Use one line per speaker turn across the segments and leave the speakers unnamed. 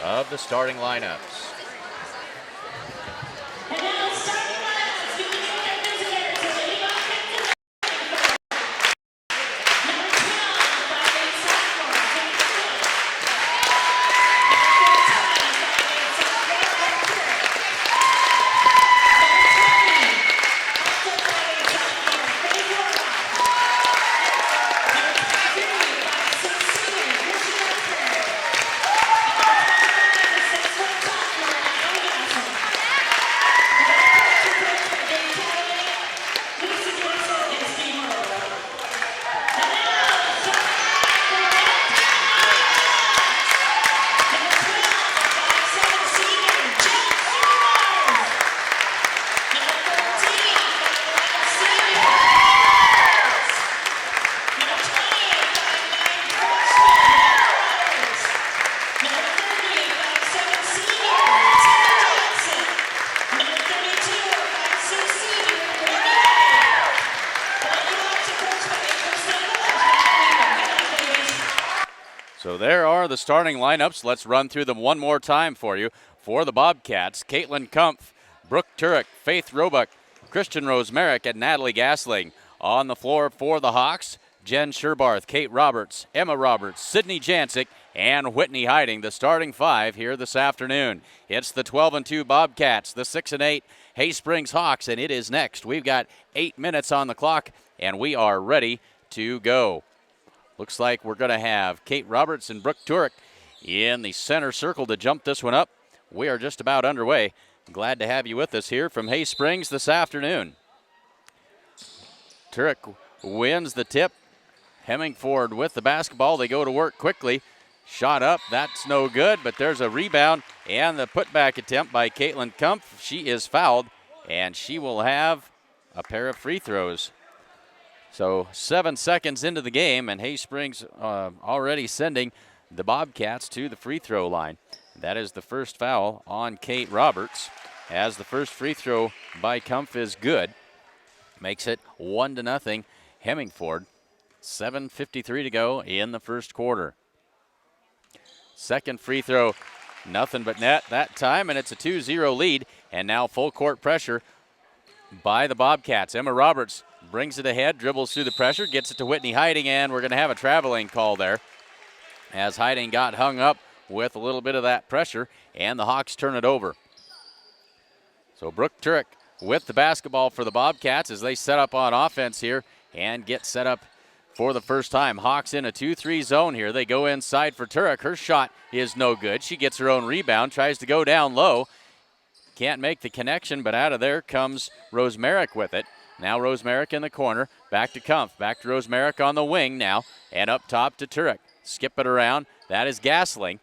of the starting lineups. So there are the starting lineups. Let's run through them one more time for you. For the Bobcats, Caitlin Kumpf, Brooke Turek, Faith Roebuck, Christian Rosemerick, and Natalie Gasling. On the floor for the Hawks, Jen Sherbarth, Kate Roberts, Emma Roberts, Sydney Jancic, and Whitney Hiding, the starting five here this afternoon. It's the 12-2 Bobcats, the 6-8 Hay Springs Hawks, and it is next. We've got 8 minutes on the clock, and we are ready to go. Looks like we're going to have Kate Roberts and Brooke Turek in the center circle to jump this one up. We are just about underway. Glad to have you with us here from Hay Springs this afternoon. Turek wins the tip. Hemingford with the basketball. They go to work quickly. Shot up. That's no good, but there's a rebound and the putback attempt by Caitlin Kumpf. She is fouled, and she will have a pair of free throws. So 7 seconds into the game, and Hay Springs already sending the Bobcats to the free throw line. That is the first foul on Kate Roberts, as the first free throw by Kumpf is good. Makes it 1-0 Hemingford. 7:53 to go in the first quarter. Second free throw, nothing but net that time, and it's a 2-0 lead. And now full court pressure by the Bobcats. Emma Roberts brings it ahead, dribbles through the pressure, gets it to Whitney Hiding, and we're going to have a traveling call there as Hiding got hung up with a little bit of that pressure, and the Hawks turn it over. So Brooke Turek with the basketball for the Bobcats as they set up on offense here and get set up for the first time. Hawks in a 2-3 zone here. They go inside for Turek. Her shot is no good. She gets her own rebound, tries to go down low. Can't make the connection, but out of there comes Rosemerick with it. Now Rosemerick in the corner. Back to Kumpf. Back to Rosemerick on the wing now. And up top to Turek. Skip it around. That is Gasling.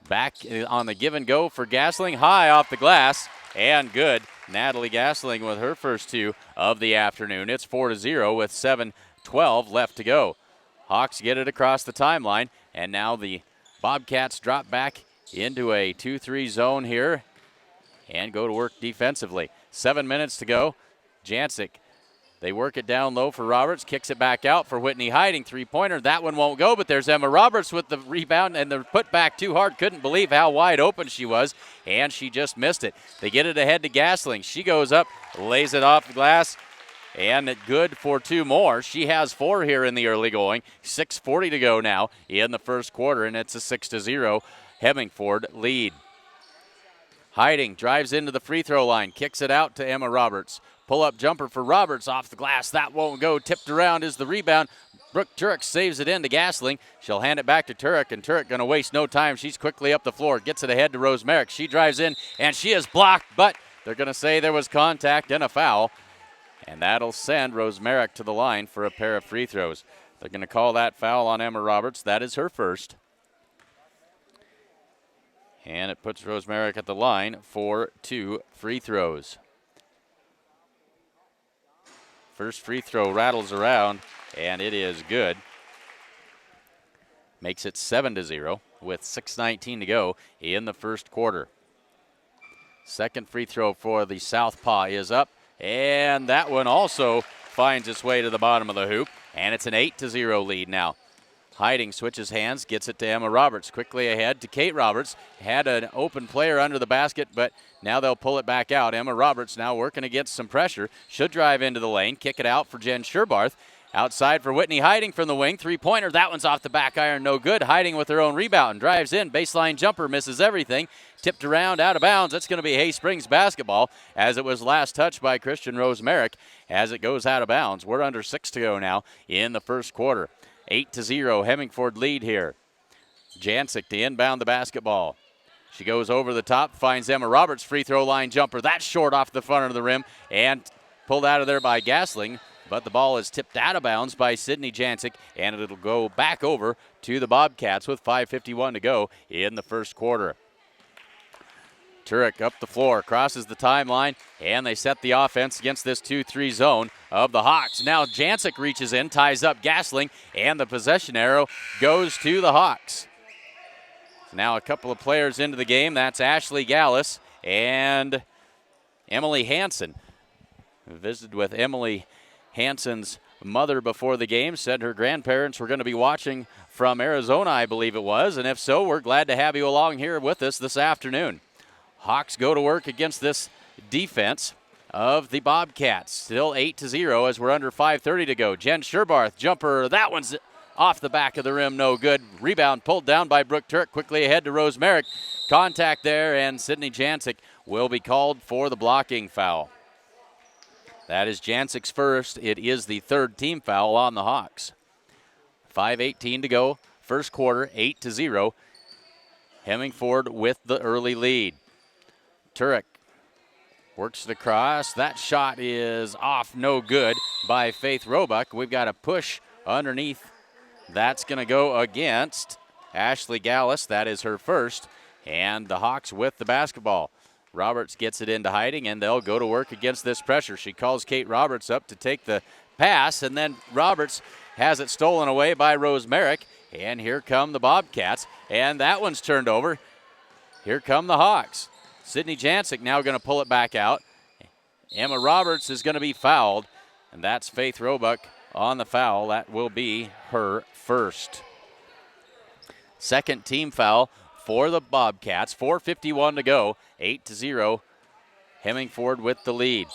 Back on the give and go for Gasling. High off the glass. And good. Natalie Gasling with her first two of the afternoon. It's 4-0 with 7:12 left to go. Hawks get it across the timeline. And now the Bobcats drop back into a 2-3 zone here and go to work defensively. 7 minutes to go. Jancic, they work it down low for Roberts, kicks it back out for Whitney Hiding. Three-pointer, that one won't go, but there's Emma Roberts with the rebound, and the put back too hard. Couldn't believe how wide open she was, and she just missed it. They get it ahead to Gasling. She goes up, lays it off the glass, and good for two more. She has four here in the early going. 6:40 to go now in the first quarter, and it's a 6-0 Hemingford lead. Hiding drives into the free throw line, kicks it out to Emma Roberts. Pull-up jumper for Roberts off the glass. That won't go. Tipped around is the rebound. Brooke Turek saves it in to Gasling. She'll hand it back to Turek, and Turek going to waste no time. She's quickly up the floor. Gets it ahead to Rosemerick. She drives in, and she is blocked, but they're going to say there was contact and a foul. And that'll send Rosemerick to the line for a pair of free throws. They're going to call that foul on Emma Roberts. That is her first. And it puts Rosemerick at the line for two free throws. First free throw rattles around, and it is good. Makes it 7-0 with 6:19 to go in the first quarter. Second free throw for the Southpaw is up, and that one also finds its way to the bottom of the hoop, and it's an 8-0 lead now. Hiding switches hands, gets it to Emma Roberts. Quickly ahead to Kate Roberts. Had an open player under the basket, but now they'll pull it back out. Emma Roberts now working against some pressure. Should drive into the lane. Kick it out for Jen Sherbarth. Outside for Whitney Hiding from the wing. Three-pointer. That one's off the back iron. No good. Hiding with her own rebound. Drives in. Baseline jumper. Misses everything. Tipped around out of bounds. That's going to be Hay Springs basketball as it was last touched by Christian Rose Merrick as it goes out of bounds. We're under 6 to go now in the first quarter. 8-0. Hemingford lead here. Jancic to inbound the basketball. She goes over the top. Finds Emma Roberts. Free throw line jumper. That's short off the front of the rim and pulled out of there by Gasling. But the ball is tipped out of bounds by Sydney Jancic, and it'll go back over to the Bobcats with 5:51 to go in the first quarter. Turek up the floor, crosses the timeline, and they set the offense against this 2-3 zone of the Hawks. Now Jancic reaches in, ties up Gasling, and the possession arrow goes to the Hawks. Now a couple of players into the game. That's Ashley Gallus and Emily Hansen. Visited with Emily Hansen's mother before the game, said her grandparents were going to be watching from Arizona, I believe it was, and if so, we're glad to have you along here with us this afternoon. Hawks go to work against this defense of the Bobcats. Still 8-0 as we're under 5:30 to go. Jen Sherbarth, jumper, that one's off the back of the rim, no good. Rebound pulled down by Brooke Turk, quickly ahead to Rose Merrick. Contact there, and Sydney Jancic will be called for the blocking foul. That is Jancic's first. It is the third team foul on the Hawks. 5:18 to go. First quarter, 8-0. Hemingford with the early lead. Turek works it across. That shot is off, no good by Faith Roebuck. We've got a push underneath. That's going to go against Ashley Gallus. That is her first. And the Hawks with the basketball. Roberts gets it into Hiding, and they'll go to work against this pressure. She calls Kate Roberts up to take the pass, and then Roberts has it stolen away by Rose Merrick. And here come the Bobcats, and that one's turned over. Here come the Hawks. Sydney Jancic now going to pull it back out. Emma Roberts is going to be fouled, and that's Faith Roebuck on the foul. That will be her first. Second team foul for the Bobcats. 4:51 to go. 8-0. Hemingford with the lead.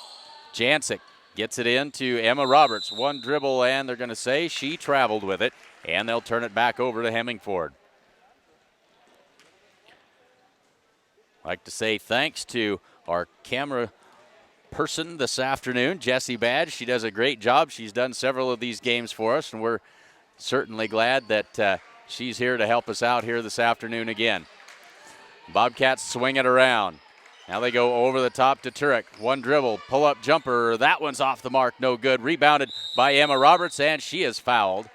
Jancic gets it in to Emma Roberts. One dribble, and they're going to say she traveled with it, and they'll turn it back over to Hemingford. I'd like to say thanks to our camera person this afternoon, Jessie Badge. She does a great job. She's done several of these games for us, and we're certainly glad that she's here to help us out here this afternoon again. Bobcats swing it around. Now they go over the top to Turek. One dribble, pull-up jumper. That one's off the mark, no good. Rebounded by Emma Roberts, and she is fouled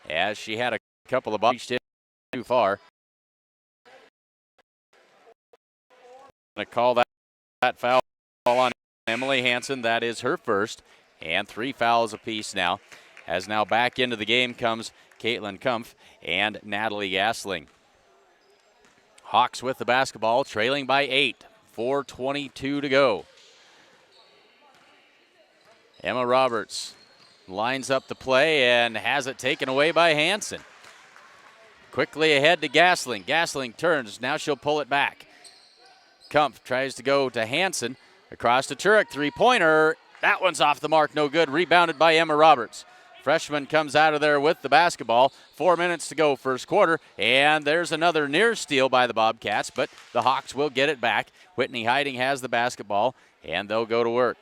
as she had a couple of reached in too far. Going to call that foul on Emily Hansen. That is her first, and 3 fouls apiece now. As now back into the game comes Caitlin Kumpf and Natalie Gasling. Hawks with the basketball, trailing by 8. 4:22 to go. Emma Roberts lines up the play and has it taken away by Hansen. Quickly ahead to Gasling. Gasling turns. Now she'll pull it back. Kumpf tries to go to Hansen. Across to Turek. Three-pointer. That one's off the mark. No good. Rebounded by Emma Roberts. Freshman comes out of there with the basketball. 4 minutes to go first quarter. And there's another near steal by the Bobcats, but the Hawks will get it back. Whitney Hiding has the basketball, and they'll go to work.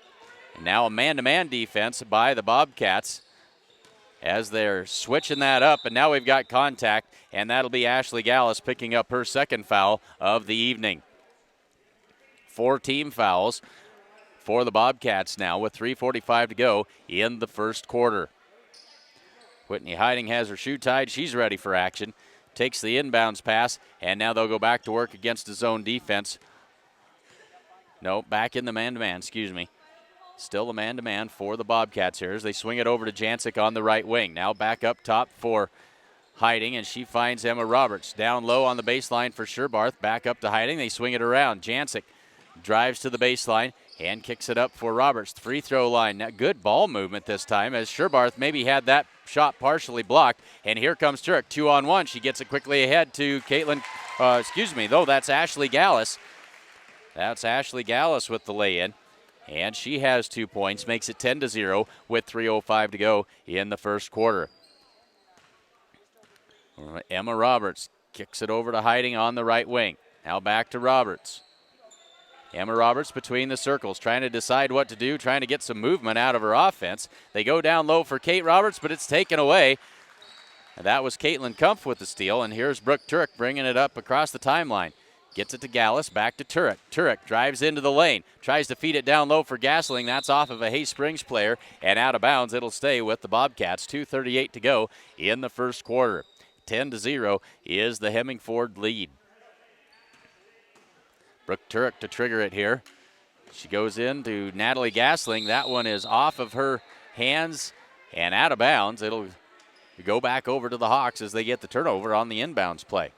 And now a man-to-man defense by the Bobcats as they're switching that up. And now we've got contact, and that'll be Ashley Gallus picking up her second foul of the evening. 4 team fouls for the Bobcats now with 3:45 to go in the first quarter. Whitney Hiding has her shoe tied. She's ready for action. Takes the inbounds pass, and now they'll go back to work against the zone defense. No, back in the man-to-man, excuse me. Still the man-to-man for the Bobcats here as they swing it over to Jancic on the right wing. Now back up top for Hiding, and she finds Emma Roberts. Down low on the baseline for Sherbarth. Back up to Hiding. They swing it around. Jancic drives to the baseline, and kicks it up for Roberts. Free throw line. Now, good ball movement this time as Sherbarth maybe had that shot partially blocked. And here comes Turek, 2-on-1. She gets it quickly ahead to Caitlin. That's Ashley Gallus. That's Ashley Gallus with the lay-in. And she has 2 points, makes it 10-0 with 3:05 to go in the first quarter. Emma Roberts kicks it over to Hiding on the right wing. Now back to Roberts. Emma Roberts between the circles, trying to decide what to do, trying to get some movement out of her offense. They go down low for Kate Roberts, but it's taken away. And that was Caitlin Kumpf with the steal, and here's Brooke Turek bringing it up across the timeline. Gets it to Gallus, back to Turek. Turek drives into the lane, tries to feed it down low for Gasling. That's off of a Hay Springs player, and out of bounds. It'll stay with the Bobcats. 2:38 to go in the first quarter. 10-0 is the Hemingford lead. Brooke Turek to trigger it here. She goes in to Natalie Gasling. That one is off of her hands and out of bounds. It'll go back over to the Hawks as they get the turnover on the inbounds play.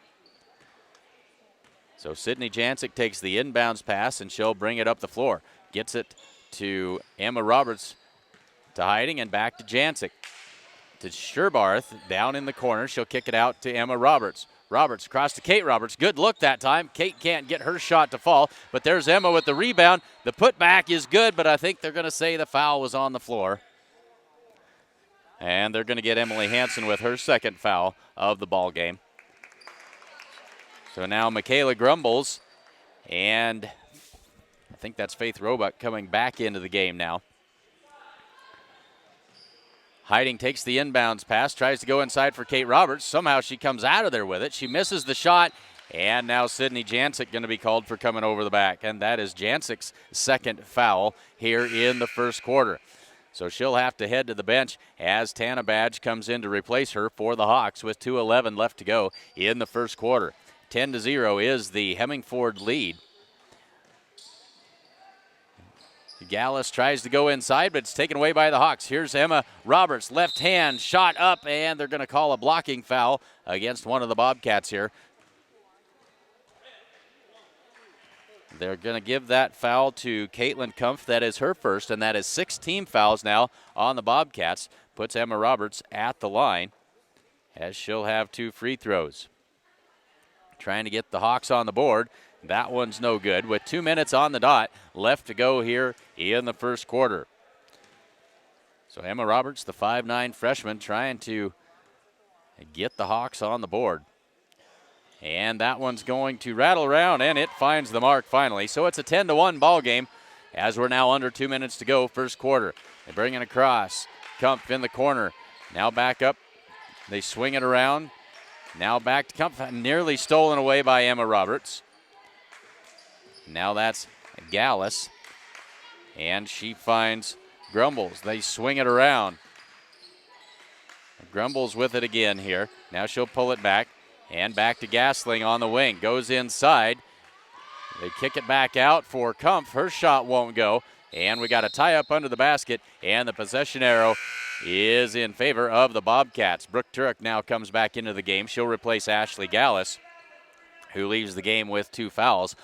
So Sydney Jancic takes the inbounds pass, and she'll bring it up the floor. Gets it to Emma Roberts to Hiding, and back to Jancic. To Sherbarth down in the corner. She'll kick it out to Emma Roberts. Roberts across to Kate Roberts. Good look that time. Kate can't get her shot to fall, but there's Emma with the rebound. The putback is good, but I think they're going to say the foul was on the floor. And they're going to get Emily Hansen with her second foul of the ball game. So now Michaela Grumbles, and I think that's Faith Roebuck coming back into the game now. Hiding takes the inbounds pass, tries to go inside for Kate Roberts. Somehow she comes out of there with it. She misses the shot, and now Sydney Jancic going to be called for coming over the back, and that is Jancic's second foul here in the first quarter. So she'll have to head to the bench as Tana Badge comes in to replace her for the Hawks with 2:11 left to go in the first quarter. 10-0 is the Hemingford lead. Gallus tries to go inside, but it's taken away by the Hawks. Here's Emma Roberts, left hand, shot up, and they're going to call a blocking foul against one of the Bobcats here. They're going to give that foul to Caitlin Kumpf. That is her first, and that is 6 team fouls now on the Bobcats. Puts Emma Roberts at the line as she'll have 2 free throws. Trying to get the Hawks on the board. That one's no good with 2 minutes on the dot left to go here in the first quarter. So Emma Roberts, the 5'9" freshman, trying to get the Hawks on the board. And that one's going to rattle around, and it finds the mark finally. So it's a 10-1 ball game as we're now under 2 minutes to go first quarter. They bring it across. Kumpf in the corner. Now back up. They swing it around. Now back to Kumpf, nearly stolen away by Emma Roberts. Now that's Gallus, and she finds Grumbles. They swing it around. Grumbles with it again here. Now she'll pull it back, and back to Gasling on the wing. Goes inside. They kick it back out for Kumpf. Her shot won't go, and we got a tie up under the basket, and the possession arrow is in favor of the Bobcats. Brooke Turek now comes back into the game. She'll replace Ashley Gallus, who leaves the game with 2 fouls.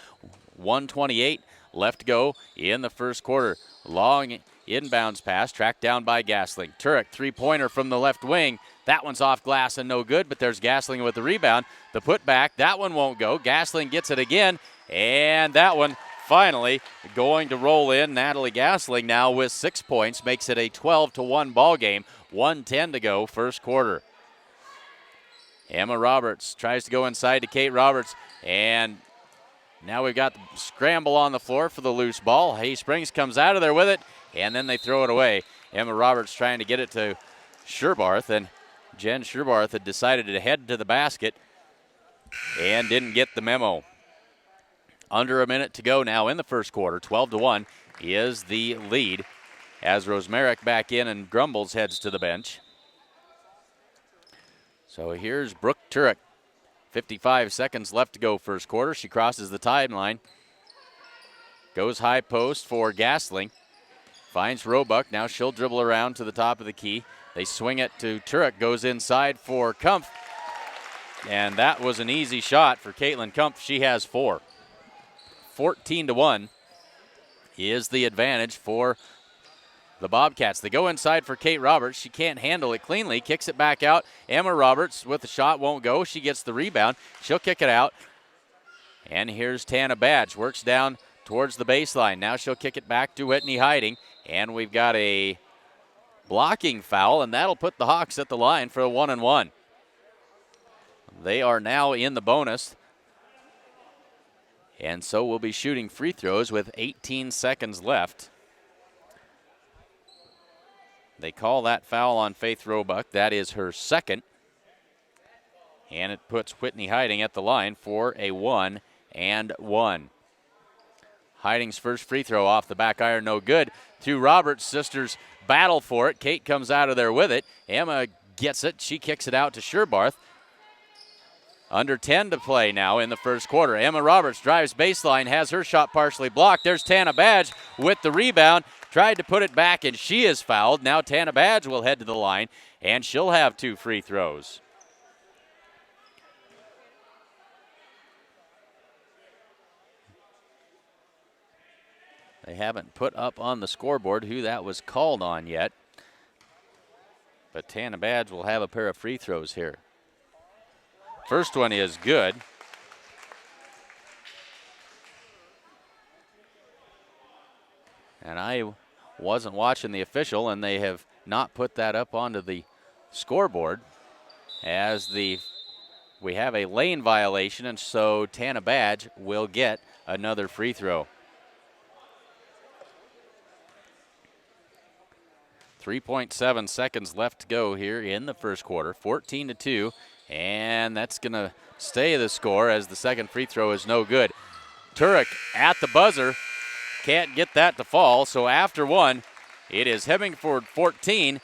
1:28 left to go in the first quarter. Long inbounds pass, tracked down by Gasling. Turek, 3-pointer from the left wing. That one's off glass and no good, but there's Gasling with the rebound. The putback, that one won't go. Gasling gets it again, and that one finally going to roll in. Natalie Gasling now with 6 points, makes it a 12-1 ball game. 1:10 to go first quarter. Emma Roberts tries to go inside to Kate Roberts, and now we've got the scramble on the floor for the loose ball. Hay Springs comes out of there with it, and then they throw it away. Emma Roberts trying to get it to Sherbarth, and Jen Sherbarth had decided to head to the basket and didn't get the memo. Under a minute to go now in the first quarter. 12-1 is the lead as Rosemaric back in and Grumbles heads to the bench. So here's Brooke Turek. 55 seconds left to go first quarter. She crosses the timeline. Goes high post for Gasling. Finds Roebuck. Now she'll dribble around to the top of the key. They swing it to Turek. Goes inside for Kumpf. And that was an easy shot for Caitlin Kumpf. She has 4. 14-1 is the advantage for the Bobcats. They go inside for Kate Roberts. She can't handle it cleanly. Kicks it back out. Emma Roberts with the shot won't go. She gets the rebound. She'll kick it out. And here's Tana Badge. Works down towards the baseline. Now she'll kick it back to Whitney Hiding. And we've got a blocking foul, and that'll put the Hawks at the line for a 1-and-1. They are now in the bonus. And so we'll be shooting free throws with 18 seconds left. They call that foul on Faith Roebuck. That is her second. And it puts Whitney Hiding at the line for a 1-and-1. Hiding's first free throw off the back iron, no good. Two Roberts sisters battle for it. Kate comes out of there with it. Emma gets it. She kicks it out to Sherbarth. Under 10 to play now in the first quarter. Emma Roberts drives baseline, has her shot partially blocked. There's Tana Badge with the rebound. Tried to put it back, and she is fouled. Now Tana Badge will head to the line, and she'll have 2 free throws. They haven't put up on the scoreboard who that was called on yet. But Tana Badge will have a pair of free throws here. First one is good. And I wasn't watching the official, and they have not put that up onto the scoreboard as we have a lane violation, and so Tana Badge will get another free throw. 3.7 seconds left to go here in the first quarter. 14-2. And that's going to stay the score as the second free throw is no good. Turek at the buzzer. Can't get that to fall. So after one, it is Hemingford 14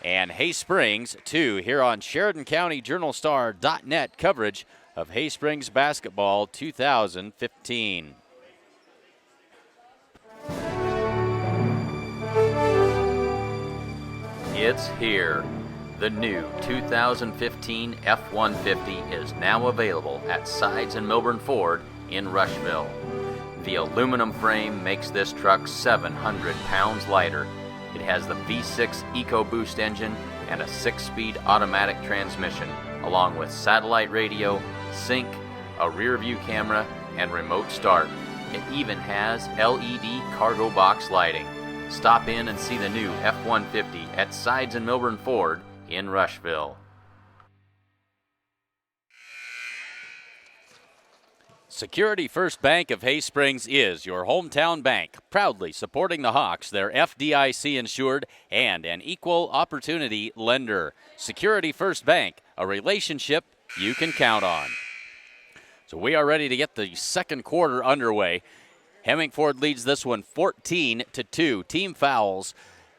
and Hay Springs 2 here on SheridanCountyJournalStar.net coverage of Hay Springs basketball 2015. It's here. The new 2015 F-150 is now available at Sides and Milburn Ford in Rushville. The aluminum frame makes this truck 700 pounds lighter. It has the V6 EcoBoost engine and a 6-speed automatic transmission, along with satellite radio, sync, a rear view camera, and remote start. It even has LED cargo box lighting. Stop in and see the new F-150 at Sides and Milburn Ford in Rushville. Security First Bank of Hay Springs is your hometown bank, proudly supporting the Hawks. They're FDIC insured and an equal opportunity lender. Security First Bank, a relationship you can count on. So we are ready to get the second quarter underway. Hemingford leads this one 14-2. Team fouls.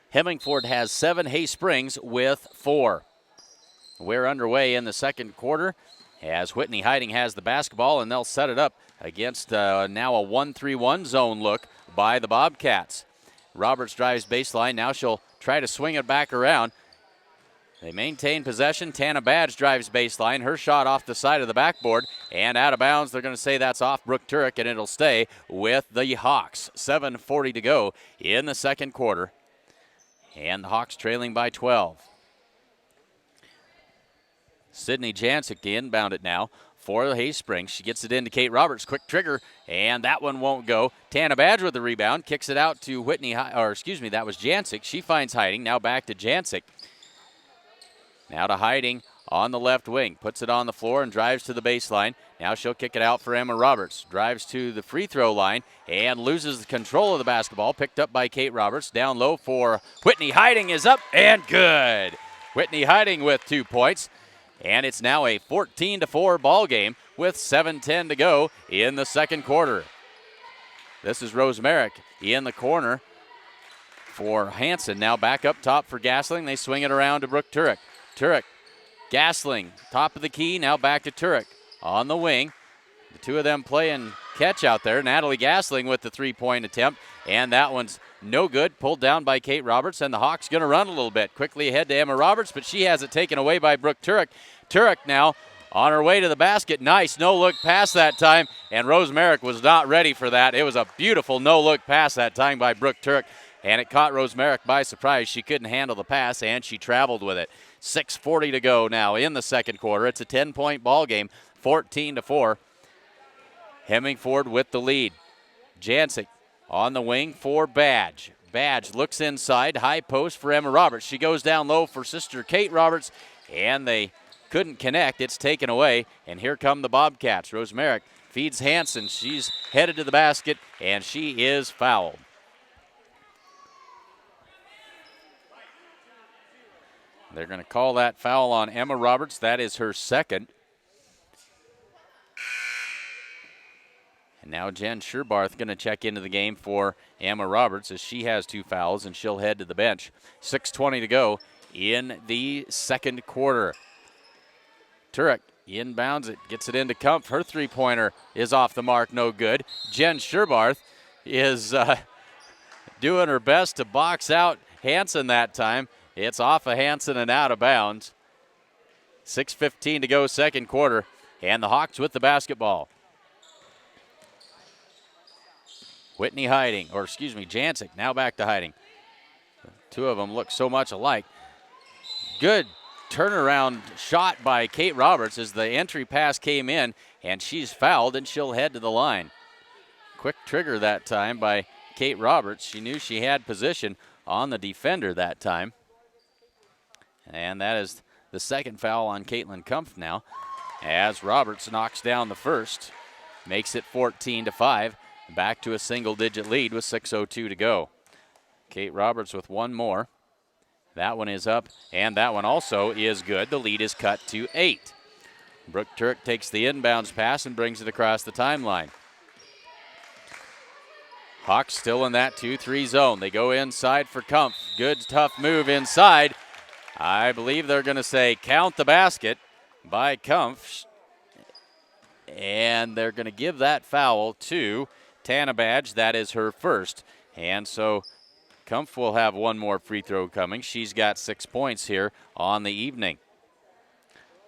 Hemingford has 7, Hay Springs with 4. We're underway in the second quarter as Whitney Hiding has the basketball, and they'll set it up against now a 1-3-1 zone look by the Bobcats. Roberts drives baseline. Now she'll try to swing it back around. They maintain possession. Tana Badge drives baseline. Her shot off the side of the backboard and out of bounds. They're going to say that's off Brooke Turek, and it'll stay with the Hawks. 7:40 to go in the second quarter. And the Hawks trailing by 12. Sydney Jancic inbound it now for the Hay Springs. She gets it into Kate Roberts. Quick trigger, and that one won't go. Tana Badge with the rebound. Kicks it out to that was Jancic. She finds Hiding. Now back to Jancic. Now to Hiding on the left wing. Puts it on the floor and drives to the baseline. Now she'll kick it out for Emma Roberts. Drives to the free throw line and loses the control of the basketball. Picked up by Kate Roberts. Down low for Whitney Hiding is up and good. Whitney Hiding with 2 points. And it's now a 14-4 ball game with 7:10 to go in the second quarter. This is Rose Merrick in the corner for Hanson. Now back up top for Gasling. They swing it around to Brooke Turek. Turek, Gasling, top of the key. Now back to Turek on the wing. The two of them playing catch out there. Natalie Gasling with the 3-point attempt, and that one's no good. Pulled down by Kate Roberts, and the Hawks going to run a little bit. Quickly ahead to Emma Roberts, but she has it taken away by Brooke Turek. Turek now on her way to the basket. Nice no-look pass that time, and Rose Merrick was not ready for that. It was a beautiful no-look pass that time by Brooke Turk, and it caught Rose Merrick by surprise. She couldn't handle the pass, and she traveled with it. 6:40 to go now in the second quarter. It's a 10-point ball game, 14-4. Hemingford with the lead. Jancic on the wing for Badge. Badge looks inside, high post for Emma Roberts. She goes down low for sister Kate Roberts, and they couldn't connect. It's taken away, and here come the Bobcats. Rose Merrick feeds Hanson. She's headed to the basket, and she is fouled. They're going to call that foul on Emma Roberts. That is her second. And now Jen Sherbarth going to check into the game for Emma Roberts as she has 2 fouls, and she'll head to the bench. 6:20 to go in the second quarter. Turek inbounds it, gets it into Kumpf. Her three-pointer is off the mark, no good. Jen Sherbarth is doing her best to box out Hanson that time. It's off of Hanson and out of bounds. 6:15 to go second quarter, and the Hawks with the basketball. Whitney Jancic now back to Hiding. The two of them look so much alike. Good turnaround shot by Kate Roberts as the entry pass came in, and she's fouled, and she'll head to the line. Quick trigger that time by Kate Roberts. She knew she had position on the defender that time. And that is the second foul on Caitlin Kumpf now, as Roberts knocks down the first, makes it 14-5. Back to a single-digit lead with 6:02 to go. Kate Roberts with one more. That one is up, and that one also is good. The lead is cut to 8. Brooke Turk takes the inbounds pass and brings it across the timeline. Hawks still in that 2-3 zone. They go inside for Kumpf. Good, tough move inside. I believe they're going to say count the basket by Kumpf. And they're going to give that foul to Tana Badge. That is her first. And so Kumpf will have one more free throw coming. She's got 6 points here on the evening.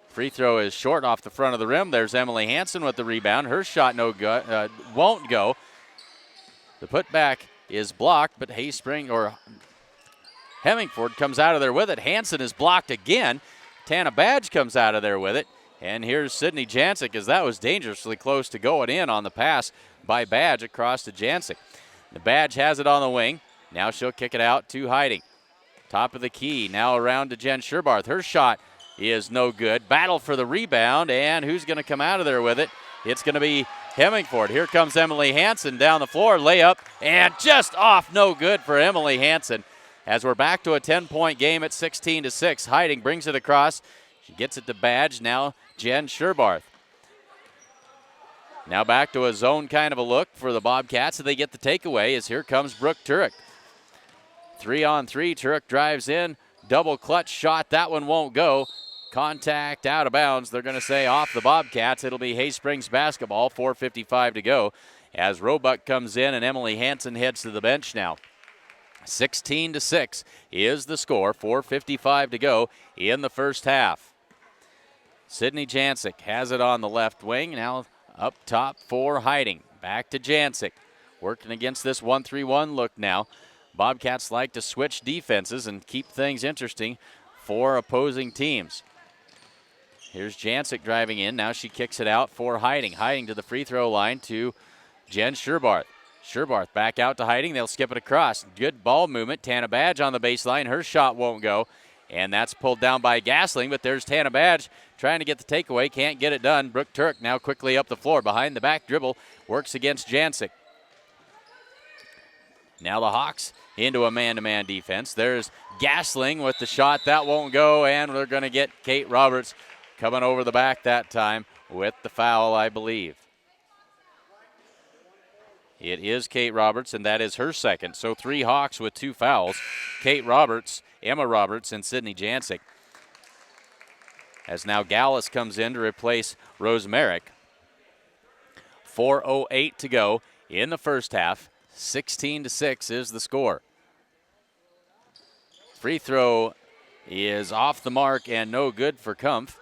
Free throw is short off the front of the rim. There's Emily Hanson with the rebound. Her shot won't go. The putback is blocked, but Hemingford comes out of there with it. Hanson is blocked again. Tana Badge comes out of there with it. And here's Sydney Jancic, as that was dangerously close to going in on the pass by Badge across to Jancic. The Badge has it on the wing. Now she'll kick it out to Hiding. Top of the key, now around to Jen Sherbarth. Her shot is no good. Battle for the rebound, and who's going to come out of there with it? It's going to be Hemingford. Here comes Emily Hanson down the floor. Layup, and just off, no good for Emily Hanson. As we're back to a 10-point game at 16-6. Hiding brings it across. She gets it to Badge. Now Jen Sherbarth. Now back to a zone kind of a look for the Bobcats, and they get the takeaway as here comes Brooke Turek. 3-on-3, Turek drives in, double clutch shot. That one won't go. Contact out of bounds. They're going to say off the Bobcats. It'll be Hay Springs basketball, 4:55 to go. As Roebuck comes in and Emily Hanson heads to the bench now. 16-6 is the score, 4:55 to go in the first half. Sydney Jancic has it on the left wing. Now up top for Hiding. Back to Jancic. Working against this 1-3-1 look now. Bobcats like to switch defenses and keep things interesting for opposing teams. Here's Jancic driving in. Now she kicks it out for Hiding. Hiding to the free throw line to Jen Sherbarth. Sherbarth back out to Hiding. They'll skip it across. Good ball movement. Tana Badge on the baseline. Her shot won't go. And that's pulled down by Gasling, but there's Tana Badge trying to get the takeaway. Can't get it done. Brooke Turek now quickly up the floor. Behind the back dribble. Works against Jancic. Now the Hawks into a man-to-man defense. There's Gasling with the shot. That won't go, and we're going to get Kate Roberts coming over the back that time with the foul, I believe. It is Kate Roberts, and that is her second. So 3 Hawks with 2 fouls. Kate Roberts, Emma Roberts, and Sydney Jancic. As now Gallus comes in to replace Rose Merrick. 4:08 to go in the first half. 16-6 is the score. Free throw is off the mark and no good for Kumpf.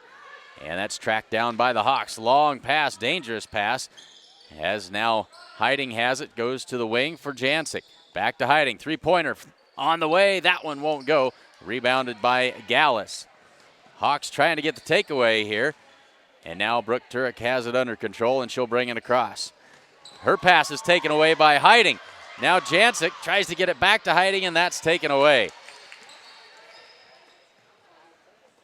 And that's tracked down by the Hawks. Long pass, dangerous pass. As now Heiding has it, goes to the wing for Jancic. Back to Heiding, three-pointer on the way. That one won't go. Rebounded by Gallus. Hawks trying to get the takeaway here. And now Brooke Turek has it under control, and she'll bring it across. Her pass is taken away by Heiding. Now Jancic tries to get it back to Heiding, and that's taken away.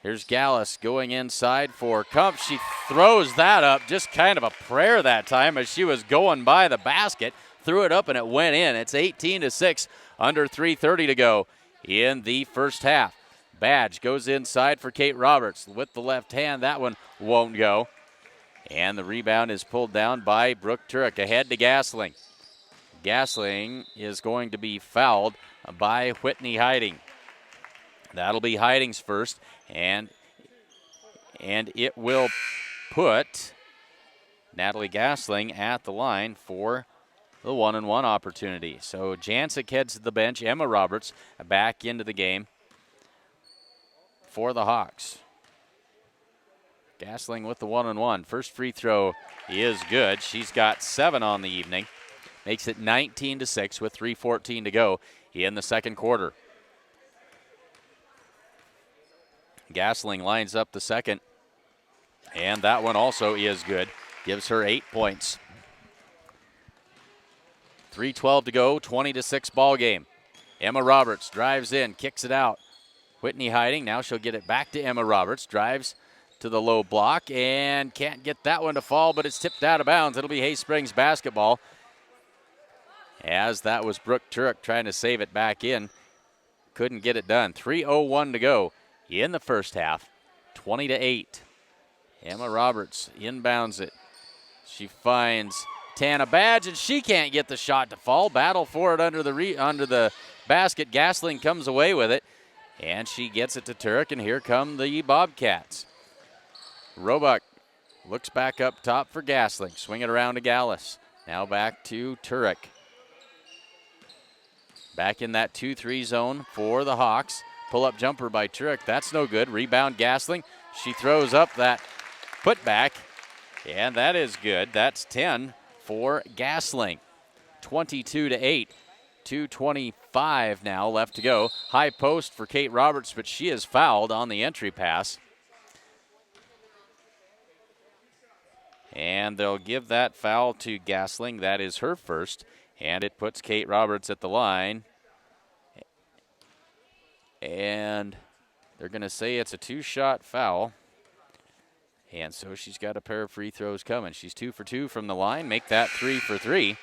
Here's Gallus going inside for Kumpf. She throws that up, just kind of a prayer that time as she was going by the basket. Threw it up and it went in. It's 18-6, under 3:30 to go in the first half. Badge goes inside for Kate Roberts with the left hand. That one won't go. And the rebound is pulled down by Brooke Turek. Ahead to Gasling. Gasling is going to be fouled by Whitney Heiding. That'll be Heiding's first, and it will put Natalie Gasling at the line for the one-and-one opportunity. So Jancic heads to the bench. Emma Roberts back into the game for the Hawks. Gasling with the one-and-one. First free throw is good. She's got 7 on the evening. Makes it 19-6 with 3:14 to go in the second quarter. Gasling lines up the second, and that one also is good. Gives her 8 points. 3:12 to go, 20-6 ball game. Emma Roberts drives in, kicks it out. Whitney Heiding, now she'll get it back to Emma Roberts, drives to the low block and can't get that one to fall, but it's tipped out of bounds. It'll be Hay Springs basketball, as that was Brooke Turek trying to save it back in. Couldn't get it done. 3:01 to go in the first half, 20-8. Emma Roberts inbounds it. She finds Tana Badge, and she can't get the shot to fall. Battle for it under the basket. Gasling comes away with it, and she gets it to Turek, and here come the Bobcats. Roebuck looks back up top for Gasling. Swing it around to Gallus. Now back to Turek. Back in that 2-3 zone for the Hawks. Pull-up jumper by Turek. That's no good. Rebound Gasling. She throws up that putback, and that is good. That's 10 for Gasling. 22-8. 2:25 now left to go. High post for Kate Roberts, but she is fouled on the entry pass. And they'll give that foul to Gasling. That is her first, and it puts Kate Roberts at the line. And they're going to say it's a 2-shot foul. And so she's got a pair of free throws coming. She's 2 for 2 from the line. Make that 3 for 3.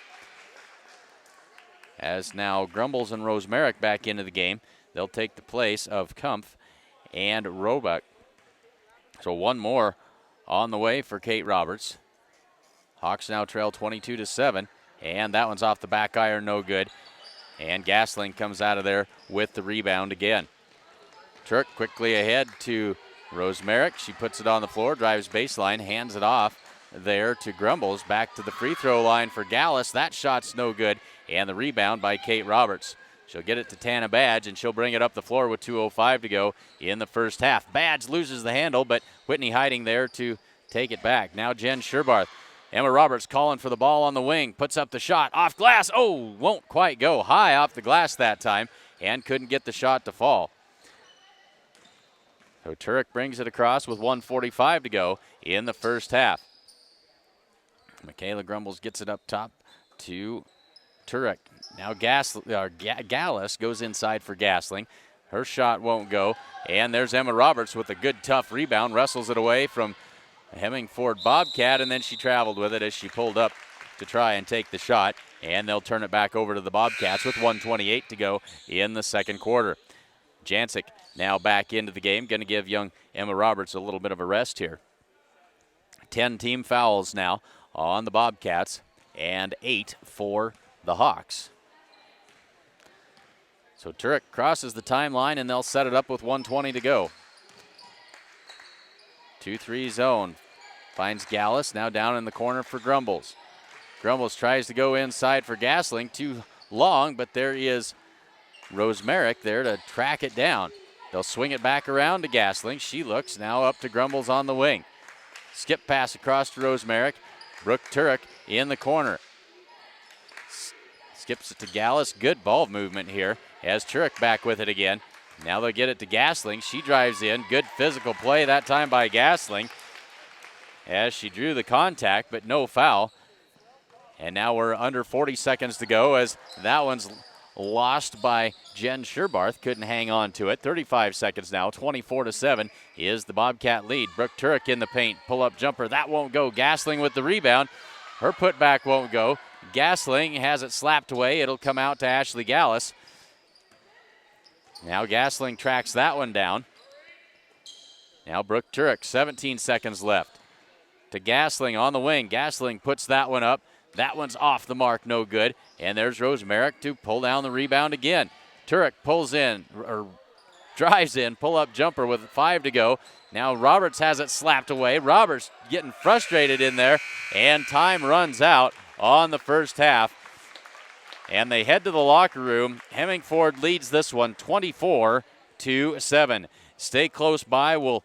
As now Grumbles and Rosemerick back into the game. They'll take the place of Kumpf and Roebuck. So one more on the way for Kate Roberts. Hawks now trail 22-7. And that one's off the back iron, no good. And Gasling comes out of there with the rebound again. Turk quickly ahead to Rosemerick. She puts it on the floor, drives baseline, hands it off there to Grumbles. Back to the free throw line for Gallus. That shot's no good. And the rebound by Kate Roberts. She'll get it to Tana Badge, and she'll bring it up the floor with 2:05 to go in the first half. Badge loses the handle, but Whitney Heiding there to take it back. Now Jen Sherbarth. Emma Roberts calling for the ball on the wing. Puts up the shot. Off glass. Oh, won't quite go. High off the glass that time, and couldn't get the shot to fall. So Turek brings it across with 1:45 to go in the first half. Michaela Grumbles gets it up top to Turek. Now Gallus goes inside for Gasling. Her shot won't go. And there's Emma Roberts with a good, tough rebound. Wrestles it away from Hemingford Bobcat, and then she traveled with it as she pulled up to try and take the shot. And they'll turn it back over to the Bobcats with 1:28 to go in the second quarter. Jancic now back into the game. Going to give young Emma Roberts a little bit of a rest here. 10 team fouls now on the Bobcats, and 8 for the Hawks. So Turek crosses the timeline, and they'll set it up with 1:20 to go. 2-3 zone. Finds Gallus, now down in the corner for Grumbles. Grumbles tries to go inside for Gasling. Too long, but there is Rosemerick there to track it down. They'll swing it back around to Gasling. She looks now up to Grumbles on the wing. Skip pass across to Rosemaric. Brooke Turek in the corner. Skips it to Gallus. Good ball movement here as Turek back with it again. Now they'll get it to Gasling. She drives in. Good physical play that time by Gasling as she drew the contact, but no foul. And now we're under 40 seconds to go as that one's lost by Jen Sherbarth. Couldn't hang on to it. 35 seconds now. 24-7 is the Bobcat lead. Brooke Turek in the paint. Pull-up jumper. That won't go. Gasling with the rebound. Her putback won't go. Gasling has it slapped away. It'll come out to Ashley Gallus. Now Gasling tracks that one down. Now Brooke Turek, 17 seconds left. To Gasling on the wing. Gasling puts that one up. That one's off the mark, no good. And there's Rosemaric to pull down the rebound again. Turek pulls in, or drives in, pull-up jumper with 5 to go. Now Roberts has it slapped away. Roberts getting frustrated in there, and time runs out on the first half. And they head to the locker room. Hemingford leads this one 24-7. Stay close by. We'll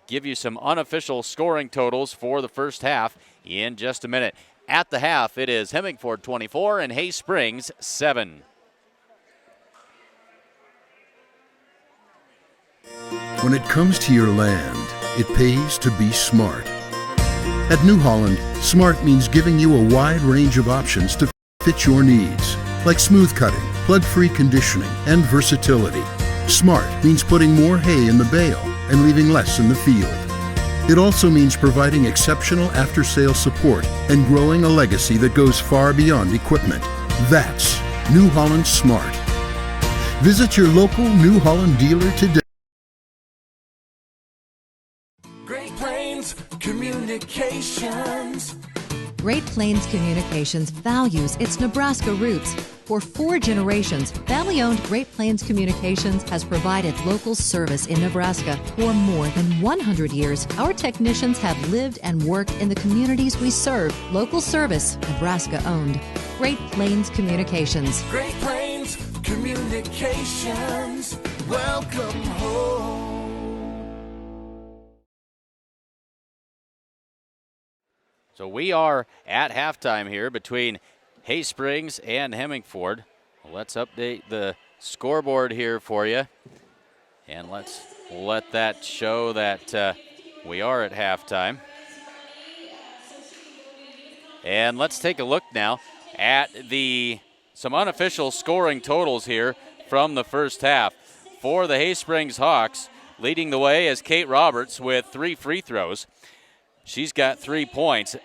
give you some unofficial scoring totals for the first half in just a minute. At the half, it is Hemingford 24 and Hay Springs 7.
When it comes to your land, it pays to be smart. At New Holland, smart means giving you a wide range of options to fit your needs, like smooth cutting, plug-free conditioning, and versatility. Smart means putting more hay in the bale and leaving less in the field. It also means providing exceptional after-sales support and growing a legacy that goes far beyond equipment. That's New Holland Smart. Visit your local New Holland dealer today.
Great Plains Communications.
Great Plains Communications values its Nebraska roots. For 4 generations, family-owned Great Plains Communications has provided local service in Nebraska. For more than 100 years, our technicians have lived and worked in the communities we serve. Local service, Nebraska-owned. Great Plains Communications.
Great Plains Communications. Welcome home.
So we are at halftime here between Hay Springs and Hemingford. Let's update the scoreboard here for you. And let's let that show that we are at halftime. And let's take a look now at some unofficial scoring totals here from the first half. For the Hay Springs Hawks, leading the way is Kate Roberts with 3 free throws. She's got 3 points.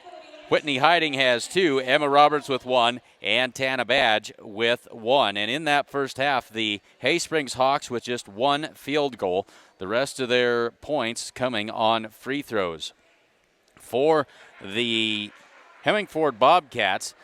Whitney Hiding has 2, Emma Roberts with 1, and Tana Badge with 1. And in that first half, the Hay Springs Hawks with just 1 field goal. The rest of their points coming on free throws. For the Hemingford Bobcats,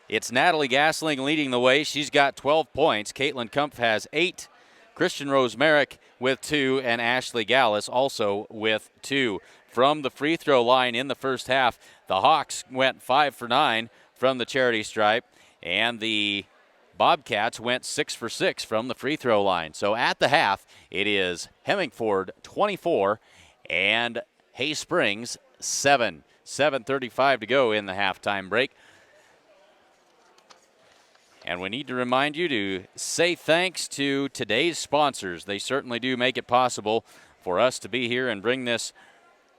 it's Natalie Gasling leading the way. She's got 12 points. Caitlin Kumpf has 8. Christian Rosemaric with 2, and Ashley Gallus also with 2. From the free throw line in the first half, the Hawks went 5 for 9 from the charity stripe, and the Bobcats went 6 for 6 from the free throw line. So at the half, it is Hemingford 24 and Hay Springs 7. 7:35 to go in the halftime break. And we need to remind you to say thanks to today's sponsors. They certainly do make it possible for us to be here and bring this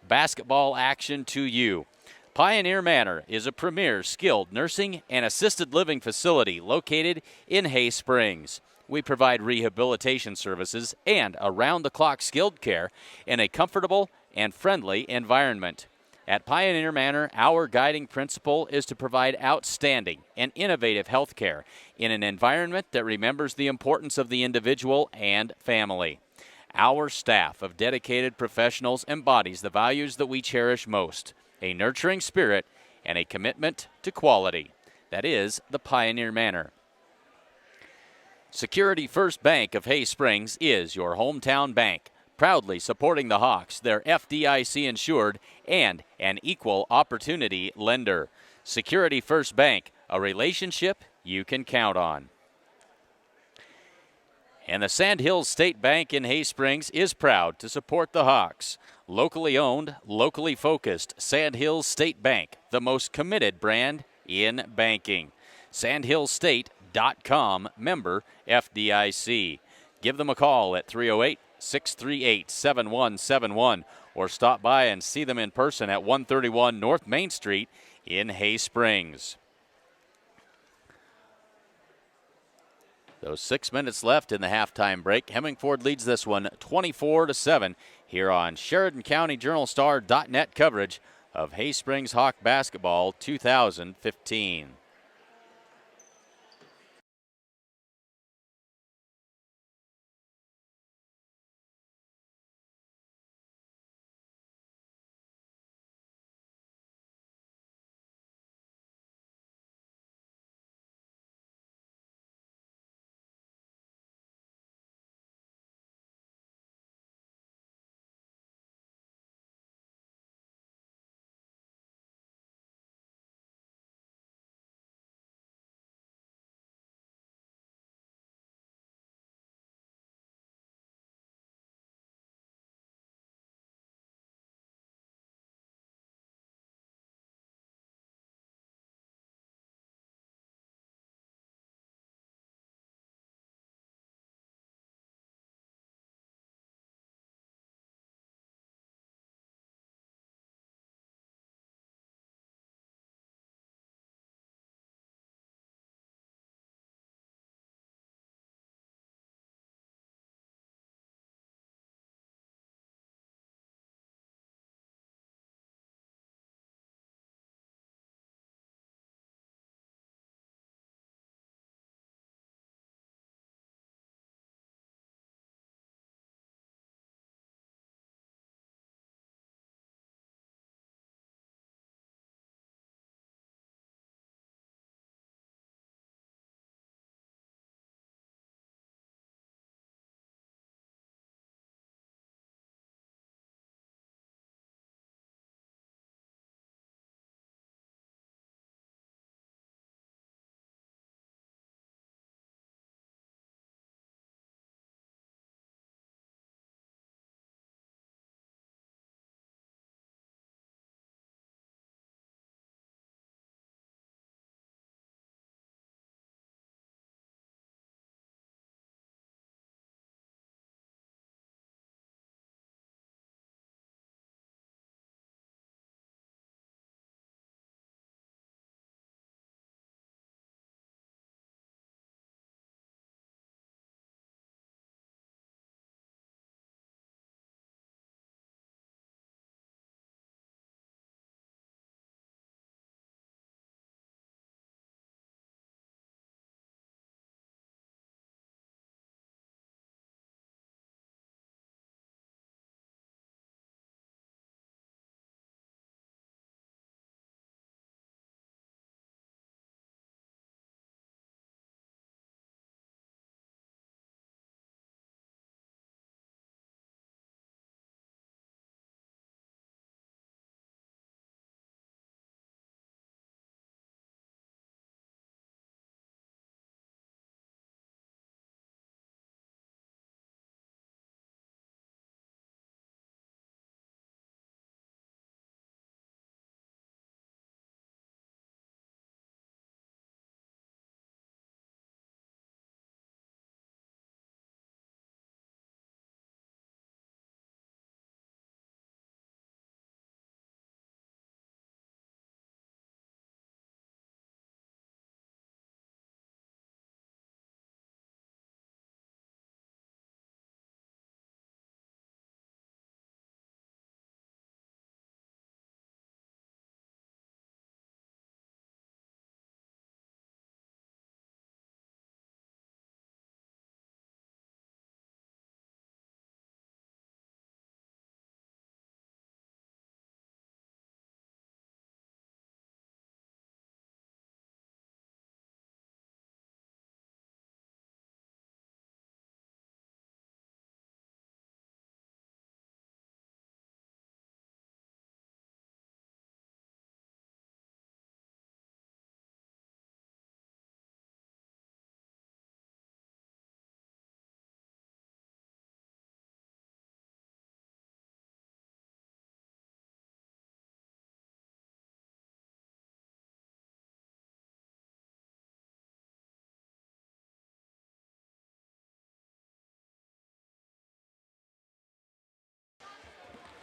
basketball action to you. Pioneer Manor is a premier skilled nursing and assisted living facility located in Hay Springs. We provide rehabilitation services and around-the-clock skilled care in a comfortable and friendly environment. At Pioneer Manor, our guiding principle is to provide outstanding and innovative health care in an environment that remembers the importance of the individual and family. Our staff of dedicated professionals embodies the values that we cherish most, a nurturing spirit and a commitment to quality. That is the Pioneer Manor. Security First Bank of Hay Springs is your hometown bank, proudly supporting the Hawks, their FDIC insured and an equal opportunity lender. Security First Bank, a relationship you can count on. And the Sandhills State Bank in Hay Springs is proud to support the Hawks. Locally owned, locally focused, Sandhills State Bank, the most committed brand in banking. Sandhillsstate.com, member FDIC. Give them a call at 308-638-7171 or stop by and see them in person at 131 North Main Street in Hay Springs. Those 6 minutes left in the halftime break. Hemingford leads this one 24-7 here on Sheridan County Journal-Star.net coverage of Hay Springs Hawk basketball 2015.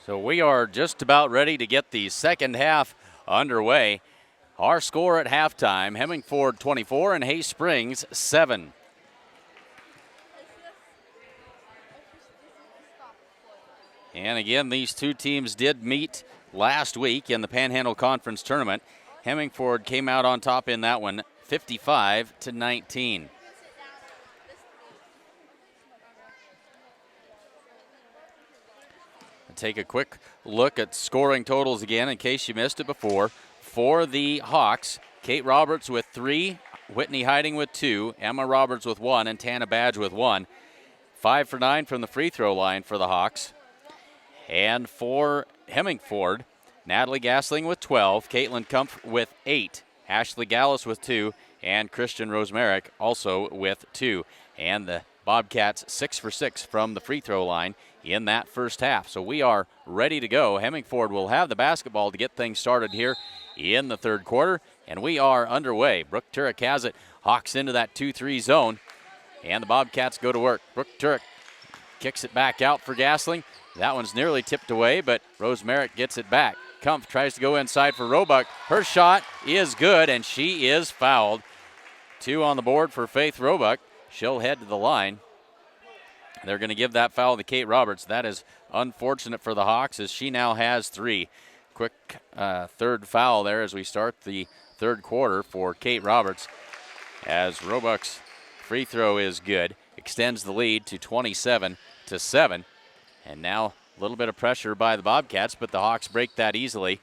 So we are just about ready to get the second half underway. Our score at halftime, Hemingford 24 and Hay Springs 7. And again, these two teams did meet last week in the Panhandle Conference Tournament. Hemingford came out on top in that one, 55-19. Take a quick look at scoring totals again in case you missed it before. For the Hawks, Kate Roberts with 3, Whitney Hiding with 2, Emma Roberts with 1, and Tana Badge with 1. 5 for 9 from the free throw line for the Hawks. And for Hemingford, Natalie Gasling with 12, Caitlin Kumpf with 8, Ashley Gallus with 2, and Christian Rosemerick also with 2. And the Bobcats 6 for 6 from the free throw line in that first half. So we are ready to go. Hemingford will have the basketball to get things started here in the third quarter, and we are underway. Brooke Turek has it. Hawks into that 2-3 zone, and the Bobcats go to work. Brooke Turek kicks it back out for Gasling. That one's nearly tipped away, but Rosemerick gets it back. Kumpf tries to go inside for Roebuck. Her shot is good, and she is fouled. 2 on the board for Faith Roebuck. She'll head to the line. They're going to give that foul to Kate Roberts. That is unfortunate for the Hawks as she now has 3. Quick third foul there as we start the third quarter for Kate Roberts, as Roebuck's free throw is good. Extends the lead to 27-7. And now a little bit of pressure by the Bobcats, but the Hawks break that easily.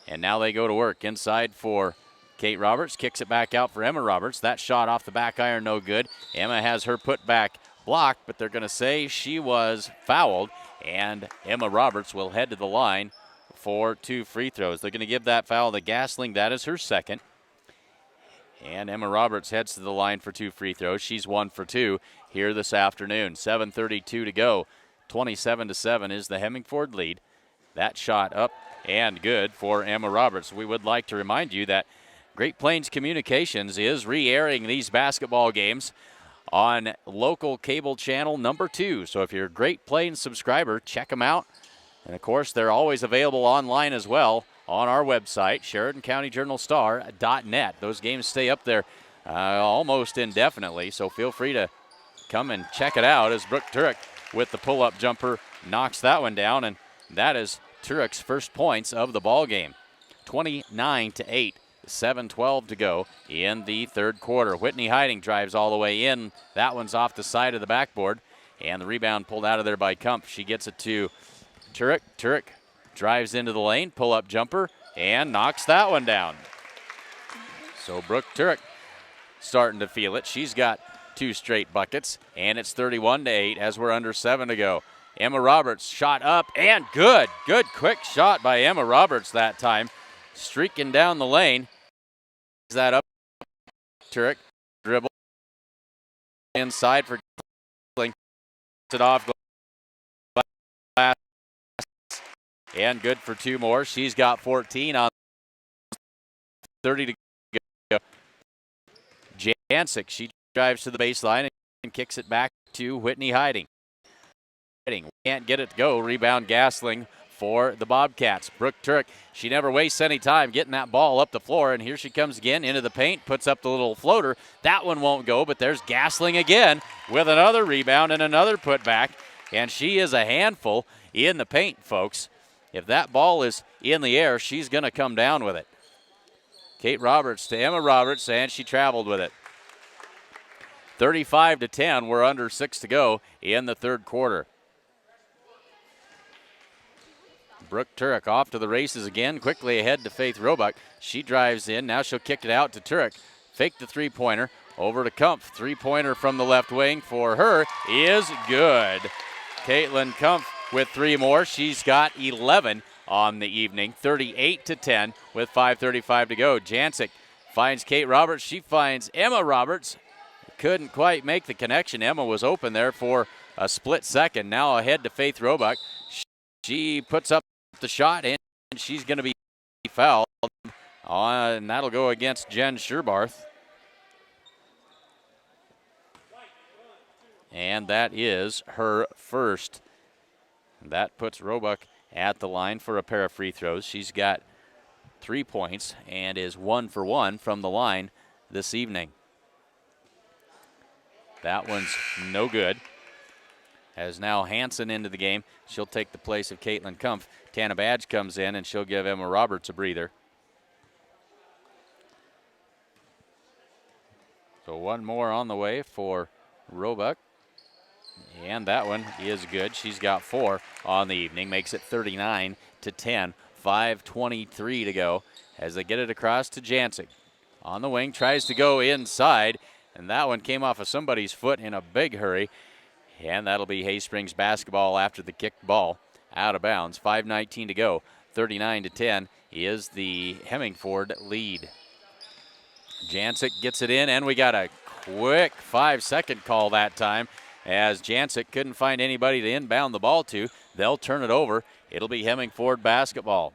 And now they go to work inside for Kate Roberts. Kicks it back out for Emma Roberts. That shot off the back iron, no good. Emma has her put back blocked, but they're going to say she was fouled, and Emma Roberts will head to the line for 2 free throws. They're going to give that foul to Gasling. That is her second. And Emma Roberts heads to the line for 2 free throws. She's 1 for 2 here this afternoon. 7:32 to go. 27-7 is the Hemingford lead. That shot up and good for Emma Roberts. We would like to remind you that Great Plains Communications is re-airing these basketball games on local cable channel number 2. So if you're a Great Plains subscriber, check them out. And of course, they're always available online as well on our website, SheridanCountyJournalStar.net. Those games stay up there almost indefinitely, so feel free to come and check it out as Brooke Turek with the pull-up jumper knocks that one down, and that is Turek's first points of the ball game. 29-8. 7:12 to go in the third quarter. Whitney Hiding drives all the way in. That one's off the side of the backboard, and the rebound pulled out of there by Kumpf. She gets it to Turek. Turek drives into the lane, pull-up jumper, and knocks that one down. So Brooke Turek starting to feel it. She's got 2 straight buckets, and it's 31-8 as we're under 7 to go. Emma Roberts shot up and good. Good quick shot by Emma Roberts that time. Streaking down the lane. That up. Turek dribble inside for Gasling. It off glass. And good for 2 more. She's got 14 on 30 to go. Jancic, she drives to the baseline and kicks it back to Whitney Hiding. Can't get it to go. Rebound Gasling for the Bobcats. Brooke Turek, she never wastes any time getting that ball up the floor, and here she comes again into the paint, puts up the little floater. That one won't go, but there's Gasling again with another rebound and another putback, and she is a handful in the paint, folks. If that ball is in the air, she's going to come down with it. Kate Roberts to Emma Roberts, and she traveled with it. 35-10, we're under 6 to go in the third quarter. Brooke Turek off to the races again, quickly ahead to Faith Roebuck. She drives in, now she'll kick it out to Turek. Fake the three-pointer, over to Kumpf. Three-pointer from the left wing for her is good. Caitlin Kumpf with 3 more. She's got 11 on the evening, 38-10 with 5:35 to go. Jancic finds Kate Roberts. She finds Emma Roberts. Couldn't quite make the connection. Emma was open there for a split second. Now ahead to Faith Roebuck. She puts up the shot, and she's going to be fouled. And that'll go against Jen Sherbarth. And that is her first. That puts Roebuck at the line for a pair of free throws. She's got 3 points and is 1 for 1 from the line this evening. That one's no good. As now Hansen into the game. She'll take the place of Caitlin Kumpf. Tana Badge comes in, and she'll give Emma Roberts a breather. So one more on the way for Roebuck. And that one is good. She's got 4 on the evening. Makes it 39-10. 5:23 to go as they get it across to Jancic. On the wing, tries to go inside. And that one came off of somebody's foot in a big hurry. And that'll be Hay Springs basketball after the kicked ball out of bounds. 5:19 to go. 39-10 is the Hemingford lead. Jancic gets it in, and we got a quick 5-second call that time as Jancic couldn't find anybody to inbound the ball to. They'll turn it over. It'll be Hemingford basketball.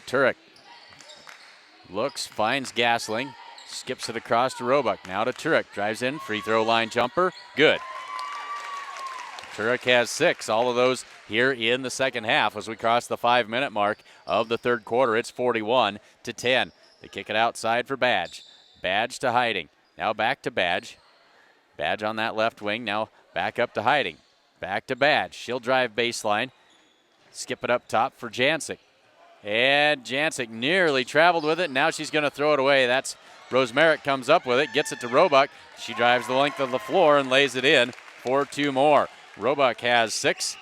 Turek looks, finds Gasling, skips it across to Roebuck. Now to Turek, drives in, free throw line jumper, good. Turek has 6, all of those here in the second half as we cross the 5-minute mark of the third quarter. It's 41-10. They kick it outside for Badge. Badge to Hiding. Now back to Badge. Badge on that left wing, now back up to Hiding. Back to Badge. She'll drive baseline. Skip it up top for Jancic. And Jancic nearly traveled with it. Now she's going to throw it away. That's Rose Merritt comes up with it, gets it to Roebuck. She drives the length of the floor and lays it in for 2 more. Roebuck has 6,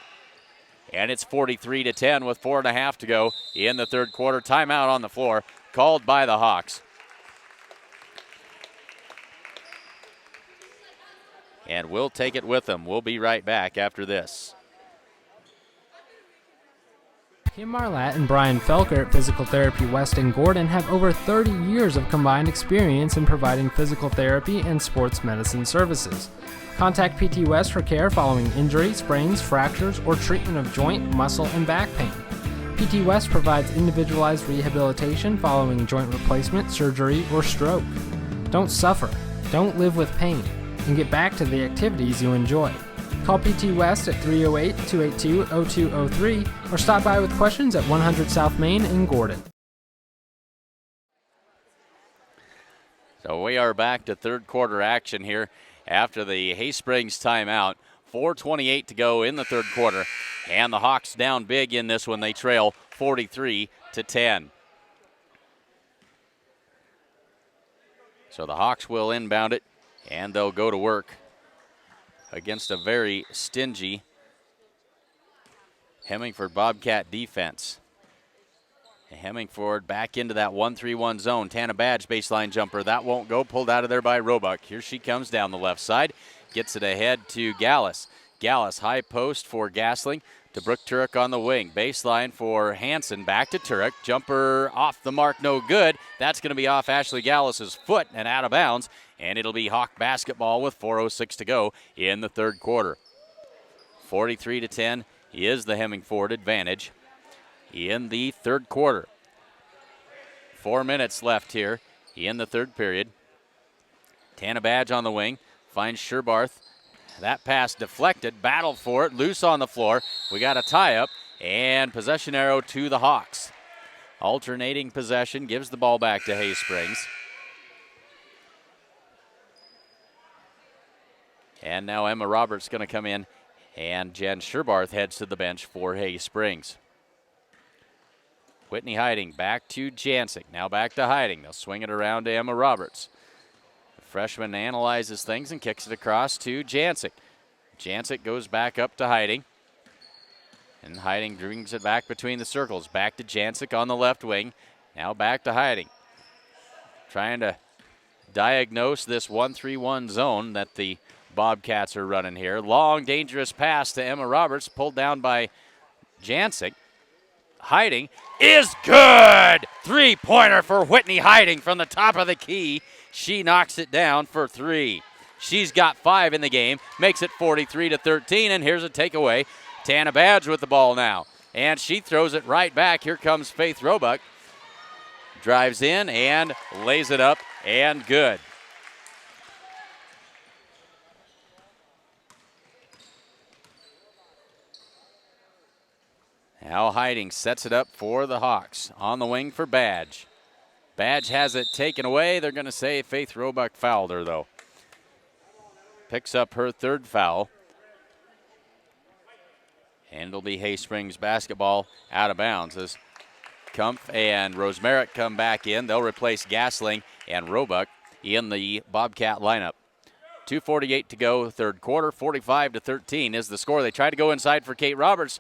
and it's 43-10 with 4.5 to go in the third quarter. Timeout on the floor called by the Hawks. And we'll take it with them. We'll be right back after this.
Kim Marlatt and Brian Felker at Physical Therapy West in Gordon have over 30 years of combined experience in providing physical therapy and sports medicine services. Contact PT West for care following injury, sprains, fractures, or treatment of joint, muscle, and back pain. PT West provides individualized rehabilitation following joint replacement, surgery, or stroke. Don't suffer, don't live with pain, and get back to the activities you enjoy. Call PT West at 308-282-0203 or stop by with questions at 100 South Main in Gordon.
So we are back to third quarter action here after the Hay Springs timeout. 4:28 to go in the third quarter, and the Hawks down big in this one. They trail 43-10. So the Hawks will inbound it, and they'll go to work against a very stingy Hemingford Bobcat defense. Hemingford back into that 1-3-1 zone. Tana Badge baseline jumper. That won't go. Pulled out of there by Roebuck. Here she comes down the left side. Gets it ahead to Gallus. Gallus high post for Gasling to Brooke Turek on the wing. Baseline for Hansen. Back to Turek. Jumper off the mark. No good. That's going to be off Ashley Gallus's foot and out of bounds. And it'll be Hawk basketball with 4:06 to go in the third quarter. 43-10 is the Hemingford advantage in the third quarter. 4 minutes left here in the third period. Tana Badge on the wing, finds Sherbarth. That pass deflected, battled for it, loose on the floor. We got a tie-up, and possession arrow to the Hawks. Alternating possession gives the ball back to Hay Springs. And now Emma Roberts going to come in, and Jen Sherbarth heads to the bench for Hay Springs. Whitney Hiding back to Jancic. Now back to Hiding. They'll swing it around to Emma Roberts. The freshman analyzes things and kicks it across to Jancic. Jancic goes back up to Hiding. And Hiding brings it back between the circles. Back to Jancic on the left wing. Now back to Hiding. Trying to diagnose this 1-3-1 zone that the Bobcats are running here. Long, dangerous pass to Emma Roberts, pulled down by Jancic. Hiding is good! Three-pointer for Whitney Hiding from the top of the key. She knocks it down for 3. She's got 5 in the game, makes it 43-13, and here's a takeaway. Tana Badge with the ball now, and she throws it right back. Here comes Faith Roebuck. Drives in and lays it up, and good. Now Hiding sets it up for the Hawks. On the wing for Badge. Badge has it taken away. They're going to say Faith Roebuck fouled her, though. Picks up her third foul. And it'll be Hay Springs basketball out of bounds as Kumpf and Rosemerick come back in. They'll replace Gasling and Roebuck in the Bobcat lineup. 2:48 to go, third quarter. 45-13 is the score. They try to go inside for Kate Roberts.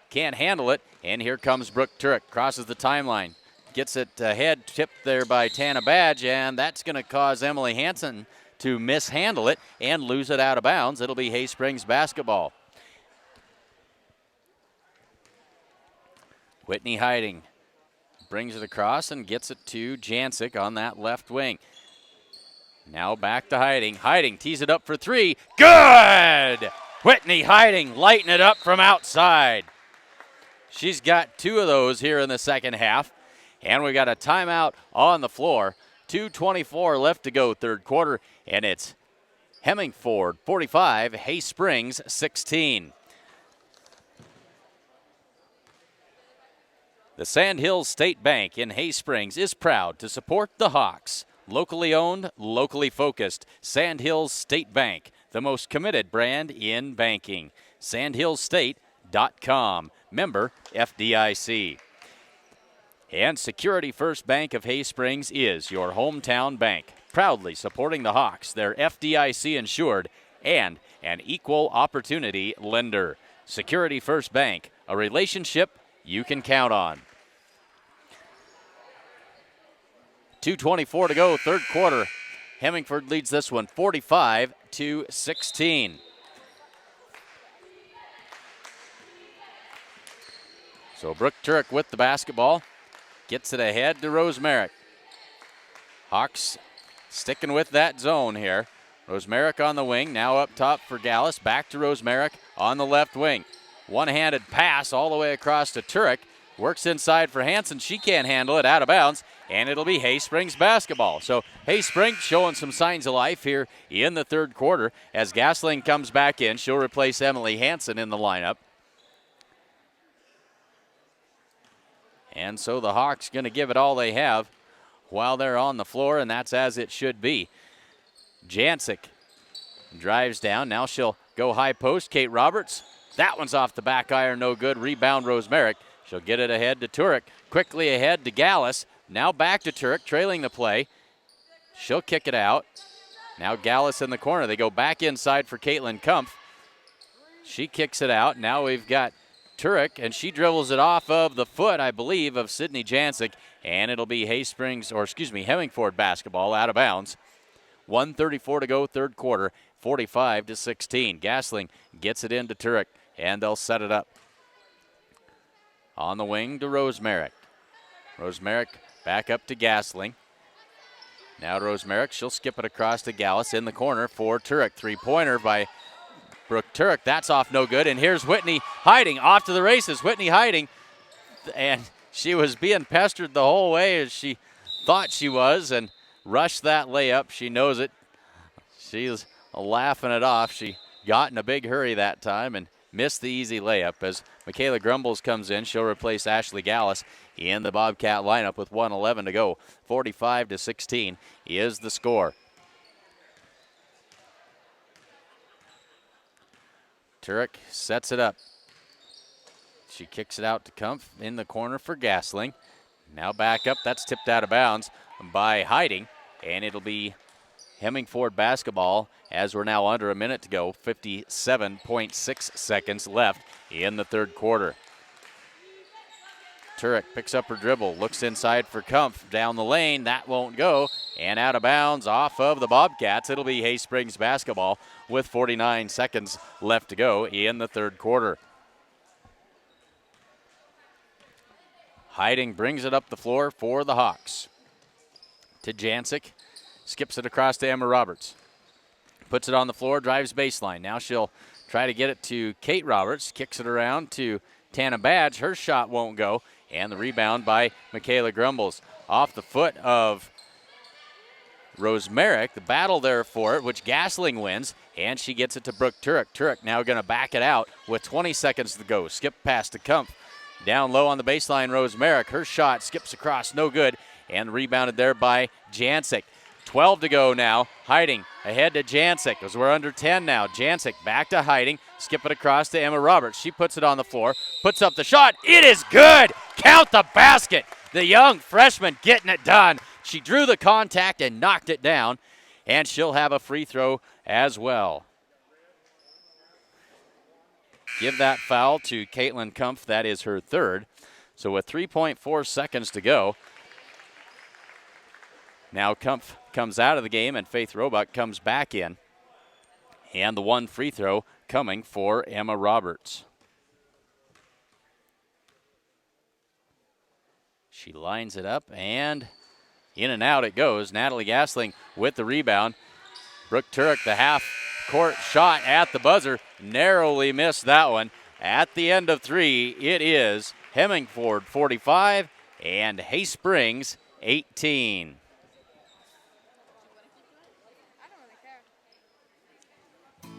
Can't handle it. And here comes Brooke Turek. Crosses the timeline. Gets it ahead, tipped there by Tana Badge, and that's going to cause Emily Hansen to mishandle it and lose it out of bounds. It'll be Hay Springs basketball. Whitney Hiding brings it across and gets it to Jancic on that left wing. Now back to Hiding. Hiding tees it up for three. Good! Whitney Hiding lighting it up from outside. She's got two of those here in the second half. And we got a timeout on the floor. 2:24 left to go, third quarter. And it's Hemingford 45, Hay Springs 16. The Sandhills State Bank in Hay Springs is proud to support the Hawks. Locally owned, locally focused. Sandhills State Bank, the most committed brand in banking. Sandhillsstate.com. Member FDIC. And Security First Bank of Hay Springs is your hometown bank. Proudly supporting the Hawks. They're FDIC insured and an equal opportunity lender. Security First Bank, a relationship you can count on. 2:24 to go, third quarter. Hemingford leads this one 45-16. So Brooke Turek with the basketball. Gets it ahead to Rosemerick. Hawks sticking with that zone here. Rosemerick on the wing, now up top for Gallus. Back to Rosemerick on the left wing. One-handed pass all the way across to Turek. Works inside for Hansen. She can't handle it, out of bounds, and it'll be Hay Springs basketball. So Hay Springs showing some signs of life here in the third quarter. As Gasling comes back in, she'll replace Emily Hansen in the lineup. And so the Hawks going to give it all they have while they're on the floor, and that's as it should be. Jancic drives down. Now she'll go high post. Kate Roberts. That one's off the back iron, no good. Rebound Rosemerick. She'll get it ahead to Turek. Quickly ahead to Gallus. Now back to Turek, trailing the play. She'll kick it out. Now Gallus in the corner. They go back inside for Caitlin Kumpf. She kicks it out. Now we've got Turek, and she dribbles it off of the foot, I believe, of Sydney Jancic, and it'll be Hemingford basketball out of bounds. 1:34 to go, third quarter, 45-16. Gasling gets it into Turek, and they'll set it up. On the wing to Rosemerick. Rosemerick back up to Gasling. Now to Rosemerick, she'll skip it across to Gallus in the corner for Turek. Three-pointer by Brooke Turek, that's off no good. And here's Whitney Hiding off to the races. Whitney Hiding, and she was being pestered the whole way as she thought she was, and rushed that layup. She knows it. She's laughing it off. She got in a big hurry that time and missed the easy layup. As Michaela Grumbles comes in, she'll replace Ashley Gallus in the Bobcat lineup with 1:11 to go. 45-16 is the score. Turek sets it up. She kicks it out to Kumpf in the corner for Gasling. Now back up. That's tipped out of bounds by Hiding, and it'll be Hemingford basketball as we're now under a minute to go. 57.6 seconds left in the third quarter. Turek picks up her dribble, looks inside for Kumpf down the lane. That won't go, and out of bounds off of the Bobcats. It'll be Hay Springs basketball with 49 seconds left to go in the third quarter. Hiding brings it up the floor for the Hawks. To Jancic, skips it across to Emma Roberts. Puts it on the floor, drives baseline. Now she'll try to get it to Kate Roberts, kicks it around to Tana Badge. Her shot won't go, and the rebound by Michaela Grumbles. Off the foot of Rosemerick, the battle there for it, which Gasling wins, and she gets it to Brooke Turek. Turek now going to back it out with 20 seconds to go. Skip pass to Kumpf. Down low on the baseline, Rosemerick. Her shot skips across, no good, and rebounded there by Jancic. 12 to go now. Hiding ahead to Jancic as we're under 10 now. Jancic back to Hiding. Skip it across to Emma Roberts. She puts it on the floor, puts up the shot. It is good. Count the basket. The young freshman getting it done. She drew the contact and knocked it down, and she'll have a free throw as well. Give that foul to Caitlin Kumpf. That is her third. So with 3.4 seconds to go, now Kumpf comes out of the game and Faith Roebuck comes back in. And the one free throw coming for Emma Roberts. She lines it up and in and out it goes. Natalie Gasling with the rebound. Brooke Turek, the half-court shot at the buzzer, narrowly missed that one. At the end of three, it is Hemingford 45 and Hay Springs 18.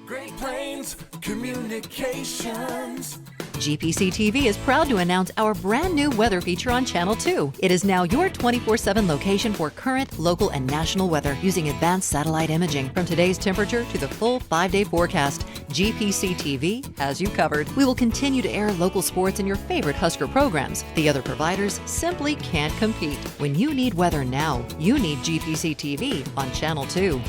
Great Plains Communications.
GPC TV is proud to announce our brand new weather feature on Channel 2. It is now your 24/7 location for current, local, and national weather using advanced satellite imaging. From today's temperature to the full 5-day forecast, GPC TV has you covered. We will continue to air local sports and your favorite Husker programs. The other providers simply can't compete. When you need weather now, you need GPC TV on Channel 2.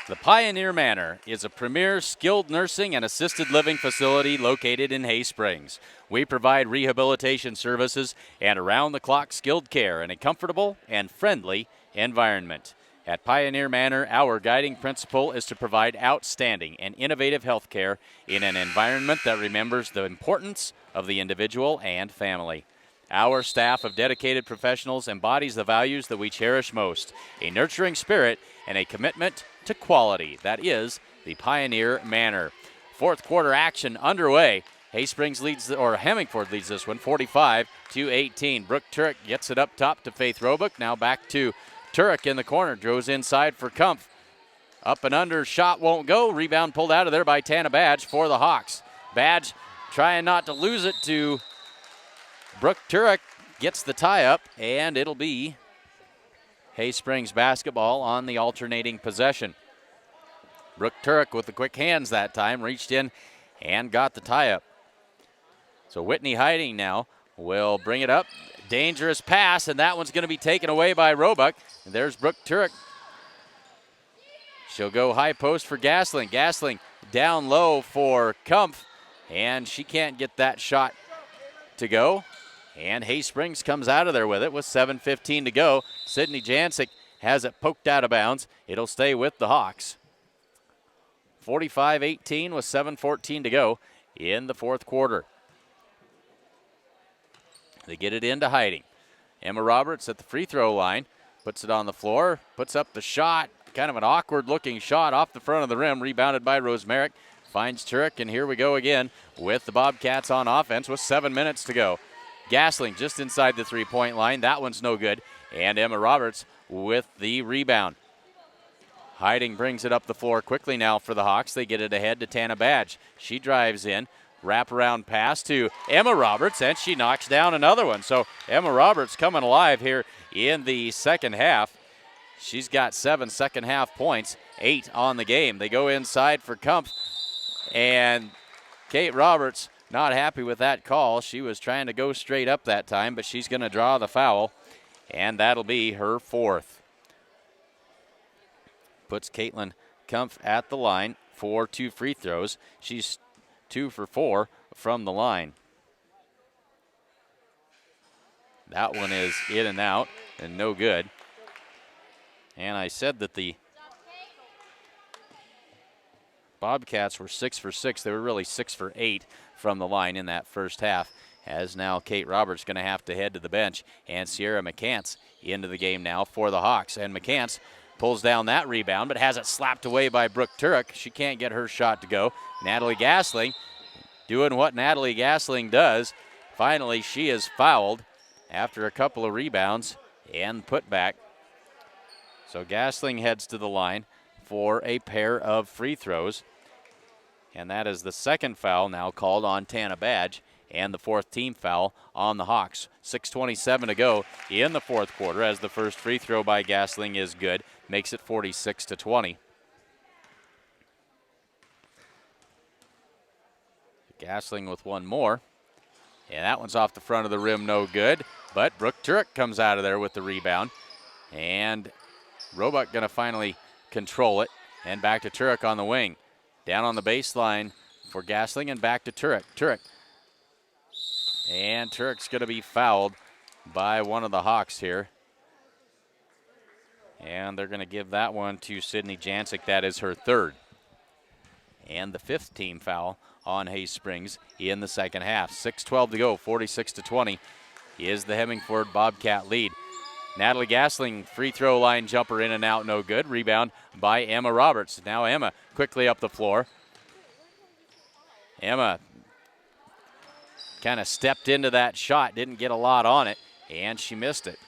The Pioneer Manor is a premier skilled nursing and assisted living facility located in Hay Springs. We provide rehabilitation services and around-the-clock skilled care in a comfortable and friendly environment. At Pioneer Manor, our guiding principle is to provide outstanding and innovative health care in an environment that remembers the importance of the individual and family. Our staff of dedicated professionals embodies the values that we cherish most, a nurturing spirit and a commitment to quality. That is the Pioneer Manor. Fourth quarter action underway. Hemingford leads this one 45-18. Brooke Turek gets it up top to Faith Roebuck. Now back to Turek in the corner. Goes inside for Kumpf. Up and under, shot won't go. Rebound pulled out of there by Tana Badge for the Hawks. Badge trying not to lose it to Brooke Turek. Gets the tie up, and it'll be Hay Springs basketball on the alternating possession. Brooke Turek with the quick hands that time, reached in and got the tie up. So Whitney Hiding now will bring it up. Dangerous pass, and that one's going to be taken away by Roebuck. And there's Brooke Turek. She'll go high post for Gasling. Gasling down low for Kumpf, and she can't get that shot to go. And Hay Springs comes out of there with it with 7:15 to go. Sydney Jancic has it poked out of bounds. It'll stay with the Hawks. 45-18 with 7:14 to go in the fourth quarter. They get it into Hiding. Emma Roberts at the free throw line. Puts it on the floor. Puts up the shot. Kind of an awkward looking shot off the front of the rim. Rebounded by Rosemerick. Finds Turek, and here we go again with the Bobcats on offense with 7 minutes to go. Gasling just inside the three-point line. That one's no good. And Emma Roberts with the rebound. Hiding brings it up the floor quickly now for the Hawks. They get it ahead to Tana Badge. She drives in. Wraparound pass to Emma Roberts, and she knocks down another one. So Emma Roberts coming alive here in the second half. She's got 7 second-half points, 8 on the game. They go inside for Kumpf, and Kate Roberts not happy with that call. She was trying to go straight up that time, but she's going to draw the foul, and that'll be her fourth. Puts Caitlin Kumpf at the line for 2 free throws. She's 2 for 4 from the line. That one is in and out and no good. And I said that the Bobcats were 6 for 6. They were really 6 for 8 from the line in that first half, as now Kate Roberts going to have to head to the bench, and Sierra McCants into the game now for the Hawks. And McCants pulls down that rebound, but has it slapped away by Brooke Turek. She can't get her shot to go. Natalie Gasling doing what Natalie Gasling does. Finally, she is fouled after a couple of rebounds and put back. So Gasling heads to the line for a pair of free throws. And that is the second foul now called on Tana Badge and the fourth team foul on the Hawks. 6:27 to go in the fourth quarter as the first free throw by Gasling is good. Makes it 46-20. Gasling with one more. And that one's off the front of the rim, no good. But Brooke Turek comes out of there with the rebound. And Roebuck going to finally control it. And back to Turek on the wing. Down on the baseline for Gasling and back to Turek. And Turek's going to be fouled by one of the Hawks here. And they're going to give that one to Sydney Jancic. That is her third. And the fifth team foul on Hayes Springs in the second half. 6:12 to go, 46-20 is the Hemingford Bobcat lead. Natalie Gasling, free throw line jumper in and out, no good. Rebound by Emma Roberts. Now Emma quickly up the floor. Emma kind of stepped into that shot, didn't get a lot on it, and she missed it.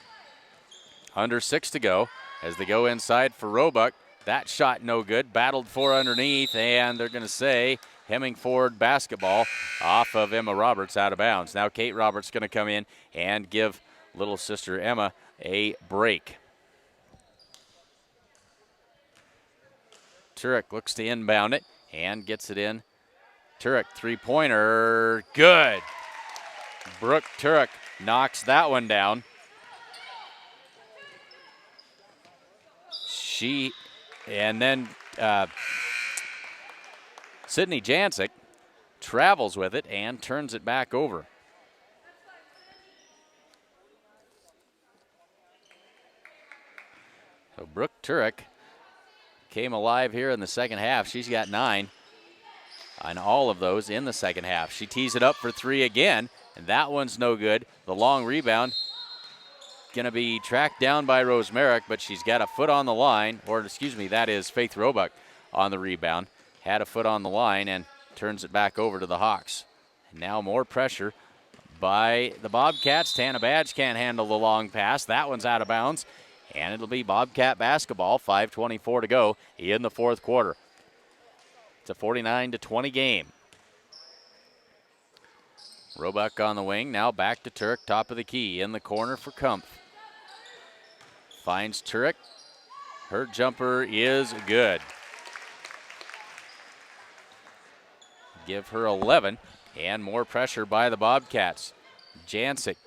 Under 6 to go as they go inside for Roebuck. That shot no good, battled for underneath, and they're going to say Hemingford basketball off of Emma Roberts out of bounds. Now Kate Roberts going to come in and give little sister Emma a break. Turek looks to inbound it and gets it in. Turek, three-pointer, good. Brooke Turek knocks that one down. And then Sydney Jancic travels with it and turns it back over. So Brooke Turek came alive here in the second half. She's got 9 on all of those in the second half. She tees it up for 3 again, and that one's no good. The long rebound going to be tracked down by Rose Merrick, but she's got a foot on the line, or excuse me, that is Faith Roebuck on the rebound. Had a foot on the line and turns it back over to the Hawks. And now more pressure by the Bobcats. Tana Badge can't handle the long pass. That one's out of bounds, and it'll be Bobcat basketball. 5:24 to go in the fourth quarter. It's a 49-20 game. Roebuck on the wing, now back to Turek, top of the key, in the corner for Kumpf. Finds Turek. Her jumper is good. Give her 11, and more pressure by the Bobcats. Jancic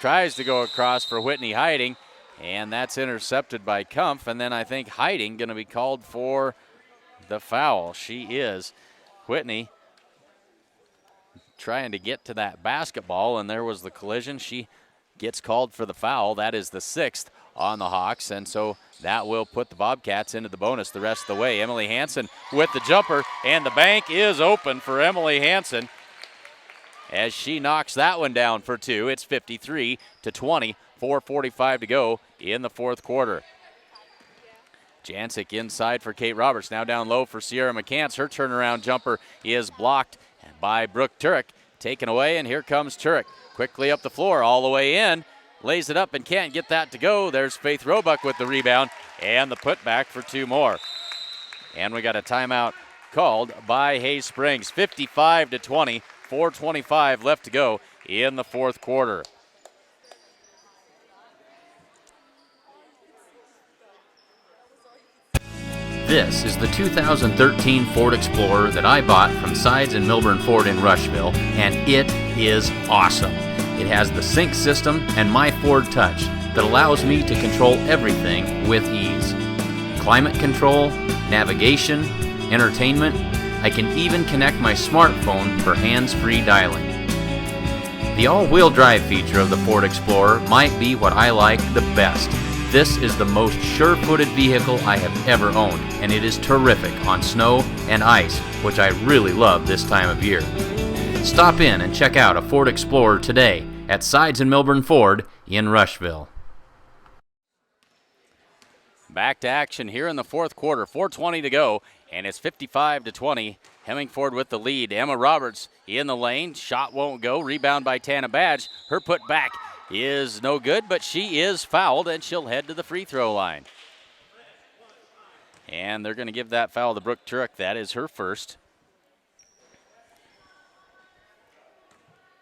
tries to go across for Whitney Hiding, and that's intercepted by Kumpf, and then I think Hiding going to be called for the foul. She is. Whitney trying to get to that basketball, and there was the collision. She gets called for the foul. That is the 6th on the Hawks, and so that will put the Bobcats into the bonus the rest of the way. Emily Hansen with the jumper, and the bank is open for Emily Hansen as she knocks that one down for 2. It's 53-20, 4:45 to go in the fourth quarter. Jancic inside for Kate Roberts, now down low for Sierra McCants. Her turnaround jumper is blocked by Brooke Turek, taken away, and here comes Turek. Quickly up the floor, all the way in, lays it up and can't get that to go. There's Faith Roebuck with the rebound and the putback for 2 more. And we got a timeout called by Hayes Springs. 55-20, 4:25 left to go in the fourth quarter.
This is the 2013 Ford Explorer that I bought from Sides and Milburn Ford in Rushville, and it is awesome. It has the sync system and My Ford Touch that allows me to control everything with ease. Climate control, navigation, entertainment. I can even connect my smartphone for hands-free dialing. The all-wheel drive feature of the Ford Explorer might be what I like the best. This is the most sure-footed vehicle I have ever owned, and it is terrific on snow and ice, which I really love this time of year. Stop in and check out a Ford Explorer today at Sides and Milburn Ford in Rushville.
Back to action here in the fourth quarter, 4:20 to go, and it's 55-20. Hemingford with the lead. Emma Roberts in the lane, shot won't go, rebound by Tana Badge. Her put back is no good, but she is fouled, and she'll head to the free throw line. And they're going to give that foul to Brooke Turek. That is her first.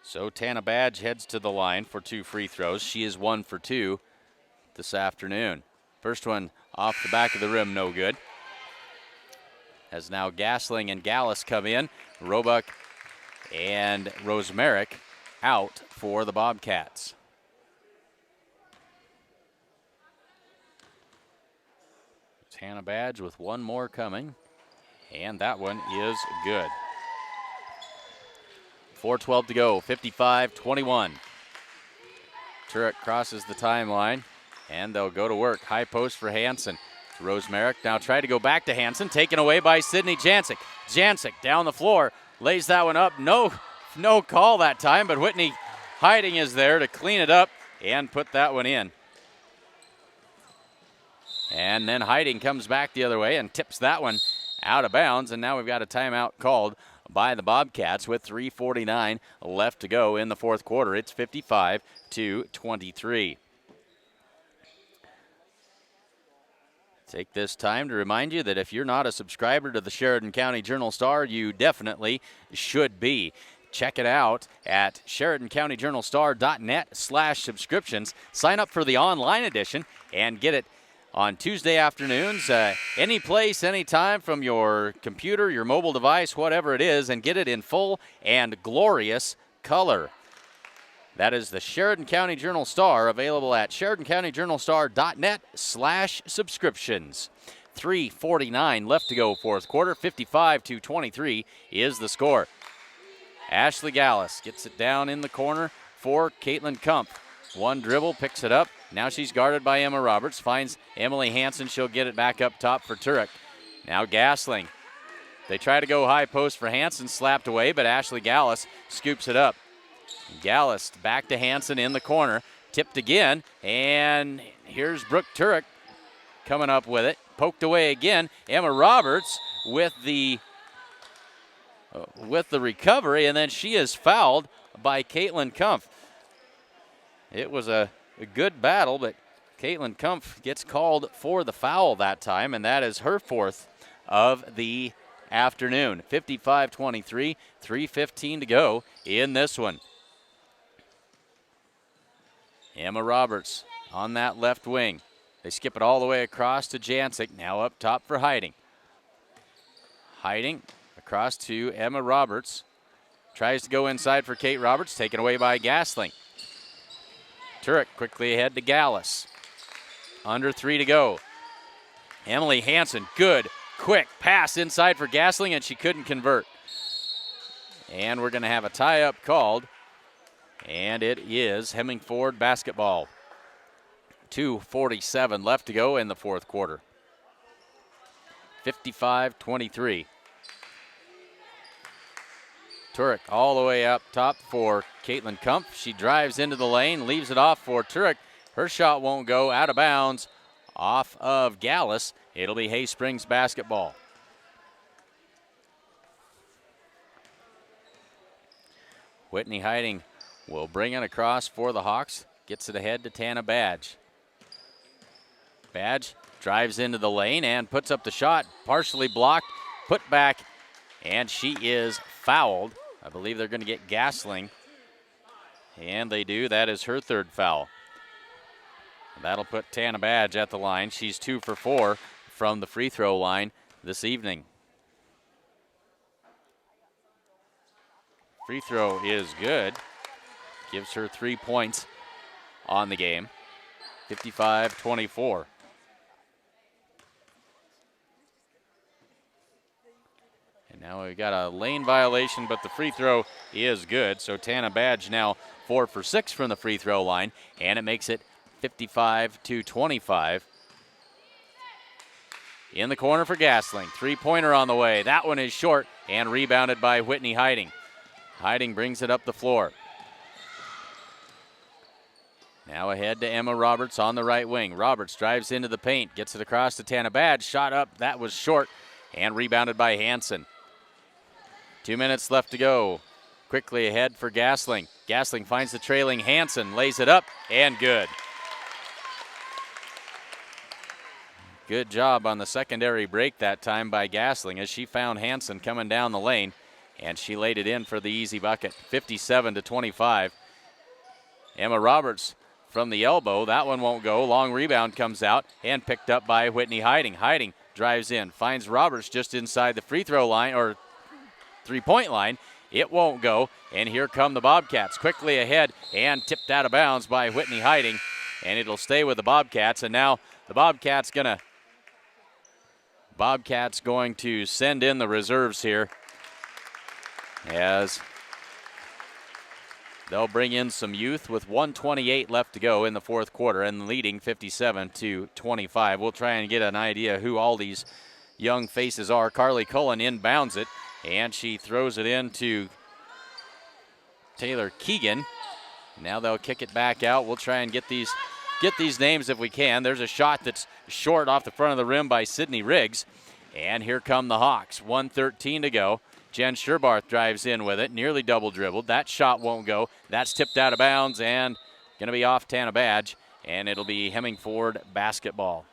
So Tana Badge heads to the line for 2 free throws. She is 1 for 2 this afternoon. First one off the back of the rim, no good. As now Gasling and Gallus come in. Roebuck and Rosemerick out for the Bobcats. Tana Badge with one more coming, and that one is good. 4:12 to go, 55-21. Turek crosses the timeline, and they'll go to work. High post for Hansen. Rosemerick now try to go back to Hansen, taken away by Sydney Jancic. Jancic down the floor, lays that one up. No call that time, but Whitney Hiding is there to clean it up and put that one in. And then Hiding comes back the other way and tips that one out of bounds, and now we've got a timeout called by the Bobcats with 3:49 left to go in the fourth quarter. It's 55-23. Take this time to remind you that if you're not a subscriber to the Sheridan County Journal-Star, you definitely should be. Check it out at SheridanCountyJournalStar.net/subscriptions. Sign up for the online edition and get it on Tuesday afternoons, any place, anytime from your computer, your mobile device, whatever it is, and get it in full and glorious color. That is the Sheridan County Journal-Star, available at SheridanCountyJournalStar.net/subscriptions. 3:49 left to go, fourth quarter. 55-23 is the score. Ashley Gallus gets it down in the corner for Caitlin Kump. One dribble, picks it up. Now she's guarded by Emma Roberts. Finds Emily Hansen. She'll get it back up top for Turek. Now Gasling. They try to go high post for Hansen. Slapped away, but Ashley Gallus scoops it up. Gallus back to Hansen in the corner. Tipped again. And here's Brooke Turek coming up with it. Poked away again. Emma Roberts with the recovery, and then she is fouled by Caitlin Kumpf. It was a good battle, but Caitlin Kumpf gets called for the foul that time, and that is her fourth of the afternoon. 55-23, 3:15 to go in this one. Emma Roberts on that left wing. They skip it all the way across to Jancic, now up top for Hiding. Hiding across to Emma Roberts. Tries to go inside for Kate Roberts, taken away by Gasling. Turek quickly ahead to Gallus. Under 3 to go. Emily Hansen, good, quick pass inside for Gasling, and she couldn't convert. And we're going to have a tie-up called, and it is Hemingford basketball. 2:47 left to go in the fourth quarter. 55-23. Turek all the way up top for Caitlin Kumpf. She drives into the lane, leaves it off for Turek. Her shot won't go, out of bounds off of Gallus. It'll be Hay Springs basketball. Whitney Hiding will bring it across for the Hawks. Gets it ahead to Tana Badge. Badge drives into the lane and puts up the shot. Partially blocked, put back, and she is fouled. I believe they're going to get Gasling, and they do. That is her third foul. That'll put Tana Badge at the line. She's 2 for 4 from the free throw line this evening. Free throw is good. Gives her 3 points on the game. 55-24. Now we've got a lane violation, but the free throw is good. So Tana Badge now 4 for 6 from the free throw line, and it makes it 55-25. In the corner for Gasling. Three-pointer on the way. That one is short and rebounded by Whitney Hiding. Hiding brings it up the floor. Now ahead to Emma Roberts on the right wing. Roberts drives into the paint, gets it across to Tana Badge. Shot up, that was short, and rebounded by Hansen. 2 minutes left to go. Quickly ahead for Gasling. Gasling finds the trailing Hansen, lays it up, and good. Good job on the secondary break that time by Gasling as she found Hansen coming down the lane, and she laid it in for the easy bucket, 57-25. Emma Roberts from the elbow. That one won't go. Long rebound comes out and picked up by Whitney Hiding. Hiding drives in, finds Roberts just inside the free throw line or three-point line. It won't go, and here come the Bobcats quickly ahead and tipped out of bounds by Whitney Hiding, and it'll stay with the Bobcats. And now the Bobcats going to send in the reserves here as they'll bring in some youth with 1:28 left to go in the fourth quarter and leading 57-25. We'll try and get an idea who all these young faces are. Carly Cullen inbounds it, and she throws it into Taylor Keegan. Now they'll kick it back out. We'll try and get these names if we can. There's a shot that's short off the front of the rim by Sydney Riggs. And here come the Hawks. 1:13 to go. Jen Sherbarth drives in with it, nearly double dribbled. That shot won't go. That's tipped out of bounds and going to be off Tana Badge, and it'll be Hemingford basketball.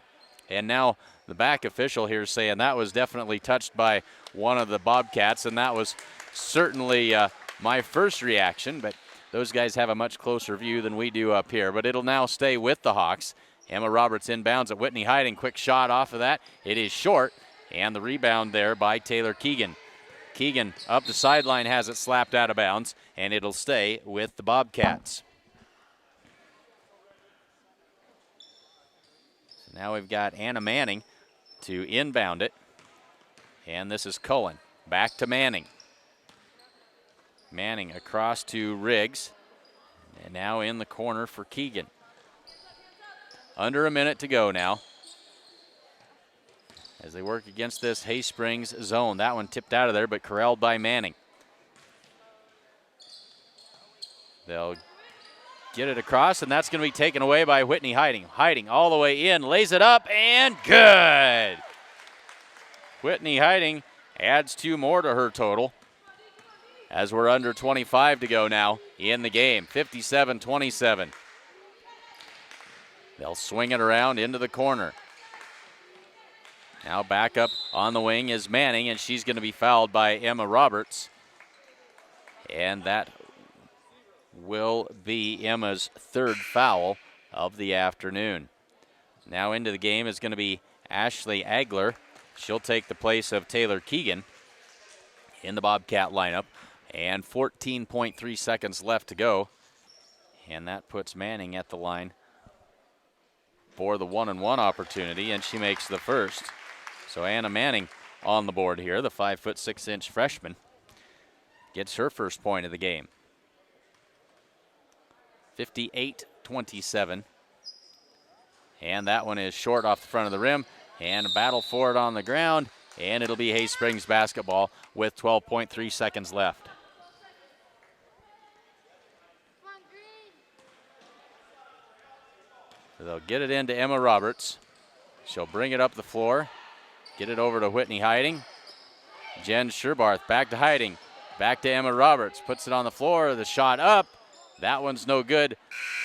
And now the back official here saying that was definitely touched by one of the Bobcats, and that was certainly my first reaction, but those guys have a much closer view than we do up here. But it'll now stay with the Hawks. Emma Roberts inbounds at Whitney Hiding. Quick shot off of that. It is short, and the rebound there by Taylor Keegan. Keegan up the sideline has it slapped out of bounds, and it'll stay with the Bobcats. So now we've got Anna Manning to inbound it, and this is Cullen. Back to Manning. Manning across to Riggs, and now in the corner for Keegan. Under a minute to go now as they work against this Hay Springs zone. That one tipped out of there, but corralled by Manning. They'll get it across, and that's going to be taken away by Whitney Hiding. Hiding all the way in, lays it up, and good! Whitney Hiding adds 2 more to her total as we're under 25 to go now in the game, 57-27. They'll swing it around into the corner. Now back up on the wing is Manning, and she's going to be fouled by Emma Roberts. And that will be Emma's 3rd foul of the afternoon. Now into the game is going to be Ashley Agler. She'll take the place of Taylor Keegan in the Bobcat lineup. And 14.3 seconds left to go. And that puts Manning at the line for the 1-and-1 opportunity, and she makes the first. So Anna Manning on the board here, the 5'6" freshman, gets her first point of the game. 58-27. And that one is short off the front of the rim, and a battle for it on the ground, and it'll be Hay Springs basketball with 12.3 seconds left. So they'll get it into Emma Roberts. She'll bring it up the floor. Get it over to Whitney Hiding. Jen Sherbarth back to Hiding. Back to Emma Roberts. Puts it on the floor. The shot up. That one's no good.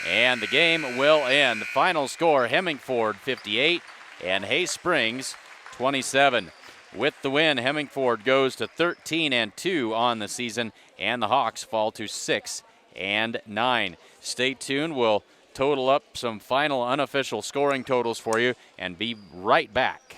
And the game will end. The final score, Hemingford 58 and Hay Springs 27. With the win, Hemingford goes to 13-2 on the season, and the Hawks fall to 6-9. Stay tuned. We'll total up some final unofficial scoring totals for you and be right back.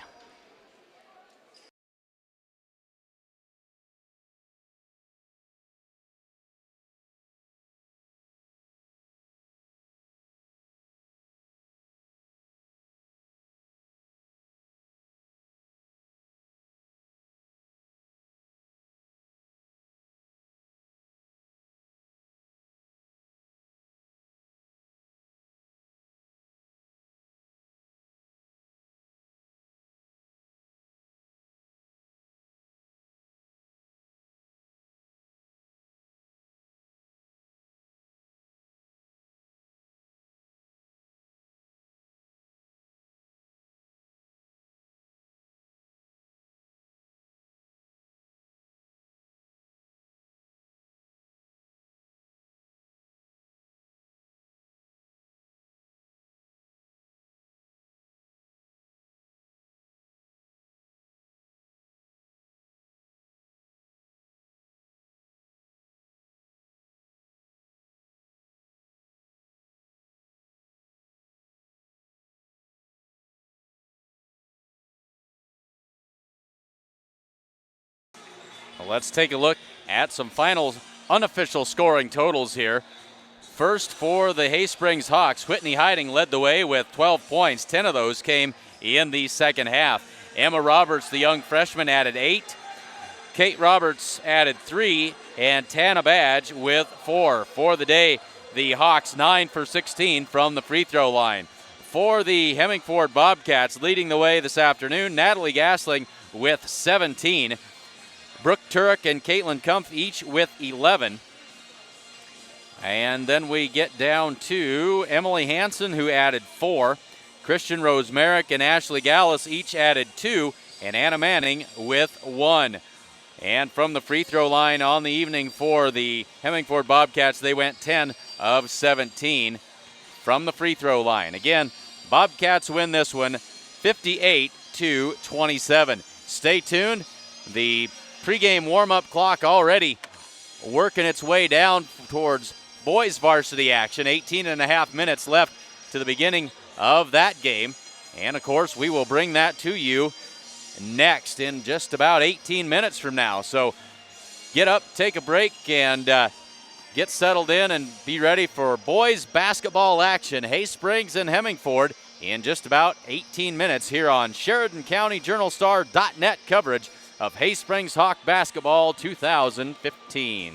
Well, let's take a look at some final unofficial scoring totals here. First for the Hay Springs Hawks, Whitney Hiding led the way with 12 points. 10 of those came in the second half. Emma Roberts, the young freshman, added 8. Kate Roberts added 3, and Tana Badge with 4. For the day, the Hawks 9 for 16 from the free throw line. For the Hemingford Bobcats, leading the way this afternoon, Natalie Gasling with 17. Brooke Turek and Caitlin Kumpf each with 11. And then we get down to Emily Hansen, who added 4. Christian Rosemerick and Ashley Gallus each added 2, and Anna Manning with 1. And from the free throw line on the evening for the Hemingford Bobcats, they went 10 of 17 from the free throw line. Again, Bobcats win this one 58-27. Stay tuned. The pregame warm-up clock already working its way down towards boys varsity action. 18 and a half minutes left to the beginning of that game. And of course, we will bring that to you next in just about 18 minutes from now. So get up, take a break, and get settled in and be ready for boys basketball action. Hay Springs and Hemingford in just about 18 minutes here on Sheridan County JournalStar.net coverage of Hay Springs Hawk basketball 2015.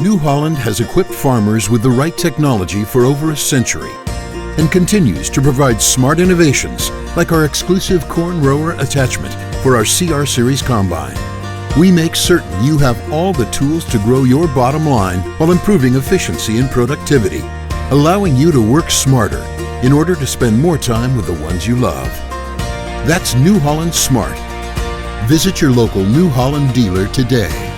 New Holland has equipped farmers with the right technology for over a century and continues to provide smart innovations like our exclusive corn rower attachment for our CR Series Combine. We make certain you have all the tools to grow your bottom line while improving efficiency and productivity, allowing you to work smarter in order to spend more time with the ones you love. That's New Holland Smart. Visit your local New Holland dealer today.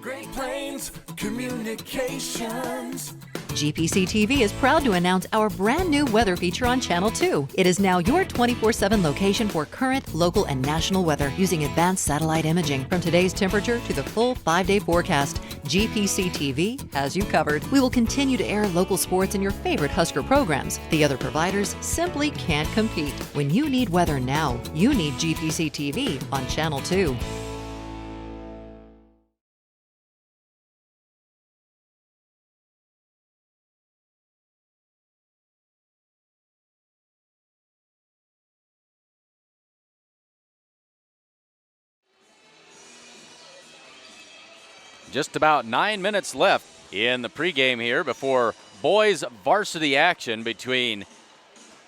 Great Plains Communications.
GPC TV is proud to announce our brand new weather feature on Channel 2. It is now your 24/7 location for current, local, and national weather using advanced satellite imaging from today's temperature to the full 5-day forecast. GPC TV has you covered. We will continue to air local sports and your favorite Husker programs. The other providers simply can't compete. When you need weather now, you need GPC TV on Channel 2.
Just about 9 minutes left in the pregame here before boys varsity action between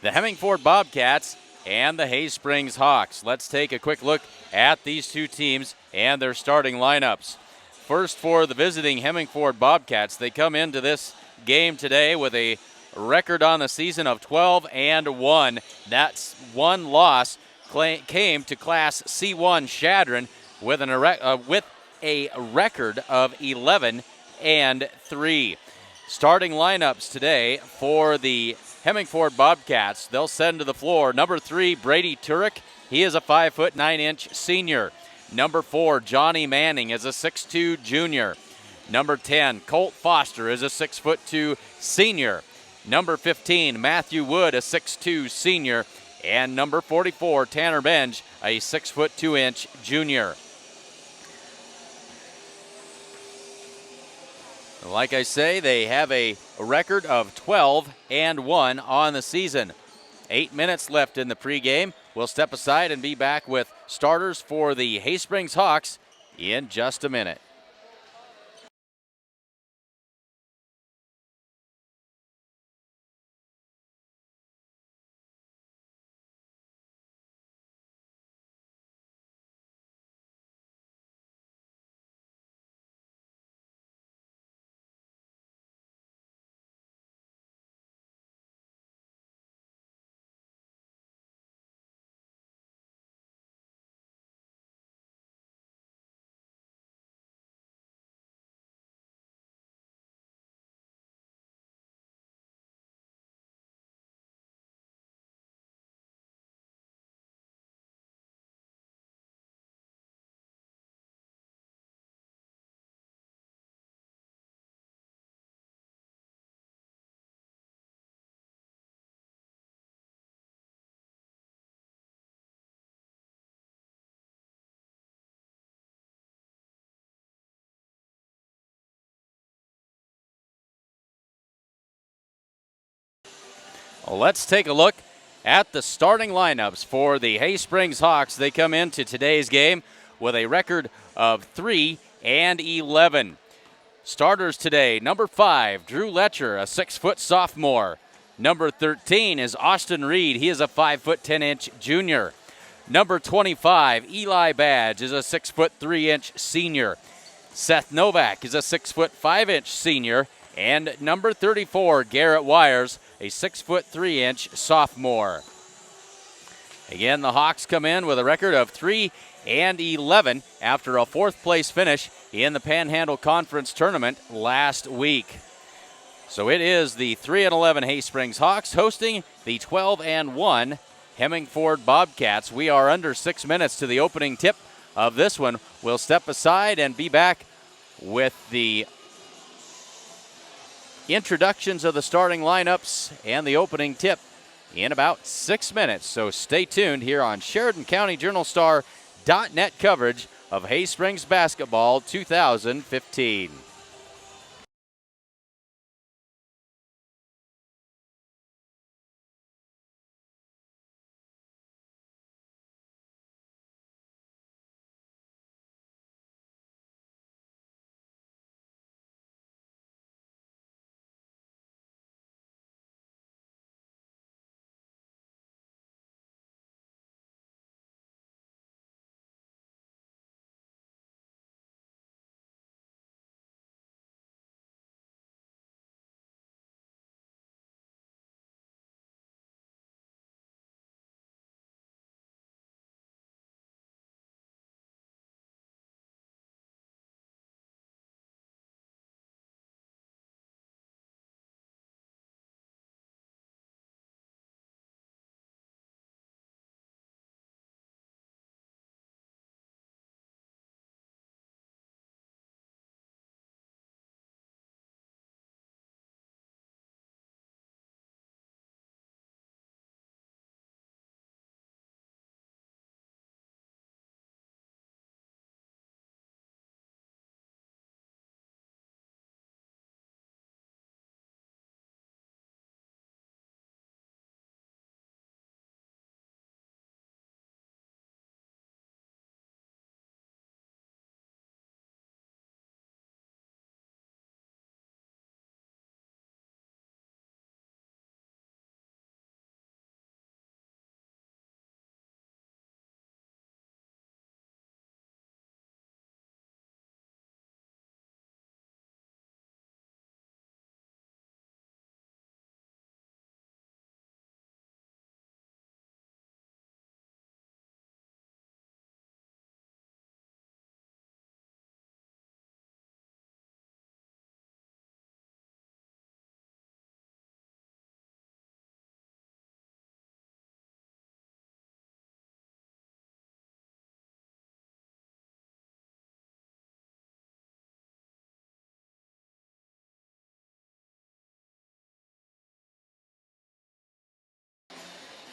the Hemingford Bobcats and the Hay Springs Hawks. Let's take a quick look at these two teams and their starting lineups. First, for the visiting Hemingford Bobcats, they come into this game today with a record on the season of 12-1. That's one loss came to Class C1 Chadron with a record of 11-3. Starting lineups today for the Hemingford Bobcats. They'll send to the floor number 3, Brady Turek. He is a 5'9" senior. Number 4, Johnny Manning is a 6'2" junior. Number 10, Colt Foster is a 6'2" senior. Number 15, Matthew Wood, a 6'2" senior. And number 44, Tanner Benj, a 6'2" junior. Like I say, they have a record of 12-1 on the season. 8 minutes left in the pregame. We'll step aside and be back with starters for the Hay Springs Hawks in just a minute. Well, let's take a look at the starting lineups for the Hay Springs Hawks. They come into today's game with a record of 3-11. Starters today, number 5, Drew Letcher, a 6-foot sophomore. Number 13 is Austin Reed. He is a 5'10" junior. Number 25, Eli Badge, is a 6'3" senior. Seth Novak is a 6'5" senior. And number 34, Garrett Wires, a 6'3" sophomore. Again, the Hawks come in with a record of 3-11 after a 4th place finish in the Panhandle Conference Tournament last week. So it is the 3-11 Hay Springs Hawks hosting the 12-1 Hemingford Bobcats. We are under 6 minutes to the opening tip of this one. We'll step aside and be back with the introductions of the starting lineups and the opening tip in about 6 minutes. So stay tuned here on Sheridan County Journal-Star.net coverage of Hay Springs basketball 2015.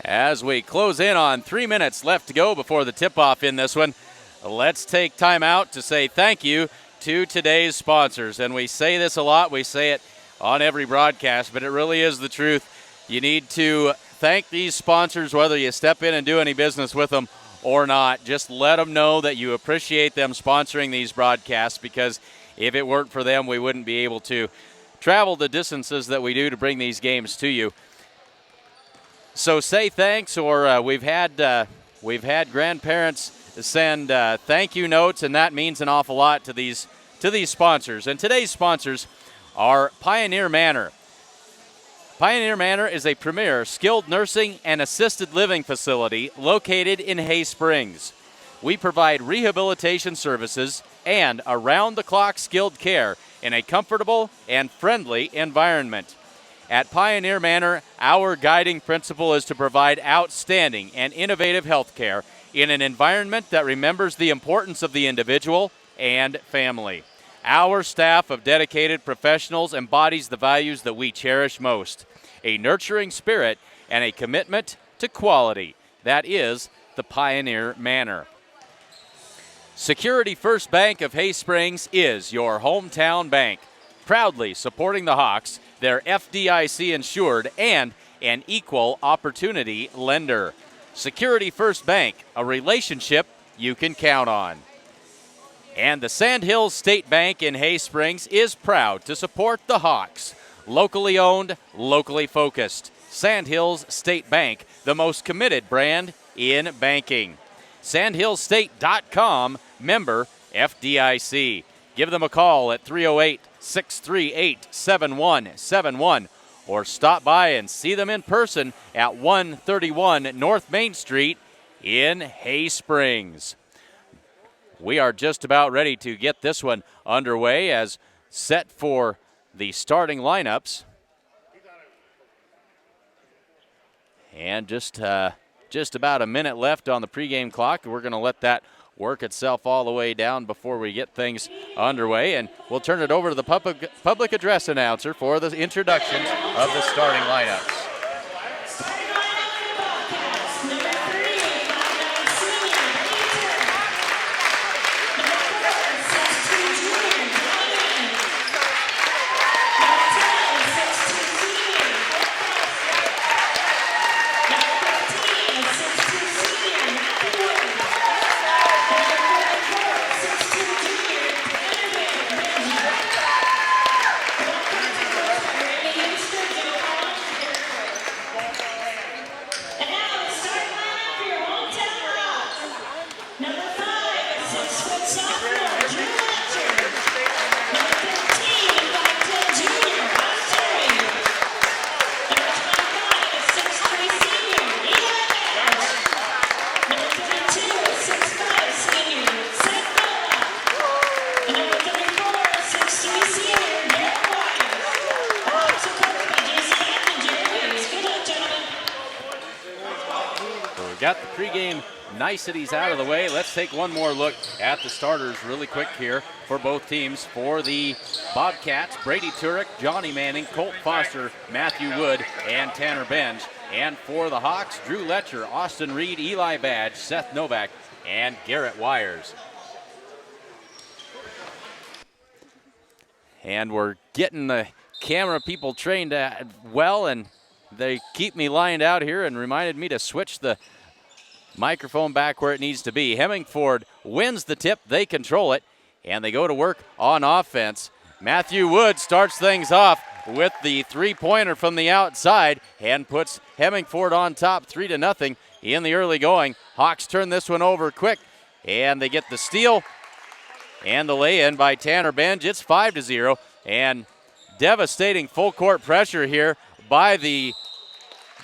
As we close in on 3 minutes left to go before the tip-off in this one, let's take time out to say thank you to today's sponsors. And we say this a lot. We say it on every broadcast, but it really is the truth. You need to thank these sponsors whether you step in and do any business with them or not. Just let them know that you appreciate them sponsoring these broadcasts, because if it weren't for them, we wouldn't be able to travel the distances that we do to bring these games to you. So say thanks, or we've had grandparents send thank you notes, and that means an awful lot to these sponsors. And today's sponsors are Pioneer Manor. Pioneer Manor is a premier skilled nursing and assisted living facility located in Hay Springs. We provide rehabilitation services and around-the-clock skilled care in a comfortable and friendly environment. At Pioneer Manor, our guiding principle is to provide outstanding and innovative health care in an environment that remembers the importance of the individual and family. Our staff of dedicated professionals embodies the values that we cherish most: a nurturing spirit and a commitment to quality. That is the Pioneer Manor. Security First Bank of Hay Springs is your hometown bank, proudly supporting the Hawks. They're FDIC insured and an equal opportunity lender. Security First Bank, a relationship you can count on. And the Sandhills State Bank in Hay Springs is proud to support the Hawks. Locally owned, locally focused. Sandhills State Bank, the most committed brand in banking. Sandhillsstate.com, member FDIC. Give them a call at 308-638-7171 or stop by and see them in person at 131 North Main Street in Hay Springs. We are just about ready to get this one underway as set for the starting lineups. And just about a minute left on the pregame clock. We're going to let that work itself all the way down before we get things underway. And we'll turn it over to the public address announcer for the introduction of the starting lineups. Got the pregame niceties out of the way. Let's take one more look at the starters really quick here for both teams. For the Bobcats, Brady Turek, Johnny Manning, Colt Foster, Matthew Wood, and Tanner Benj. And for the Hawks, Drew Letcher, Austin Reed, Eli Badge, Seth Novak, and Garrett Wires. And we're getting the camera people trained well, and they keep me lined out here and reminded me to switch the microphone back where it needs to be. Hemingford wins the tip. They control it, and they go to work on offense. Matthew Wood starts things off with the three-pointer from the outside and puts Hemingford on top 3-0 in the early going. Hawks turn this one over quick, and they get the steal and the lay-in by Tanner Benj. It's 5-0, and devastating full-court pressure here by the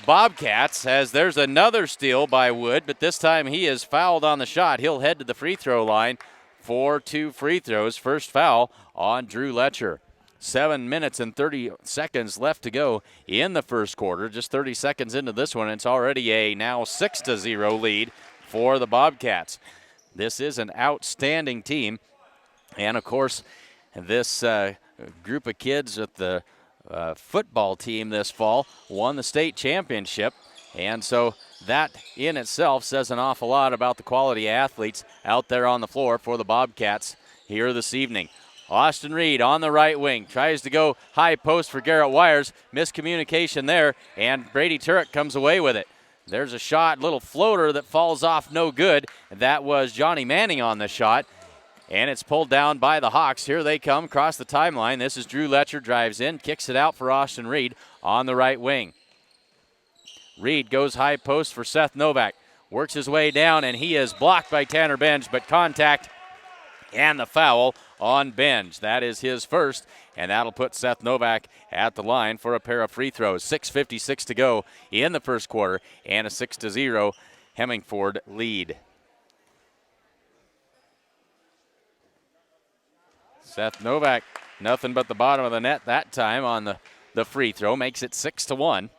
Bobcats, as there's another steal by Wood, but this time he is fouled on the shot. He'll head to the free throw line for 2 free throws. First foul on Drew Letcher. 7 minutes and 30 seconds left to go in the first quarter. Just 30 seconds into this one, it's already a now 6-0 lead for the Bobcats. This is an outstanding team, and of course, this group of kids at the football team this fall won the state championship, And so that in itself says an awful lot about the quality of athletes out there on the floor for the Bobcats here this evening. Austin Reed on the right wing, tries to go high post for Garrett Wires. Miscommunication there, and Brady Turek comes away with it. There's a shot, little floater that falls off, no good. That was Johnny Manning on the shot, and it's pulled down by the Hawks. Here they come across the timeline. This is Drew Letcher, drives in, kicks it out for Austin Reed on the right wing. Reed goes high post for Seth Novak, works his way down, and he is blocked by Tanner Benj, but contact and the foul on Benj. That is his first, and that'll put Seth Novak at the line for a pair of free throws. 6:56 to go in the first quarter, and a 6-0 Hemingford lead. Seth Novak, nothing but the bottom of the net that time on the free throw, makes it 6-1.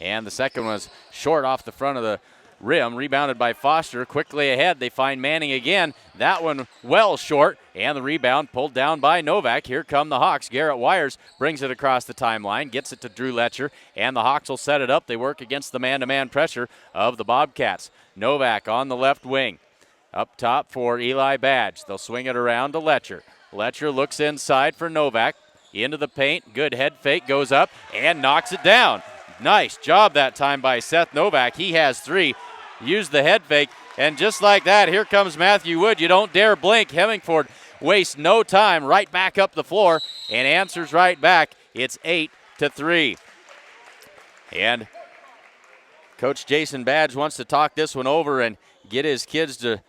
And the second was short off the front of the rim, rebounded by Foster. Quickly ahead, they find Manning again. That one well short, and the rebound pulled down by Novak. Here come the Hawks. Garrett Wires brings it across the timeline, gets it to Drew Letcher, and the Hawks will set it up. They work against the man-to-man pressure of the Bobcats. Novak on the left wing. Up top for Eli Badge. They'll swing it around to Letcher. Letcher looks inside for Novak. Into the paint. Good head fake. Goes up and knocks it down. Nice job that time by Seth Novak. He has three. Used the head fake, and just like that, here comes Matthew Wood. You don't dare blink. Hemingford wastes no time. Right back up the floor and answers right back. It's 8-3. And Coach Jason Badge wants to talk this one over and get his kids to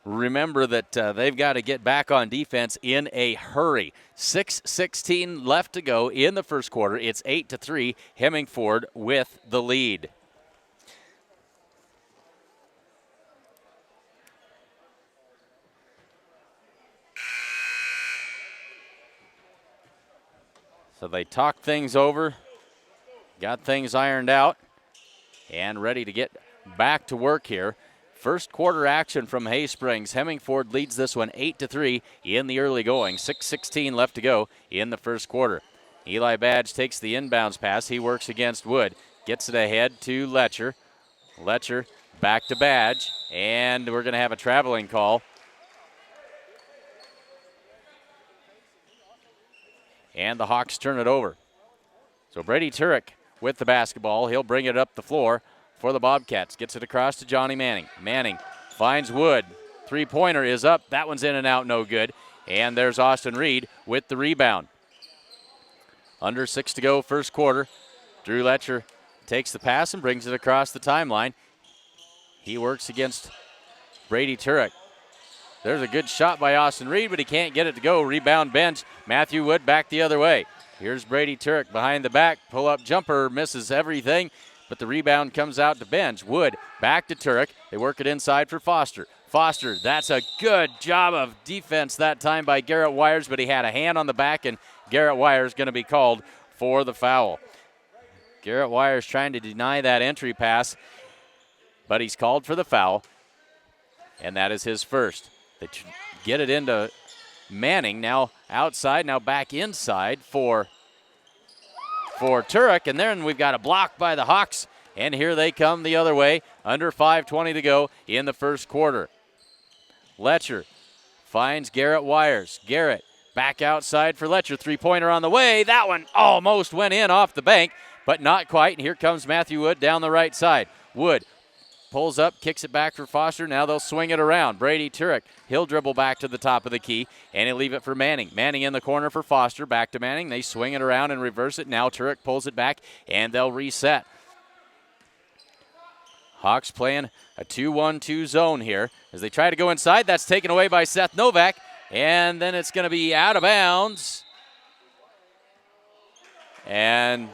remember that they've got to get back on defense in a hurry. 6:16 left to go in the first quarter. It's 8-3, Hemingford with the lead. So they talked things over, got things ironed out, and ready to get back to work here. First quarter action from Hay Springs. Hemingford leads this one 8-3 in the early going. 6:16 left to go in the first quarter. Eli Badge takes the inbounds pass. He works against Wood. Gets it ahead to Letcher. Letcher back to Badge. And we're going to have a traveling call. And the Hawks turn it over. So Brady Turek with the basketball. He'll bring it up the floor for the Bobcats. Gets it across to Johnny Manning. Manning finds Wood. Three-pointer is up. That one's in and out, no good. And there's Austin Reed with the rebound. Under 6 to go, first quarter. Drew Letcher takes the pass and brings it across the timeline. He works against Brady Turek. There's a good shot by Austin Reed, but he can't get it to go. Rebound Bench. Matthew Wood back the other way. Here's Brady Turek behind the back. Pull-up jumper misses everything, but the rebound comes out to Bench. Wood back to Turek. They work it inside for Foster. Foster, that's a good job of defense that time by Garrett Wires, but he had a hand on the back, and Garrett Wires going to be called for the foul. Garrett Wires trying to deny that entry pass, but he's called for the foul, and that is his first. They get it into Manning, now outside, now back inside for Turek, and then we've got a block by the Hawks, and here they come the other way. Under 5:20 to go in the first quarter. Letcher finds Garrett Wires. Garrett back outside for Letcher. Three-pointer on the way. That one almost went in off the bank, but not quite. And here comes Matthew Wood down the right side. Wood pulls up, kicks it back for Foster. Now they'll swing it around. Brady Turek, he'll dribble back to the top of the key, and he'll leave it for Manning. Manning in the corner for Foster. Back to Manning. They swing it around and reverse it. Now Turek pulls it back, and they'll reset. Hawks playing a 2-1-2 zone here as they try to go inside. That's taken away by Seth Novak, and then it's going to be out of bounds. And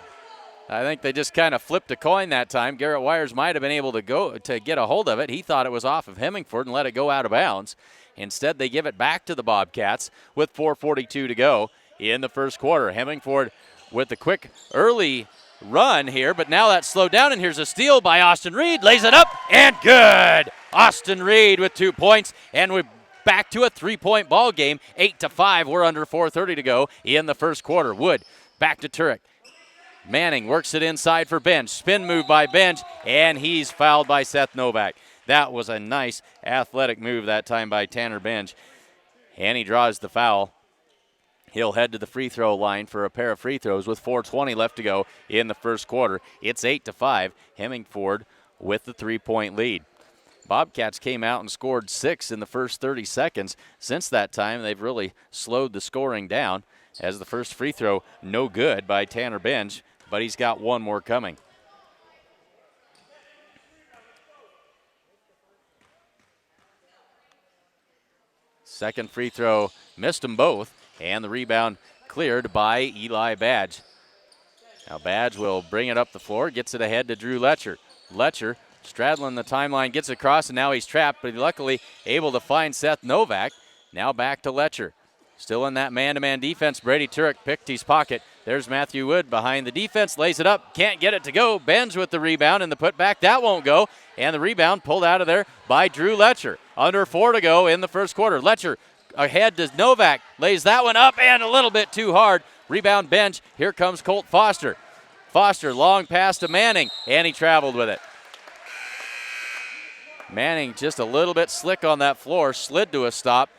I think they just kind of flipped a coin that time. Garrett Wires might have been able to get a hold of it. He thought it was off of Hemingford and let it go out of bounds. Instead, they give it back to the Bobcats with 4:42 to go in the first quarter. Hemingford with a quick early run here, but now that's slowed down, and here's a steal by Austin Reed. Lays it up, and good! Austin Reed with 2 points, and we're back to a 3-point ball game. 8-5. We're under 4:30 to go in the first quarter. Wood back to Turek. Manning works it inside for Bench. Spin move by Bench, and he's fouled by Seth Novak. That was a nice athletic move that time by Tanner Bench. And he draws the foul. He'll head to the free throw line for a pair of free throws with 4:20 left to go in the first quarter. It's 8-5. Hemingford with the 3-point lead. Bobcats came out and scored 6 in the first 30 seconds. Since that time, they've really slowed the scoring down as the first free throw no good by Tanner Bench, but he's got one more coming. Second free throw, missed them both, and the rebound cleared by Eli Badge. Now Badge will bring it up the floor, gets it ahead to Drew Letcher. Letcher straddling the timeline, gets across, and now he's trapped, but luckily able to find Seth Novak. Now back to Letcher. Still in that man-to-man defense, Brady Turek picked his pocket. There's Matthew Wood behind the defense, lays it up, can't get it to go. Benj with the rebound and the putback, that won't go. And the rebound pulled out of there by Drew Letcher. Under 4 to go in the first quarter. Letcher ahead to Novak, lays that one up and a little bit too hard. Rebound Bench, here comes Colt Foster. Foster, long pass to Manning, and he traveled with it. Manning just a little bit slick on that floor, slid to a stop,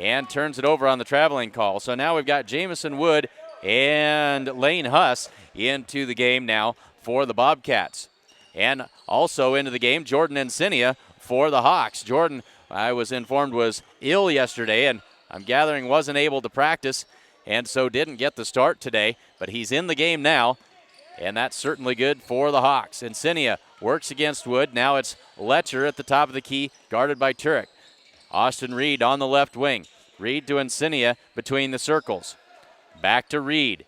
and turns it over on the traveling call. So now we've got Jamison Wood and Lane Huss into the game now for the Bobcats. And also into the game, Jordan Encinia for the Hawks. Jordan, I was informed, was ill yesterday, and I'm gathering wasn't able to practice, and so didn't get the start today. But he's in the game now, and that's certainly good for the Hawks. Encinia works against Wood. Now it's Letcher at the top of the key, guarded by Turek. Austin Reed on the left wing. Reed to Encinia between the circles. Back to Reed.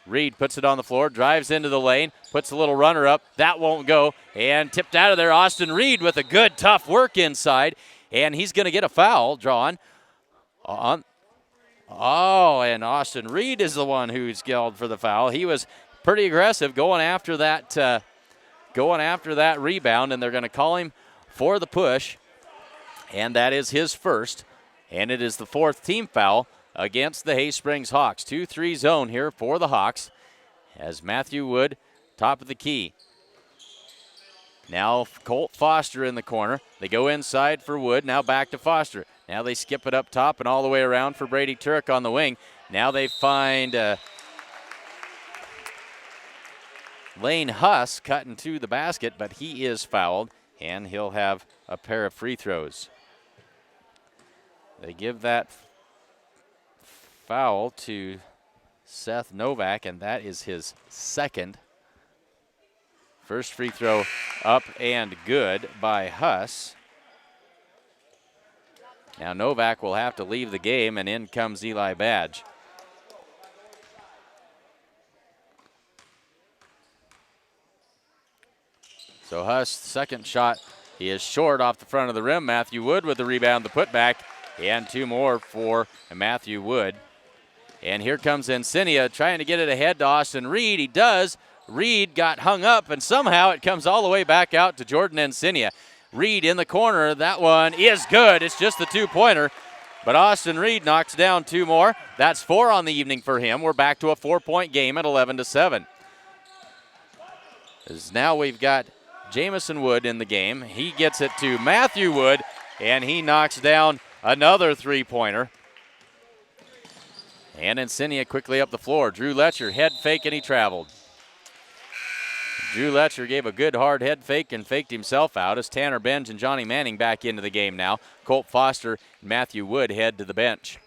Reed puts it on the floor, drives into the lane, puts a little runner up. That won't go, and tipped out of there. Austin Reed with a good, tough work inside, and he's going to get a foul drawn on. Oh, and Austin Reed is the one who's called for the foul. He was pretty aggressive going after that rebound, and they're going to call him for the push, and that is his first, and it is the fourth team foul against the Hay Springs Hawks. 2-3 zone here for the Hawks as Matthew Wood, top of the key. Now Colt Foster in the corner. They go inside for Wood, now back to Foster. Now they skip it up top and all the way around for Brady Turek on the wing. Now they find Lane Huss cutting to the basket, but he is fouled, and he'll have a pair of free throws. They give that foul to Seth Novak, and that is his second. First free throw up and good by Huss. Now Novak will have to leave the game, and in comes Eli Badge. So Huss, second shot, he is short off the front of the rim. Matthew Wood with the rebound, the putback, and two more for Matthew Wood. And here comes Encinia trying to get it ahead to Austin Reed. He does. Reed got hung up, and somehow it comes all the way back out to Jordan Encinia. Reed in the corner. That one is good. It's just the two-pointer. But Austin Reed knocks down two more. That's 4 on the evening for him. We're back to a 4-point game at 11-7. As now we've got Jamison Wood in the game. He gets it to Matthew Wood, and he knocks down another three-pointer. And Encinia quickly up the floor. Drew Letcher, head fake, and he traveled. Drew Letcher gave a good hard head fake and faked himself out as Tanner Benj and Johnny Manning back into the game now. Colt Foster and Matthew Wood head to the bench.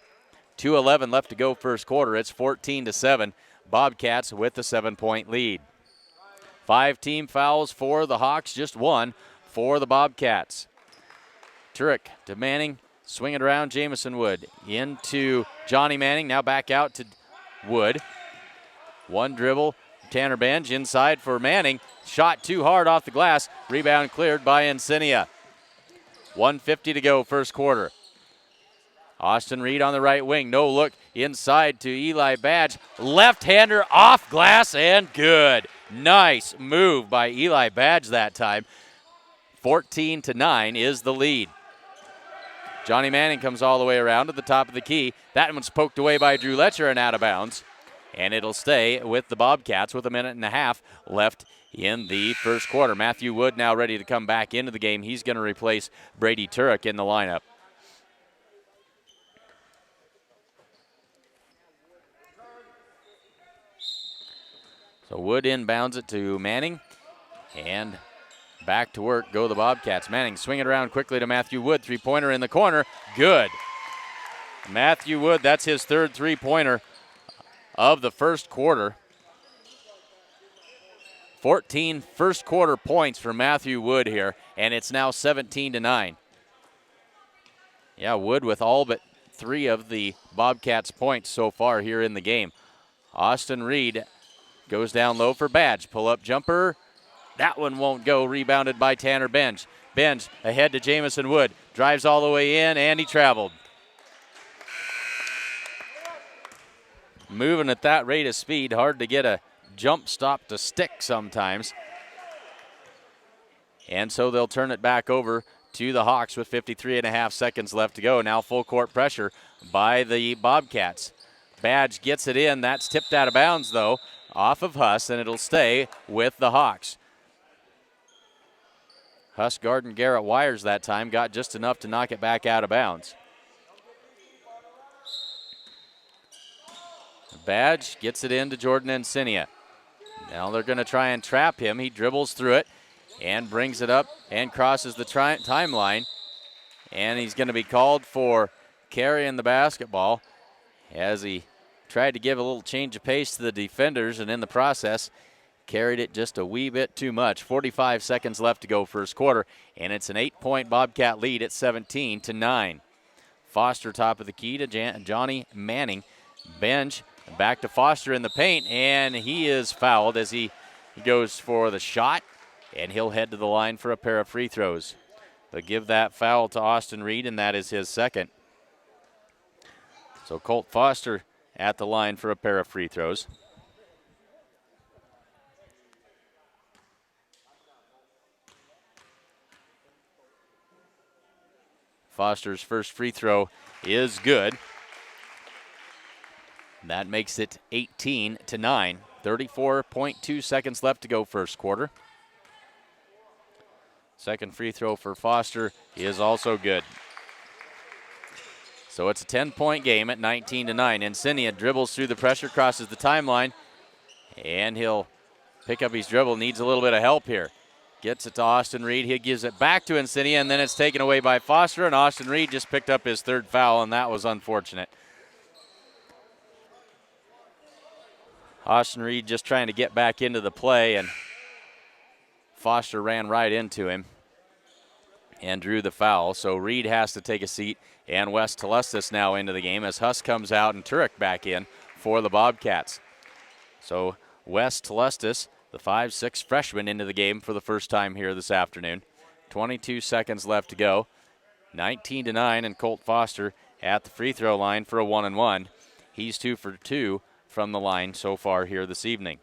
2:11 left to go first quarter. It's 14-7. Bobcats with the 7-point lead. 5 team fouls for the Hawks, just 1 for the Bobcats. Turek to Manning, swing it around, Jamison Wood into Johnny Manning, now back out to Wood. One dribble, Tanner Benj inside for Manning. Shot too hard off the glass. Rebound cleared by Encinia. 1:50 to go first quarter. Austin Reed on the right wing. No look inside to Eli Badge. Left-hander off glass and good. Nice move by Eli Badge that time. 14-9 is the lead. Johnny Manning comes all the way around to the top of the key. That one's poked away by Drew Letcher and out of bounds. And it'll stay with the Bobcats with 1.5 minutes left in the first quarter. Matthew Wood now ready to come back into the game. He's going to replace Brady Turek in the lineup. So Wood inbounds it to Manning, and back to work go the Bobcats. Manning swinging around quickly to Matthew Wood. Three-pointer in the corner. Good. Matthew Wood, that's his third three-pointer of the first quarter. 14 first quarter points for Matthew Wood here, and it's now 17-9. Yeah, Wood with all but 3 of the Bobcats' points so far here in the game. Austin Reed goes down low for Badge. Pull-up jumper. That one won't go. Rebounded by Tanner Benj. Benj ahead to Jamison Wood. Drives all the way in, and he traveled. Moving at that rate of speed, hard to get a jump stop to stick sometimes. And so they'll turn it back over to the Hawks with 53.5 seconds left to go. Now full court pressure by the Bobcats. Badge gets it in. That's tipped out of bounds, though, off of Huss, and it'll stay with the Hawks. Huss Garden Garrett wires that time, got just enough to knock it back out of bounds. Badge gets it in to Jordan Encinia. Now they're going to try and trap him. He dribbles through it and brings it up and crosses the timeline. And he's going to be called for carrying the basketball as he tried to give a little change of pace to the defenders, and in the process carried it just a wee bit too much. 45 seconds left to go first quarter, and it's an 8-point Bobcat lead at 17-9. Foster top of the key to Johnny Manning. Benj back to Foster in the paint, and he is fouled as he goes for the shot, and he'll head to the line for a pair of free throws. They'll give that foul to Austin Reed, and that is his second. So Colt Foster at the line for a pair of free throws. Foster's first free throw is good. That makes it 18-9. 34.2 seconds left to go first quarter. Second free throw for Foster is also good. So it's a 10-point game at 19-9. Encinia dribbles through the pressure, crosses the timeline, and he'll pick up his dribble. Needs a little bit of help here. Gets it to Austin Reed. He gives it back to Encinia, and then it's taken away by Foster, and Austin Reed just picked up his third foul, and that was unfortunate. Austin Reed just trying to get back into the play, and Foster ran right into him and drew the foul. So Reed has to take a seat, and Wes Telestis now into the game as Huss comes out and Turek back in for the Bobcats. So Wes Telestis, the 5'6" freshman, into the game for the first time here this afternoon. 22 seconds left to go. 19-9, and Colt Foster at the free throw line for a 1-and-1. He's 2 for 2 from the line so far here this evening.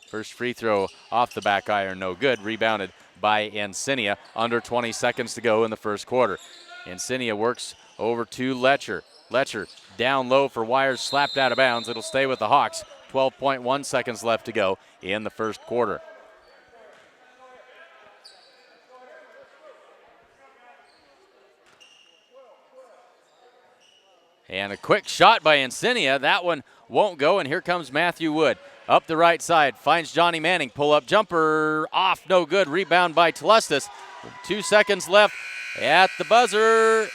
First free throw off the back iron, no good. Rebounded by Encinia. Under 20 seconds to go in the first quarter. Encinia works over to Letcher. Letcher down low for Wires, slapped out of bounds. It'll stay with the Hawks. 12.1 seconds left to go in the first quarter. And a quick shot by Encinia. That one won't go, and here comes Matthew Wood. Up the right side, finds Johnny Manning. Pull-up jumper, off, no good. Rebound by Telestis. 2 seconds left at the buzzer.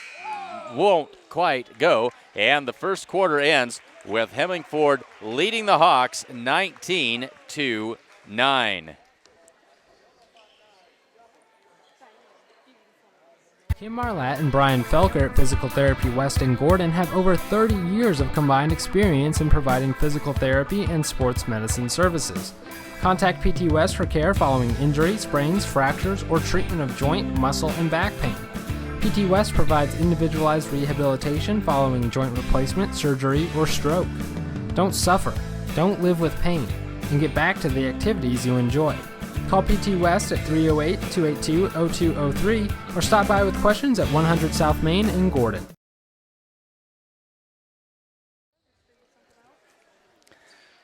Won't quite go, and the first quarter ends with Hemingford leading the Hawks 19-9.
Kim Marlatt and Brian Felker at Physical Therapy West in Gordon have over 30 years of combined experience in providing physical therapy and sports medicine services. Contact PT West for care following injury, sprains, fractures, or treatment of joint, muscle, and back pain. PT West provides individualized rehabilitation following joint replacement, surgery, or stroke. Don't suffer, don't live with pain, and get back to the activities you enjoy. Call PT West at 308-282-0203 or stop by with questions at 100 South Main in Gordon.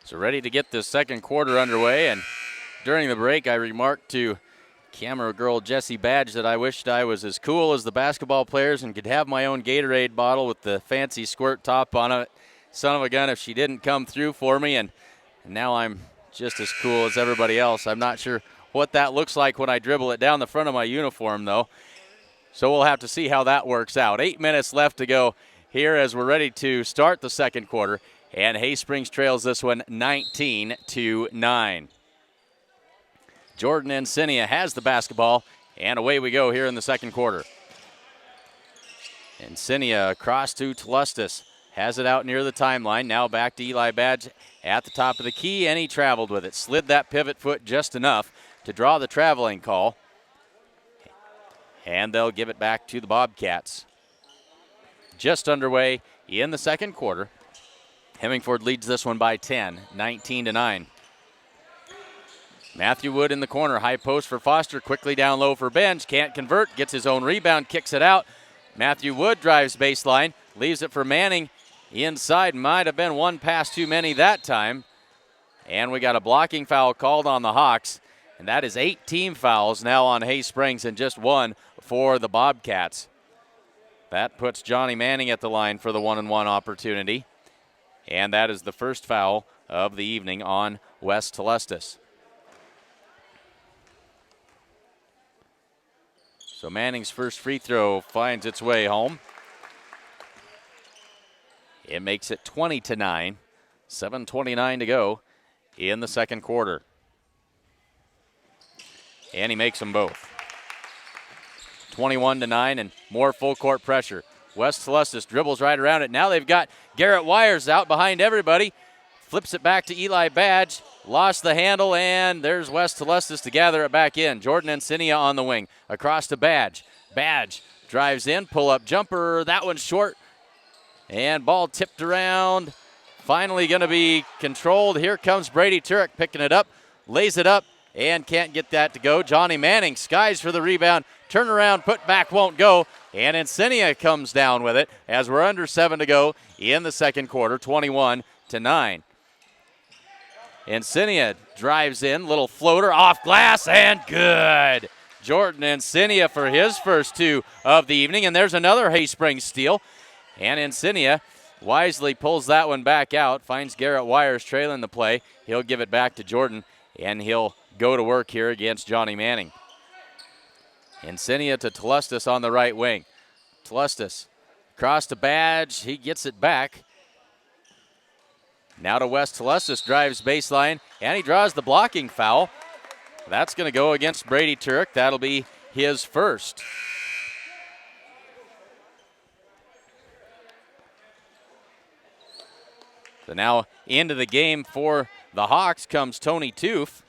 So ready to get this second quarter underway, and during the break I remarked to camera girl Jessie Badge that I wished I was as cool as the basketball players and could have my own Gatorade bottle with the fancy squirt top on it. Son of a gun if she didn't come through for me, and now I'm just as cool as everybody else. I'm not sure what that looks like when I dribble it down the front of my uniform, though. So we'll have to see how that works out. 8 minutes left to go here as we're ready to start the second quarter. And Hay Springs trails this one 19-9. Jordan Encinia has the basketball, and away we go here in the second quarter. Encinia across to Tlustis. Has it out near the timeline. Now back to Eli Badge at the top of the key, and he traveled with it. Slid that pivot foot just enough to draw the traveling call. And they'll give it back to the Bobcats. Just underway in the second quarter. Hemingford leads this one by 10, 19-9. Matthew Wood in the corner, high post for Foster, quickly down low for Benj, can't convert, gets his own rebound, kicks it out. Matthew Wood drives baseline, leaves it for Manning. Inside, might have been one pass too many that time. And we got a blocking foul called on the Hawks, and that is 8 team fouls now on Hay Springs and just one for the Bobcats. That puts Johnny Manning at the line for the 1-and-1 opportunity. And that is the first foul of the evening on West Tlustis. So Manning's first free throw finds its way home. It makes it 20-9, 7:29 to go in the second quarter. And he makes them both. 21-9 and more full court pressure. West Tlustis dribbles right around it. Now they've got Garrett Wires out behind everybody. Flips it back to Eli Badge. Lost the handle, and there's West Tlustis to gather it back in. Jordan Encinia on the wing. Across to Badge. Badge drives in. Pull-up jumper. That one's short. And ball tipped around. Finally going to be controlled. Here comes Brady Turek picking it up. Lays it up and can't get that to go. Johnny Manning skies for the rebound. Turnaround, put back, won't go. And Encinia comes down with it as we're under 7 to go in the second quarter, 21-9. Encinia drives in, little floater off glass, and good. Jordan Encinia for his first 2 of the evening, and there's another Hay Springs steal. And Encinia wisely pulls that one back out, finds Garrett Wires trailing the play. He'll give it back to Jordan, and he'll go to work here against Johnny Manning. Encinia to Tlustis on the right wing. Tlustis across to Badge. He gets it back. Now to West Tlustis, drives baseline, and he draws the blocking foul. That's going to go against Brady Turek. That'll be his first. So now into the game for the Hawks comes Tony Toof,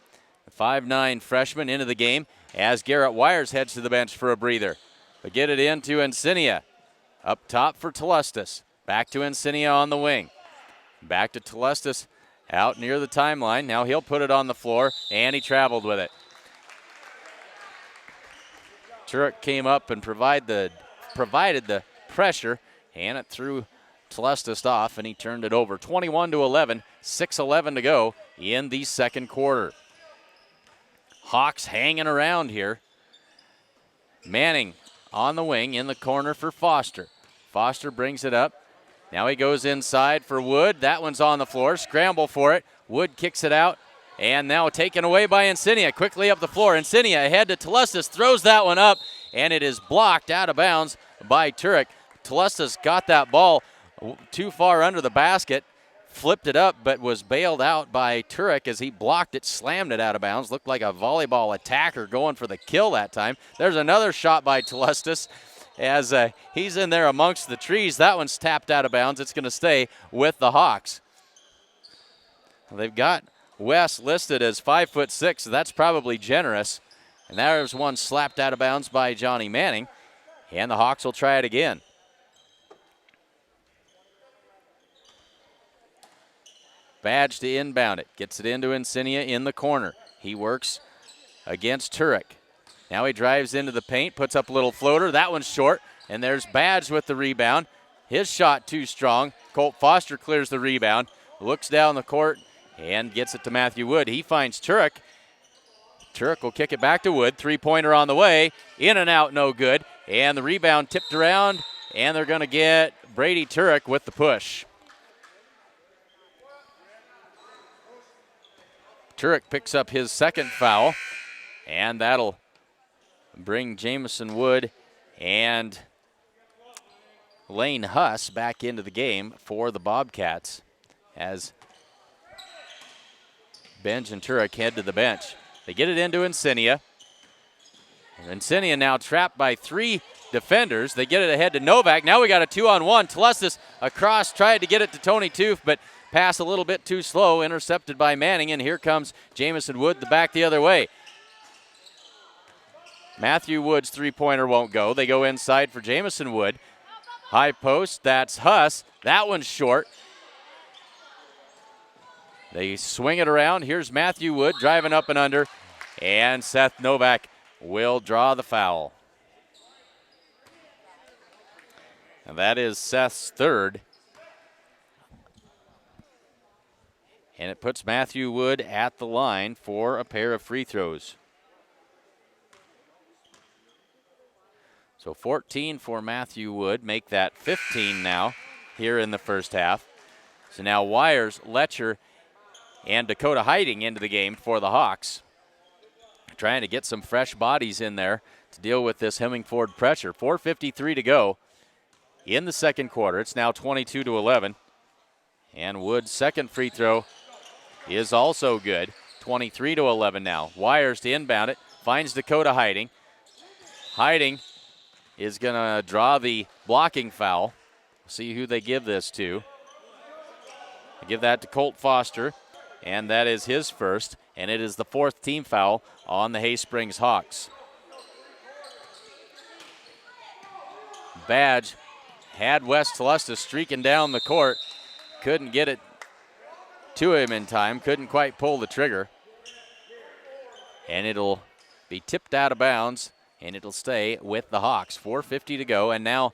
the 5'9" freshman, into the game as Garrett Wires heads to the bench for a breather. They get it into Encinia. Up top for Tlustis. Back to Encinia on the wing. Back to Tlustis out near the timeline. Now he'll put it on the floor, and he traveled with it. Turek came up and provided the pressure, and it threw Tlustis off, and he turned it over. 21-11, 6:11 to go in the second quarter. Hawks hanging around here. Manning on the wing in the corner for Foster. Foster brings it up. Now he goes inside for Wood. That one's on the floor. Scramble for it. Wood kicks it out. And now taken away by Encinia. Quickly up the floor. Encinia ahead to Tlustis. Throws that one up. And it is blocked out of bounds by Turek. Tlustis got that ball too far under the basket. Flipped it up, but was bailed out by Turek as he blocked it, slammed it out of bounds. Looked like a volleyball attacker going for the kill that time. There's another shot by Tlustis as he's in there amongst the trees. That one's tapped out of bounds. It's going to stay with the Hawks. They've got Wes listed as 5'6", so that's probably generous. And there's one slapped out of bounds by Johnny Manning. And the Hawks will try it again. Badge to inbound it. Gets it into Encinia in the corner. He works against Turek. Now he drives into the paint, puts up a little floater. That one's short, and there's Badge with the rebound. His shot too strong. Colt Foster clears the rebound, looks down the court, and gets it to Matthew Wood. He finds Turek. Turek will kick it back to Wood. Three-pointer on the way. In and out, no good. And the rebound tipped around, and they're going to get Brady Turek with the push. Turek picks up his second foul, and that'll bring Jamison Wood and Lane Huss back into the game for the Bobcats as Benj and Turek head to the bench. They get it into Insignia. Insignia now trapped by three defenders. They get it ahead to Novak. Now we got a 2-on-1. Telestis across, tried to get it to Tony Toof, but pass a little bit too slow, intercepted by Manning, and here comes Jamison Wood, the back the other way. Matthew Wood's three-pointer won't go. They go inside for Jamison Wood. High post, that's Huss. That one's short. They swing it around. Here's Matthew Wood driving up and under, and Seth Novak will draw the foul. And that is Seth's third. And it puts Matthew Wood at the line for a pair of free throws. So 14 for Matthew Wood, make that 15 now here in the first half. So now Wires, Letcher, and Dakota Hiding into the game for the Hawks. Trying to get some fresh bodies in there to deal with this Hemingford pressure. 4:53 to go in the second quarter. It's now 22-11. And Wood's second free throw is also good. 23-11 now. Wires to inbound it, finds Dakota Hiding. Hiding is going to draw the blocking foul. See who they give this to. They give that to Colt Foster, and that is his first, and it is the fourth team foul on the Hay Springs Hawks. Badge had West Telestis streaking down the court. Couldn't get it to him in time, couldn't quite pull the trigger. And it'll be tipped out of bounds, and it'll stay with the Hawks. 4:50 to go, and now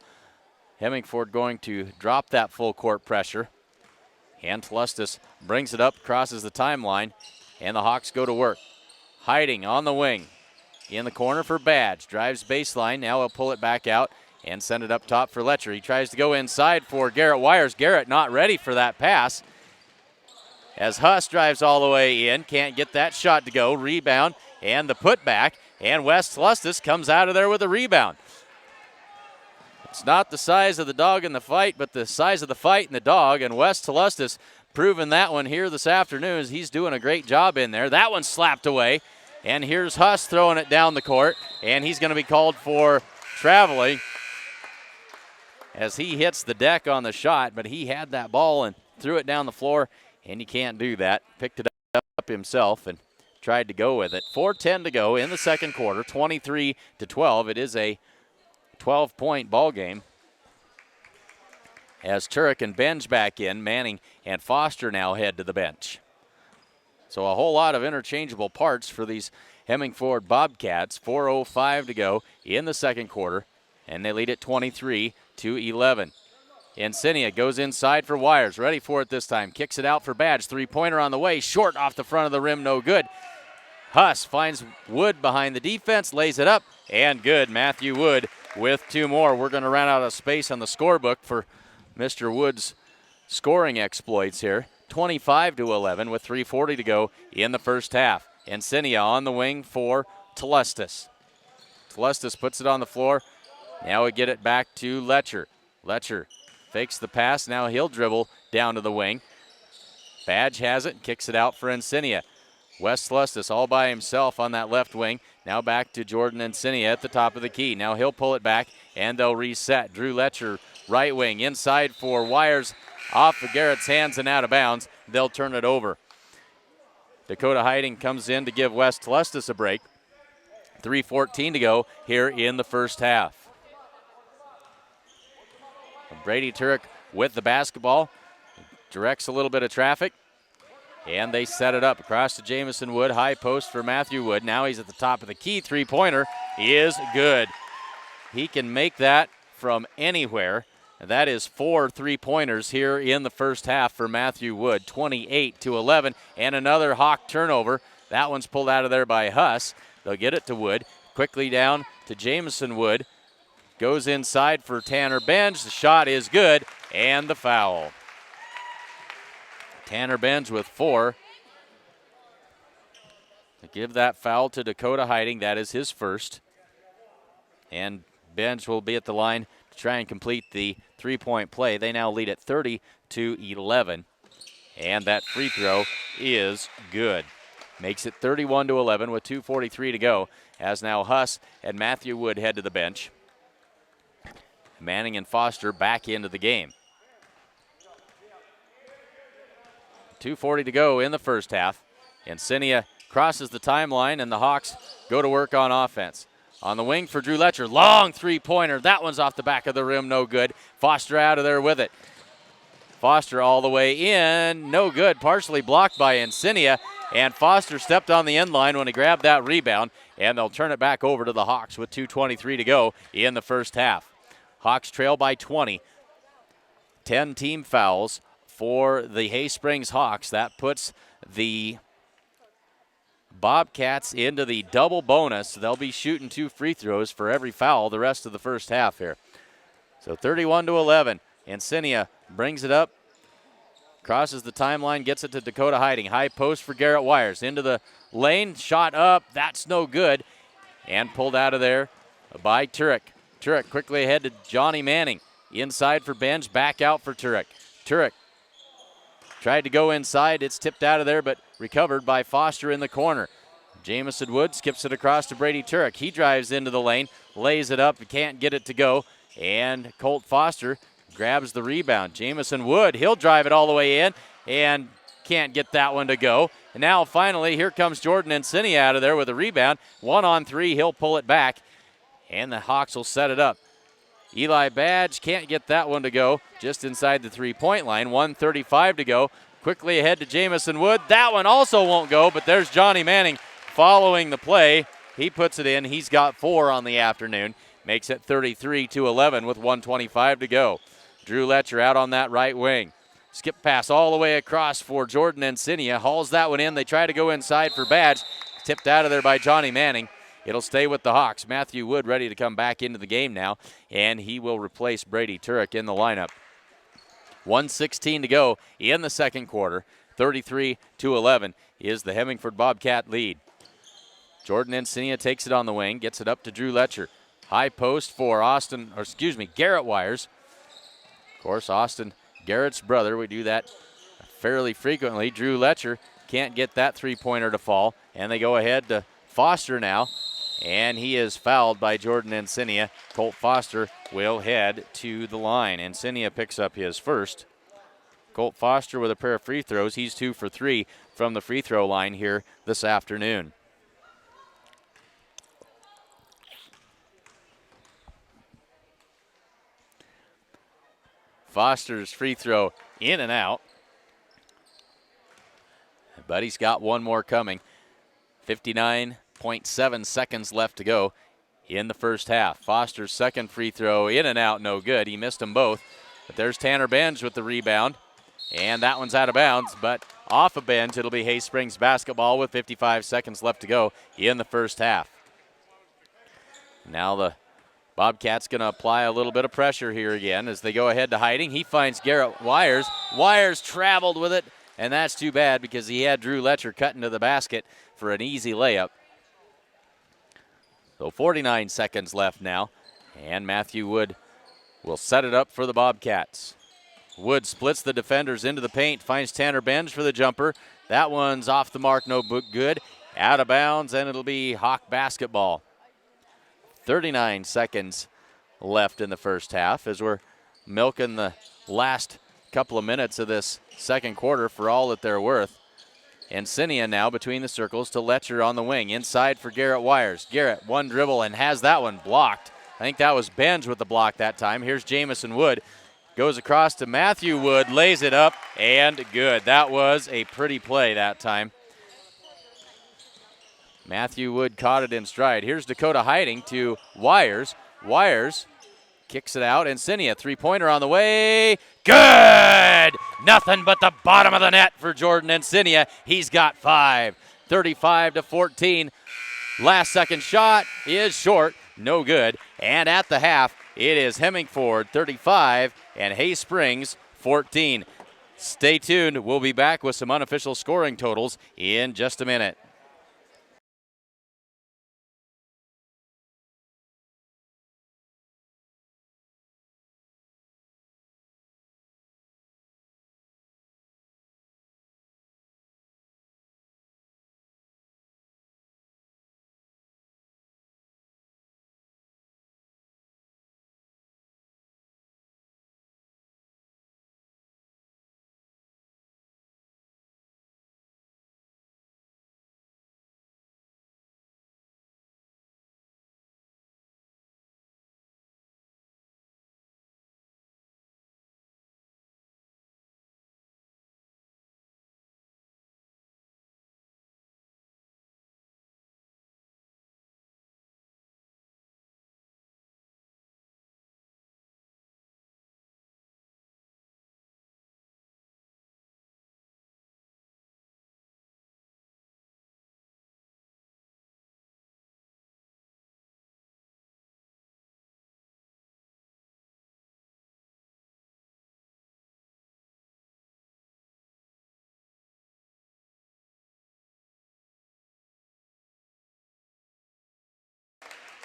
Hemingford going to drop that full court pressure. And Telestis brings it up, crosses the timeline, and the Hawks go to work. Hiding on the wing. In the corner for Badge. Drives baseline. Now he'll pull it back out and send it up top for Letcher. He tries to go inside for Garrett Wires. Garrett not ready for that pass. As Huss drives all the way in. Can't get that shot to go. Rebound and the putback. And West Telestis comes out of there with a rebound. It's not the size of the dog in the fight, but the size of the fight in the dog. And West Telestis proving that one here this afternoon as he's doing a great job in there. That one's slapped away. And here's Huss throwing it down the court. And he's going to be called for traveling as he hits the deck on the shot. But he had that ball and threw it down the floor. And you can't do that. Picked it up himself and tried to go with it. 4:10 to go in the second quarter. 23-12. It is a 12-point ball game as Turek and Benj back in. Manning and Foster now head to the bench. So a whole lot of interchangeable parts for these Hemingford Bobcats. 4:05 to go in the second quarter, and they lead at 23-11. Insignia goes inside for Wires, ready for it this time. Kicks it out for Badge. Three-pointer on the way, short off the front of the rim, no good. Huss finds Wood behind the defense, lays it up, and good. Matthew Wood with two more. We're going to run out of space on the scorebook for Mr. Wood's scoring exploits here. 25-11 with 3:40 to go in the first half. Insignia on the wing for Telestis. Telestis puts it on the floor. Now we get it back to Letcher. Letcher fakes the pass. Now he'll dribble down to the wing. Badge has it and kicks it out for Insignia. West Telestis all by himself on that left wing. Now back to Jordan Insignia at the top of the key. Now he'll pull it back, and they'll reset. Drew Letcher, right wing, inside for Wires, off of Garrett's hands and out of bounds. They'll turn it over. Dakota Hiding comes in to give West Telestis a break. 3:14 to go here in the first half. Brady Turek with the basketball. Directs a little bit of traffic. And they set it up across to Jamison Wood. High post for Matthew Wood. Now he's at the top of the key. Three-pointer is good. He can make that from anywhere. And that is 4 3-pointers here in the first half for Matthew Wood. 28-11. And another Hawk turnover. That one's pulled out of there by Huss. They'll get it to Wood. Quickly down to Jamison Wood. Goes inside for Tanner Benj. The shot is good. And the foul. Tanner Benj with 4. To give that foul to Dakota Hiding. That is his first. And Benj will be at the line to try and complete the three-point play. They now lead at 30-11. And that free throw is good. Makes it 31-11 with 2:43 to go. As now Huss and Matthew Wood head to the bench. Manning and Foster back into the game. 2:40 to go in the first half. Insignia crosses the timeline, and the Hawks go to work on offense. On the wing for Drew Letcher, long three-pointer. That one's off the back of the rim, no good. Foster out of there with it. Foster all the way in, no good. Partially blocked by Insignia, and Foster stepped on the end line when he grabbed that rebound, and they'll turn it back over to the Hawks with 2:23 to go in the first half. Hawks trail by 20. 10 team fouls for the Hay Springs Hawks. That puts the Bobcats into the double bonus. They'll be shooting 2 free throws for every foul the rest of the first half here. So 31-11. Insignia brings it up, crosses the timeline, gets it to Dakota Hiding. High post for Garrett Wires. Into the lane, shot up, that's no good. And pulled out of there by Turek. Turek quickly ahead to Johnny Manning. Inside for Benj, back out for Turek. Turek tried to go inside. It's tipped out of there, but recovered by Foster in the corner. Jamison Wood skips it across to Brady Turek. He drives into the lane, lays it up, can't get it to go. And Colt Foster grabs the rebound. Jamison Wood, he'll drive it all the way in and can't get that one to go. And now finally, here comes Jordan Insignia out of there with a rebound. 1-on-3, he'll pull it back. And the Hawks will set it up. Eli Badge can't get that one to go, just inside the three-point line. 1:35 to go. Quickly ahead to Jamison Wood. That one also won't go, but there's Johnny Manning following the play. He puts it in. He's got 4 on the afternoon. Makes it 33-11 with 1:25 to go. Drew Letcher out on that right wing. Skip pass all the way across for Jordan Insignia. Hauls that one in. They try to go inside for Badge. Tipped out of there by Johnny Manning. It'll stay with the Hawks. Matthew Wood ready to come back into the game now, and he will replace Brady Turek in the lineup. 1:16 to go in the second quarter. 33-11 is the Hemingford Bobcat lead. Jordan Insignia takes it on the wing, gets it up to Drew Letcher. High post for Garrett Wires. Of course, Austin, Garrett's brother. We do that fairly frequently. Drew Letcher can't get that three-pointer to fall, and they go ahead to Foster now. And he is fouled by Jordan Insignia. Colt Foster will head to the line. Insignia picks up his first. Colt Foster with a pair of free throws. He's 2 for 3 from the free throw line here this afternoon. Foster's free throw in and out. But he's got one more coming. 59.7 seconds left to go in the first half. Foster's second free throw in and out, no good. He missed them both. But there's Tanner Benj with the rebound. And that one's out of bounds, but off of Benj, it'll be Hay Springs basketball with 55 seconds left to go in the first half. Now the Bobcats going to apply a little bit of pressure here again as they go ahead to Hiding. He finds Garrett Wires. Wires traveled with it, and that's too bad because he had Drew Letcher cutting to the basket for an easy layup. So 49 seconds left now, and Matthew Wood will set it up for the Bobcats. Wood splits the defenders into the paint, finds Tanner Benj for the jumper. That one's off the mark, no good. Out of bounds, and it'll be Hawk basketball. 39 seconds left in the first half as we're milking the last couple of minutes of this second quarter for all that they're worth. Insignia now between the circles to Letcher on the wing. Inside for Garrett Wires. Garrett, one dribble and has that one blocked. I think that was Benj with the block that time. Here's Jamison Wood. Goes across to Matthew Wood, lays it up, and good. That was a pretty play that time. Matthew Wood caught it in stride. Here's Dakota Hiding to Wires. Wires kicks it out, and Cinia, three-pointer on the way. Good! Nothing but the bottom of the net for Jordan Encinia. He's got 5. 35-14. Last second shot is short. No good. And at the half, it is Hemingford 35 and Hay Springs 14. Stay tuned. We'll be back with some unofficial scoring totals in just a minute.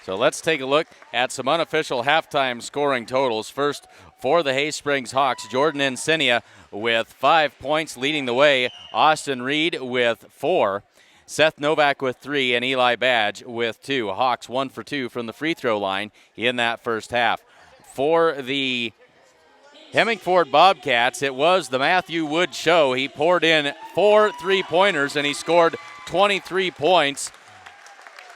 So let's take a look at some unofficial halftime scoring totals. First, for the Hay Springs Hawks, Jordan Encinia with 5 points leading the way. Austin Reed with 4. Seth Novak with 3 and Eli Badge with 2. Hawks 1 for 2 from the free throw line in that first half. For the Hemingford Bobcats, it was the Matthew Wood show. He poured in 4 3-pointers and he scored 23 points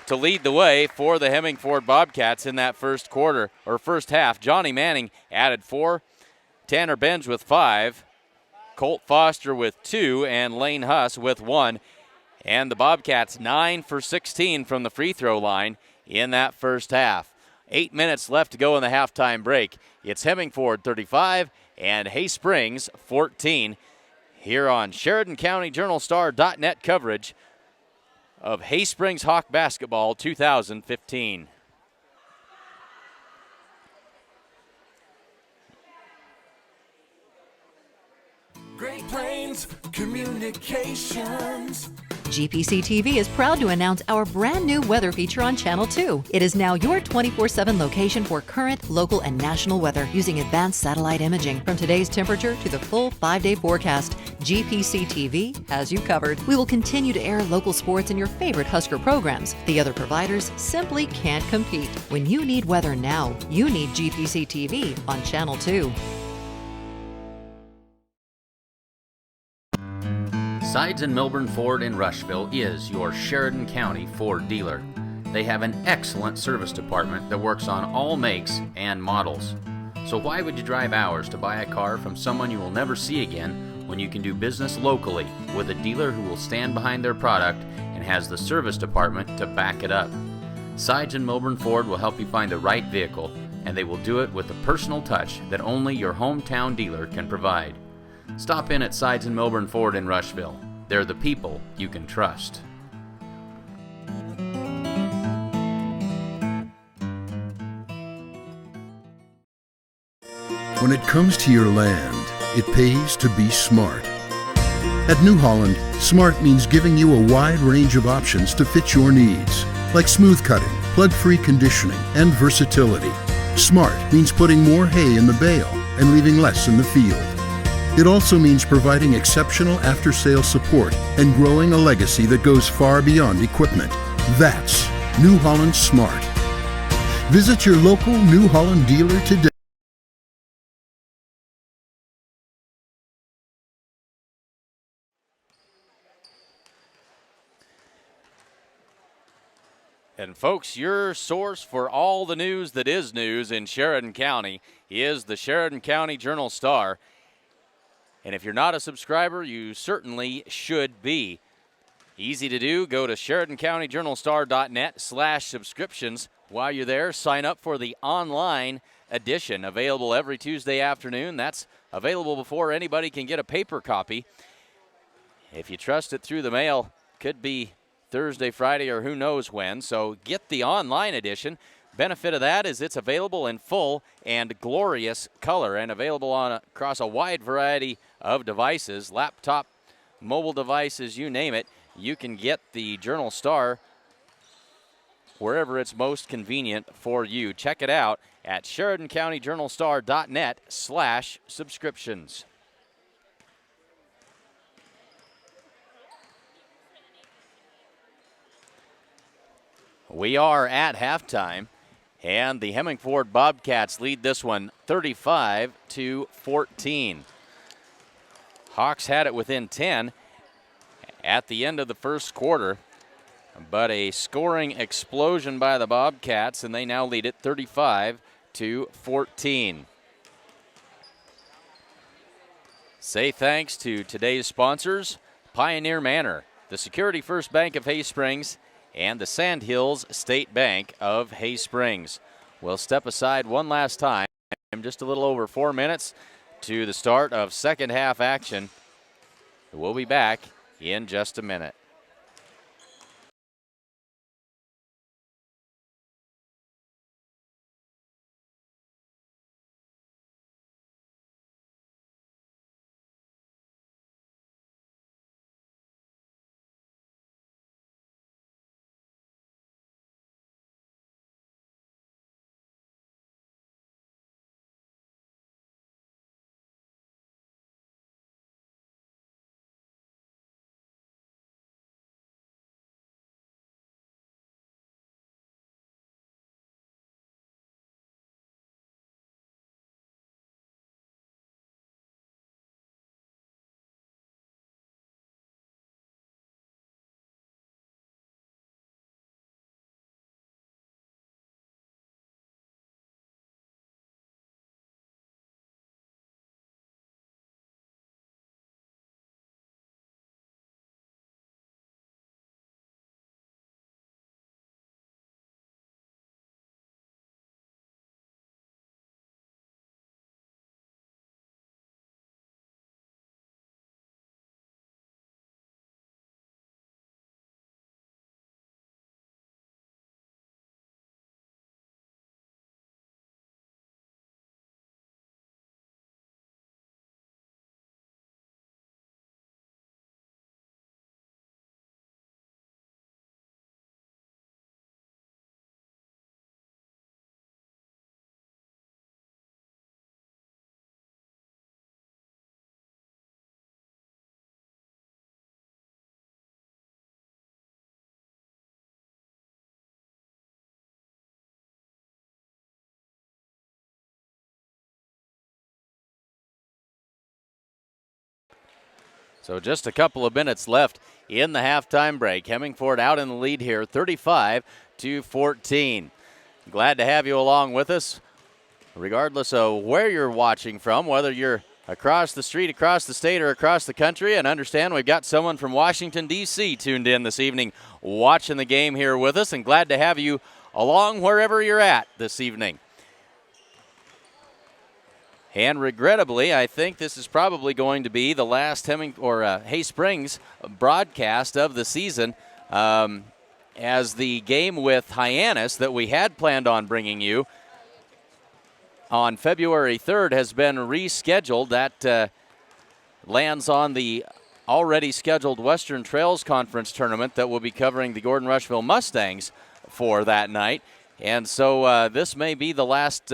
to lead the way for the Hemingford Bobcats in that first quarter or first half. Johnny Manning added 4, Tanner Benj with 5, Colt Foster with 2, and Lane Huss with 1. And the Bobcats 9 for 16 from the free throw line in that first half. 8 minutes left to go in the halftime break. It's Hemingford 35 and Hay Springs 14 here on SheridanCountyJournalStar.net coverage of Hay Springs Hawk Basketball 2015.
Great Plains Communications.
GPC TV is proud to announce our brand new weather feature on Channel 2. It is now your 24/7 location for current, local, and national weather using advanced satellite imaging. From today's temperature to the full 5-day forecast, GPC TV has you covered. We will continue to air local sports and your favorite Husker programs. The other providers simply can't compete. When you need weather now, you need GPC TV on Channel 2.
Sides and Milburn Ford in Rushville is your Sheridan County Ford dealer. They have an excellent service department that works on all makes and models. So why would you drive hours to buy a car from someone you will never see again when you can do business locally with a dealer who will stand behind their product and has the service department to back it up? Sides and Milburn Ford will help you find the right vehicle, and they will do it with the personal touch that only your hometown dealer can provide. Stop in at Sides and Milburn Ford in Rushville. They're the people you can trust.
When it comes to your land, it pays to be smart. At New Holland, smart means giving you a wide range of options to fit your needs, like smooth cutting, plug-free conditioning, and versatility. Smart means putting more hay in the bale and leaving less in the field. It also means providing exceptional after-sales support and growing a legacy that goes far beyond equipment. That's New Holland Smart. Visit your local New Holland dealer today.
And folks, your source for all the news that is news in Sheridan County is the Sheridan County Journal-Star. And if you're not a subscriber, you certainly should be. Easy to do. Go to SheridanCountyJournalStar.net/subscriptions. While you're there, sign up for the online edition, available every Tuesday afternoon. That's available before anybody can get a paper copy. If you trust it through the mail, could be Thursday, Friday, or who knows when. So get the online edition. Benefit of that is it's available in full and glorious color and available across a wide variety of devices, laptop, mobile devices, you name it. You can get the Journal-Star wherever it's most convenient for you. Check it out at SheridanCountyJournalStar.net/subscriptions. We are at halftime, and the Hemingford Bobcats lead this one 35-14. Hawks had it within 10 at the end of the first quarter, but a scoring explosion by the Bobcats, and they now lead it 35-14. Say thanks to today's sponsors, Pioneer Manor, the Security First Bank of Hay Springs, and the Sandhills State Bank of Hay Springs. We'll step aside one last time, just a little over 4 minutes to the start of second half action. We'll be back in just a minute. So just a couple of minutes left in the halftime break. Hemingford out in the lead here, 35-14. Glad to have you along with us, regardless of where you're watching from, whether you're across the street, across the state, or across the country. And understand we've got someone from Washington, D.C. tuned in this evening watching the game here with us, and glad to have you along wherever you're at this evening. And regrettably, I think this is probably going to be the last Hay Springs broadcast of the season, as the game with Hyannis that we had planned on bringing you on February 3rd has been rescheduled. That lands on the already scheduled Western Trails Conference tournament that will be covering the Gordon Rushville Mustangs for that night. And so this may be the last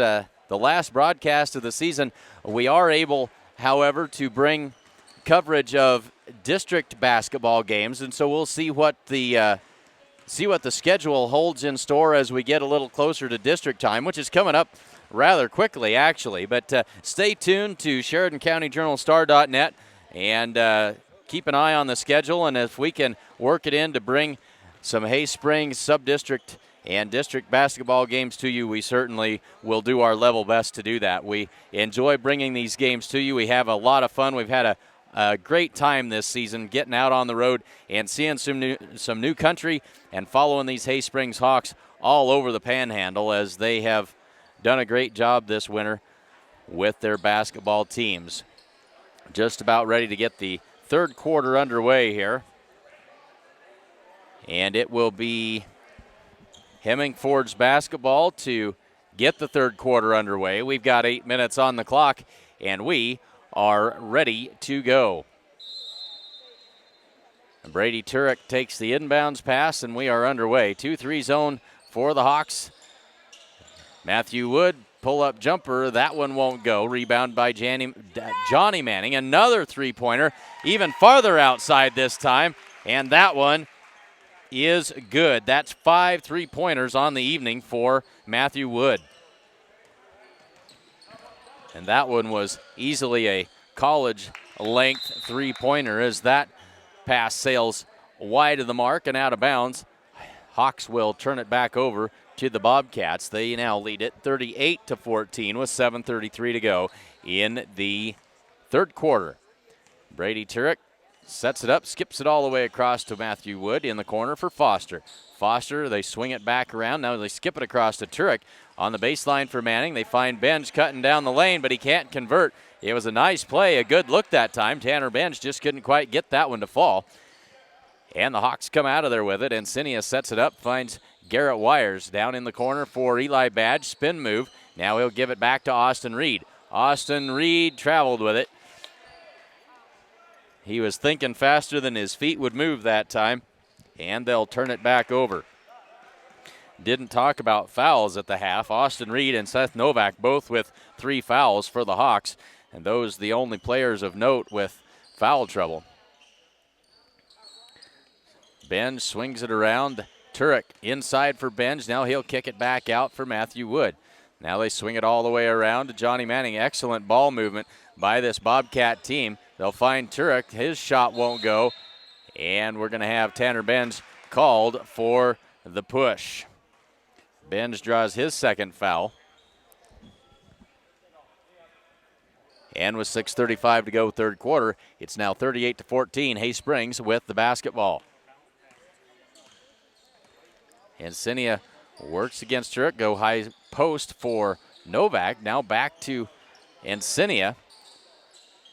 broadcast of the season. We are able, however, to bring coverage of district basketball games, and so we'll see what the schedule holds in store as we get a little closer to district time, which is coming up rather quickly, actually. But stay tuned to SheridanCountyJournalStar.net and keep an eye on the schedule, and if we can work it in to bring some Hay Springs sub-district and district basketball games to you, we certainly will do our level best to do that. We enjoy bringing these games to you. We have a lot of fun. We've had a great time this season getting out on the road and seeing some new country and following these Hay Springs Hawks all over the Panhandle, as they have done a great job this winter with their basketball teams. Just about ready to get the third quarter underway here. And it will be Hemingford's basketball to get the third quarter underway. We've got 8 minutes on the clock, and we are ready to go. Brady Turek takes the inbounds pass, and we are underway. 2-3 zone for the Hawks. Matthew Wood, pull-up jumper. That one won't go. Rebound by Johnny Manning. Another three-pointer, even farther outside this time, and that one is good. That's 5 3-pointers on the evening for Matthew Wood. And that one was easily a college-length three-pointer, as that pass sails wide of the mark and out of bounds. Hawks will turn it back over to the Bobcats. They now lead it 38-14 with 7:33 to go in the third quarter. Brady Turek sets it up, skips it all the way across to Matthew Wood in the corner for Foster. Foster, they swing it back around. Now they skip it across to Turek on the baseline for Manning. They find Benj cutting down the lane, but he can't convert. It was a nice play, a good look that time. Tanner Benj just couldn't quite get that one to fall. And the Hawks come out of there with it, and Cinia sets it up, finds Garrett Wires down in the corner for Eli Badge. Spin move. Now he'll give it back to Austin Reed. Austin Reed traveled with it. He was thinking faster than his feet would move that time, and they'll turn it back over. Didn't talk about fouls at the half. Austin Reed and Seth Novak both with 3 fouls for the Hawks, and those the only players of note with foul trouble. Benj swings it around. Turek inside for Benj. Now he'll kick it back out for Matthew Wood. Now they swing it all the way around to Johnny Manning. Excellent ball movement by this Bobcat team. They'll find Turek. His shot won't go. And we're going to have Tanner Benj called for the push. Benj draws his second foul. And with 6:35 to go third quarter, it's now 38-14. Hay Springs with the basketball. And Cinia works against Turek. Go high post for Novak. Now back to Encinia.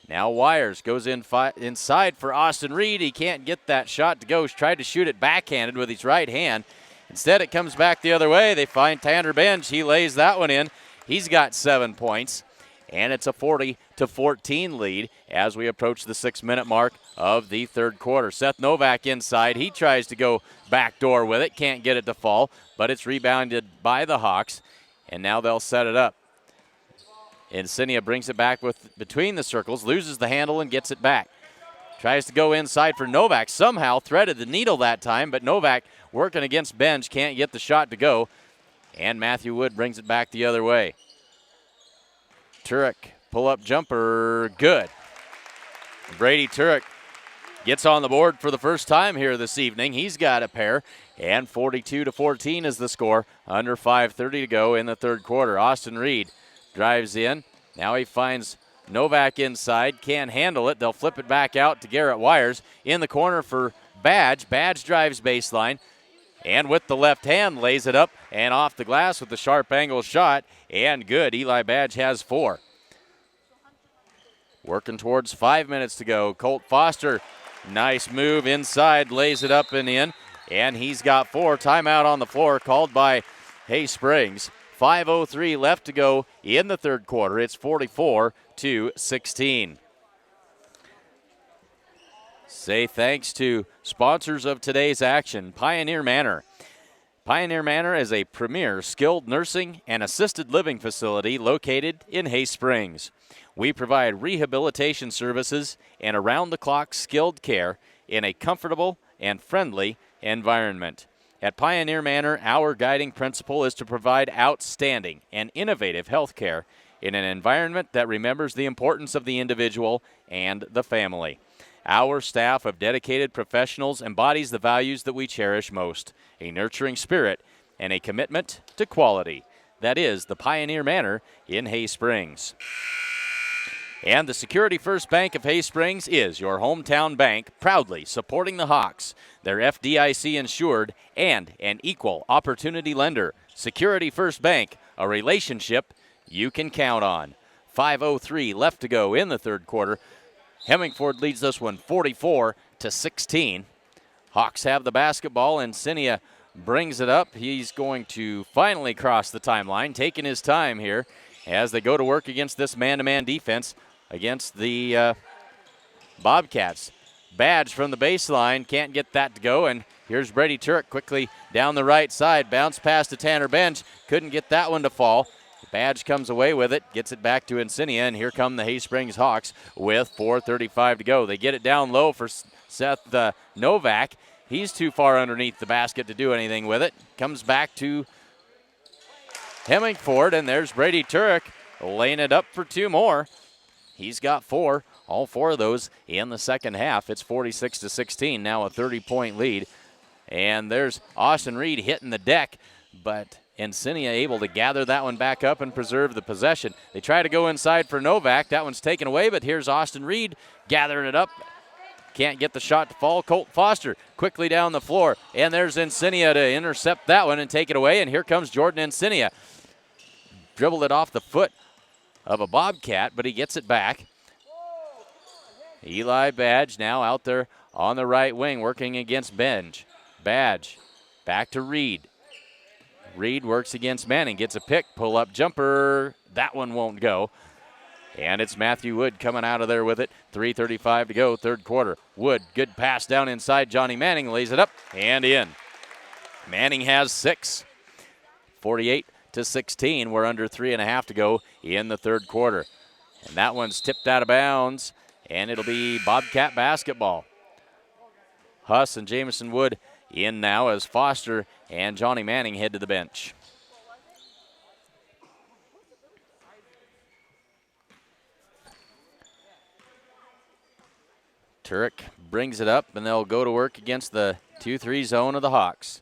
Now Wires goes inside for Austin Reed. He can't get that shot to go. He's tried to shoot it backhanded with his right hand. Instead, it comes back the other way. They find Tanner Benj. He lays that one in. He's got 7 points. And it's a 40-14 lead as we approach the 6-minute mark of the third quarter. Seth Novak inside. He tries to go backdoor with it. Can't get it to fall, but it's rebounded by the Hawks. And now they'll set it up. Encinia brings it back between the circles, loses the handle and gets it back. Tries to go inside for Novak. Somehow threaded the needle that time, but Novak working against Benj can't get the shot to go. And Matthew Wood brings it back the other way. Turek, pull-up jumper, good. Brady Turek gets on the board for the first time here this evening. He's got a pair, and 42-14 is the score. Under 5:30 to go in the third quarter. Austin Reed drives in. Now he finds Novak inside, can't handle it. They'll flip it back out to Garrett Wires in the corner for Badge. Badge drives baseline, and with the left hand lays it up and off the glass with the sharp angle shot, and good. Eli Badge has 4. Working towards 5 minutes to go. Colt Foster, nice move inside, lays it up and in, and he's got 4. Timeout on the floor called by Hay Springs. 5:03 left to go in the third quarter. It's 44-16. Say thanks to sponsors of today's action, Pioneer Manor. Pioneer Manor is a premier skilled nursing and assisted living facility located in Hay Springs. We provide rehabilitation services and around-the-clock skilled care in a comfortable and friendly environment. At Pioneer Manor, our guiding principle is to provide outstanding and innovative health care in an environment that remembers the importance of the individual and the family. Our staff of dedicated professionals embodies the values that we cherish most: a nurturing spirit and a commitment to quality. That is the Pioneer Manor in Hay Springs. And the Security First Bank of Hay Springs is your hometown bank, proudly supporting the Hawks. They're FDIC insured and an equal opportunity lender. Security First Bank, a relationship you can count on. 5:03 left to go in the third quarter. Hemingford leads this one 44-16. Hawks have the basketball, and Cinia brings it up. He's going to finally cross the timeline, taking his time here as they go to work against this man-to-man defense against the Bobcats. Badge from the baseline, can't get that to go, and here's Brady Turk quickly down the right side. Bounce pass to Tanner Bench, couldn't get that one to fall. Badge comes away with it, gets it back to Insignia, and here come the Hay Springs Hawks with 4:35 to go. They get it down low for Seth Novak. He's too far underneath the basket to do anything with it. Comes back to Hemingford, and there's Brady Turek laying it up for two more. He's got four, all four of those in the second half. It's 46-16, now a 30-point lead. And there's Austin Reed hitting the deck, but Insignia able to gather that one back up and preserve the possession. They try to go inside for Novak. That one's taken away, but here's Austin Reed gathering it up. Can't get the shot to fall. Colt Foster quickly down the floor. And there's Insignia to intercept that one and take it away. And here comes Jordan Insignia. Dribbled it off the foot of a Bobcat, but he gets it back. Eli Badge now out there on the right wing working against Benj. Badge back to Reed. Reed works against Manning, gets a pick, pull-up jumper. That one won't go. And it's Matthew Wood coming out of there with it. 3:35 to go, third quarter. Wood, good pass down inside. Johnny Manning lays it up and in. Manning has 6. 48-16. We're under 3.5 to go in the third quarter. And that one's tipped out of bounds, and it'll be Bobcat basketball. Huss and Jamison Wood in now as Foster and Johnny Manning head to the bench. Turek brings it up, and they'll go to work against the 2-3 zone of the Hawks.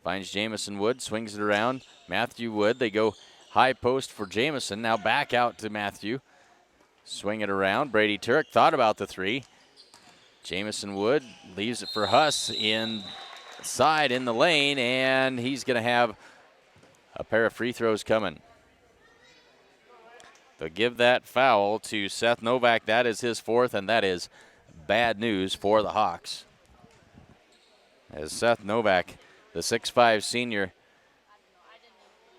Finds Jamison Wood, swings it around. Matthew Wood, they go high post for Jamison. Now back out to Matthew. Swing it around. Brady Turek thought about the three. Jamison Wood leaves it for Huss inside in the lane, and he's going to have a pair of free throws coming. They'll give that foul to Seth Novak. That is his fourth, and that is bad news for the Hawks. As Seth Novak, the 6'5 senior,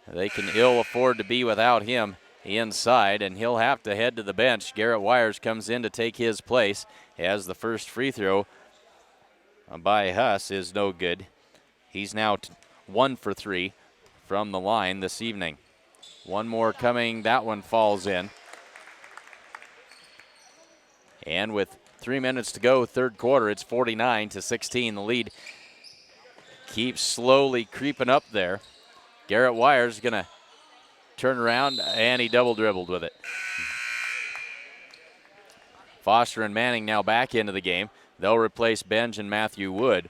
they can ill afford to be without him inside, and he'll have to head to the bench. Garrett Wires comes in to take his place as the first free throw by Huss is no good. He's now 1 for 3 from the line this evening. One more coming. That one falls in. And with 3 minutes to go, third quarter, it's 49-16. The lead keeps slowly creeping up there. Garrett Wires going to turn around, and he double dribbled with it. Foster and Manning now back into the game. They'll replace Benj and Matthew Wood.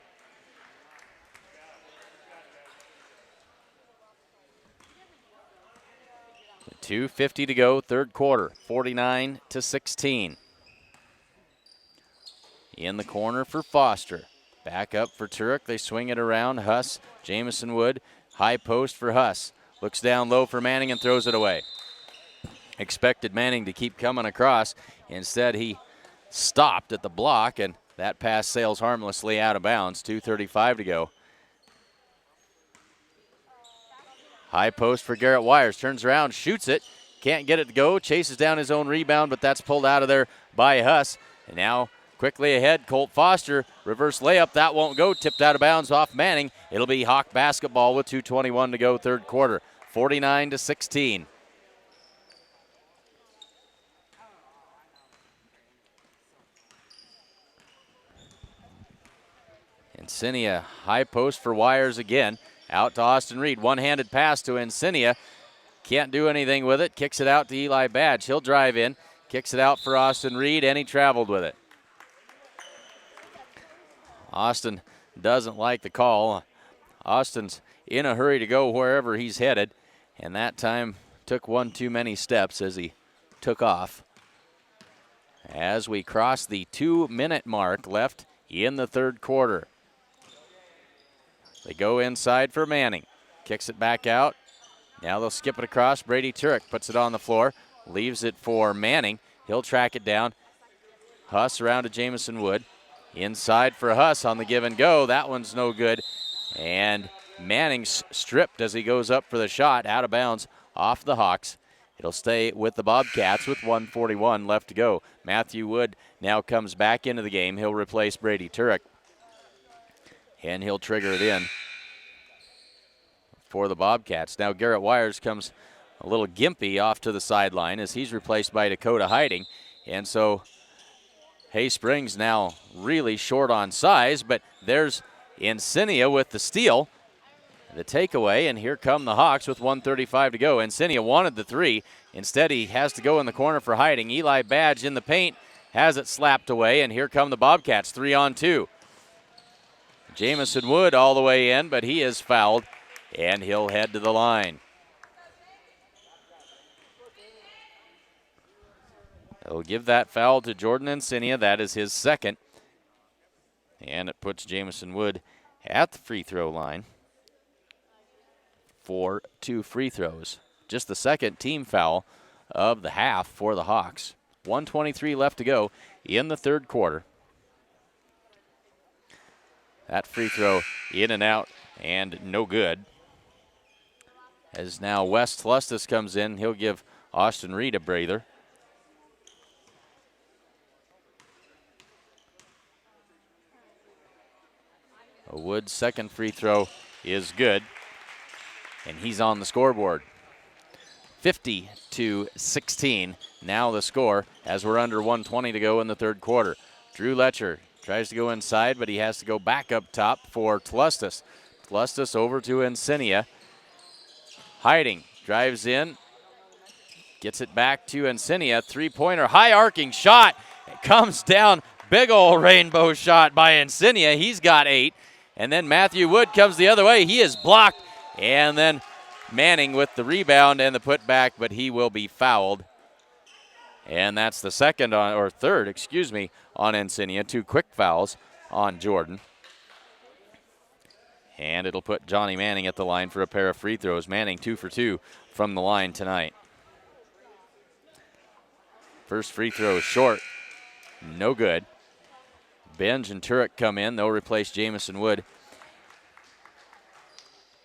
.250 to go, third quarter, 49-16. In the corner for Foster. Back up for Turek. They swing it around. Huss, Jamison Wood, high post for Huss. Looks down low for Manning and throws it away. Expected Manning to keep coming across. Instead, he stopped at the block, and that pass sails harmlessly out of bounds. 2:35 to go. High post for Garrett Wires. Turns around, shoots it. Can't get it to go. Chases down his own rebound, but that's pulled out of there by Huss. And now quickly ahead, Colt Foster. Reverse layup. That won't go. Tipped out of bounds off Manning. It'll be Hawk basketball with 2:21 to go, third quarter. 49-16. Insignia, high post for Wires again. Out to Austin Reed. One-handed pass to Insignia. Can't do anything with it. Kicks it out to Eli Badge. He'll drive in. Kicks it out for Austin Reed, and he traveled with it. Austin doesn't like the call. Austin's in a hurry to go wherever he's headed. And that time took one too many steps as he took off. As we cross the 2-minute mark left in the third quarter. They go inside for Manning. Kicks it back out. Now they'll skip it across. Brady Turek puts it on the floor. Leaves it for Manning. He'll track it down. Huss around to Jamison Wood. Inside for Huss on the give and go. That one's no good. And Manning's stripped as he goes up for the shot. Out of bounds off the Hawks. It'll stay with the Bobcats with 1:41 left to go. Matthew Wood now comes back into the game. He'll replace Brady Turek. And he'll trigger it in for the Bobcats. Now Garrett Wires comes a little gimpy off to the sideline as he's replaced by Dakota Hiding. And so Hay Springs now really short on size, but there's Insignia with the steal. The takeaway, and here come the Hawks with 1:35 to go. Insignia wanted the three. Instead, he has to go in the corner for Hiding. Eli Badge in the paint has it slapped away, and here come the Bobcats, 3-on-2. Jamison Wood all the way in, but he is fouled, and he'll head to the line. He'll give that foul to Jordan Insignia. That is his second. And it puts Jamison Wood at the free throw line for 2 free throws. Just the second team foul of the half for the Hawks. 1:23 left to go in the third quarter. That free throw in and out and no good. As now Wes Tlustis comes in, he'll give Austin Reed a breather. Wood's second free throw is good, and he's on the scoreboard. 50-16, now the score as we're under 1:20 to go in the third quarter. Drew Letcher tries to go inside, but he has to go back up top for Tlustis. Tlustis over to Insignia. Hiding, drives in, gets it back to Insignia. Three-pointer, high arcing shot. It comes down, big old rainbow shot by Insignia. He's got 8. And then Matthew Wood comes the other way. He is blocked. And then Manning with the rebound and the putback, but he will be fouled. And that's the second on, or third, excuse me, on Insignia. 2 quick fouls on Jordan. And it'll put Johnny Manning at the line for a pair of free throws. Manning 2 for 2 from the line tonight. First free throw is short. No good. Benj and Turek come in. They'll replace Jamison Wood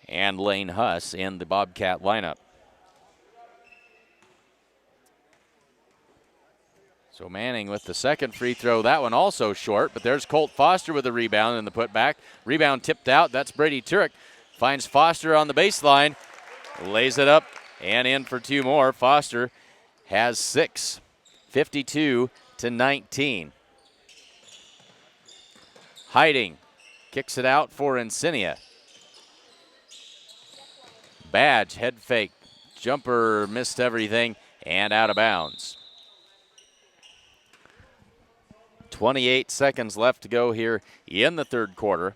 and Lane Huss in the Bobcat lineup. So Manning with the second free throw. That one also short, but there's Colt Foster with the rebound and the putback. Rebound tipped out. That's Brady Turek. Finds Foster on the baseline. Lays it up and in for 2 more. Foster has 6. 52-19. Hiding. Kicks it out for Insignia. Badge, head fake. Jumper missed everything and out of bounds. 28 seconds left to go here in the third quarter.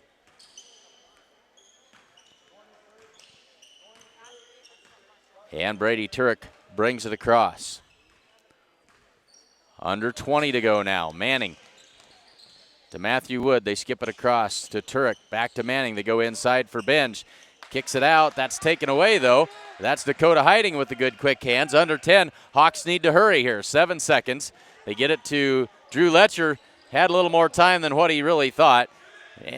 And Brady Turek brings it across. Under 20 to go now. Manning to Matthew Wood. They skip it across to Turek. Back to Manning. They go inside for Benj. Kicks it out. That's taken away, though. That's Dakota Hiding with the good quick hands. Under 10. Hawks need to hurry here. 7 seconds. They get it to Drew Letcher. Had a little more time than what he really thought.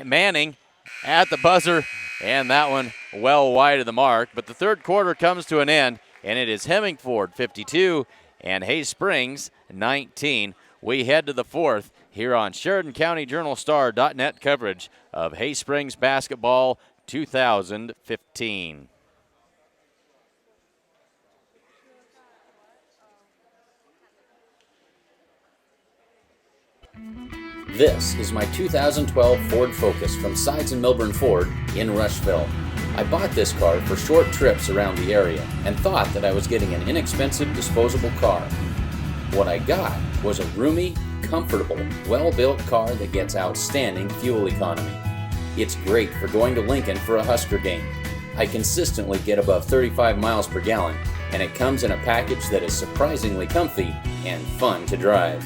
Manning at the buzzer, and that one well wide of the mark. But the third quarter comes to an end, and it is Hemingford 52 and Hay Springs 19. We head to the fourth here on SheridanCountyJournalStar.net coverage of Hay Springs basketball 2015.
This is my 2012 Ford Focus from Sides and Milburn Ford in Rushville. I bought this car for short trips around the area and thought that I was getting an inexpensive disposable car. What I got was a roomy, comfortable, well-built car that gets outstanding fuel economy. It's great for going to Lincoln for a Husker game, I consistently get above 35 miles per gallon, and it comes in a package that is surprisingly comfy and fun to drive.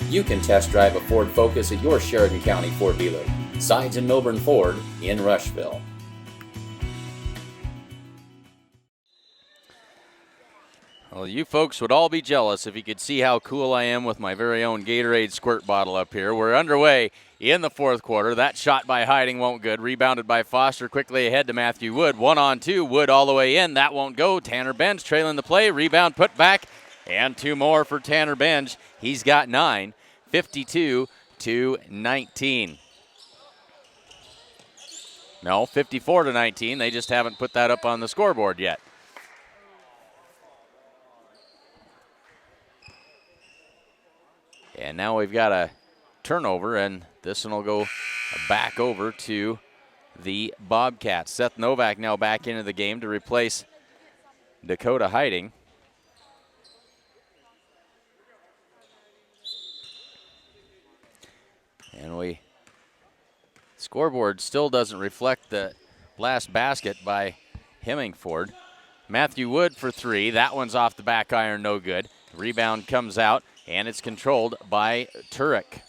You can test drive a Ford Focus at your Sheridan County Ford dealer. Sides and Milburn Ford in Rushville.
Well, you folks would all be jealous if you could see how cool I am with my very own Gatorade squirt bottle up here. We're underway in the fourth quarter. That shot by Hiding won't good. Rebounded by Foster, quickly ahead to Matthew Wood. 1-on-2, Wood all the way in. That won't go. Tanner Benj trailing the play. Rebound put back, and 2 more for Tanner Benj. He's got 9, 52-19. No, 54-19. They just haven't put that up on the scoreboard yet. And now we've got a turnover, and this one will go back over to the Bobcats. Seth Novak now back into the game to replace Dakota Hiding. And scoreboard still doesn't reflect the last basket by Hemingford. Matthew Wood for 3. That one's off the back iron, no good. Rebound comes out, and it's controlled by Turek.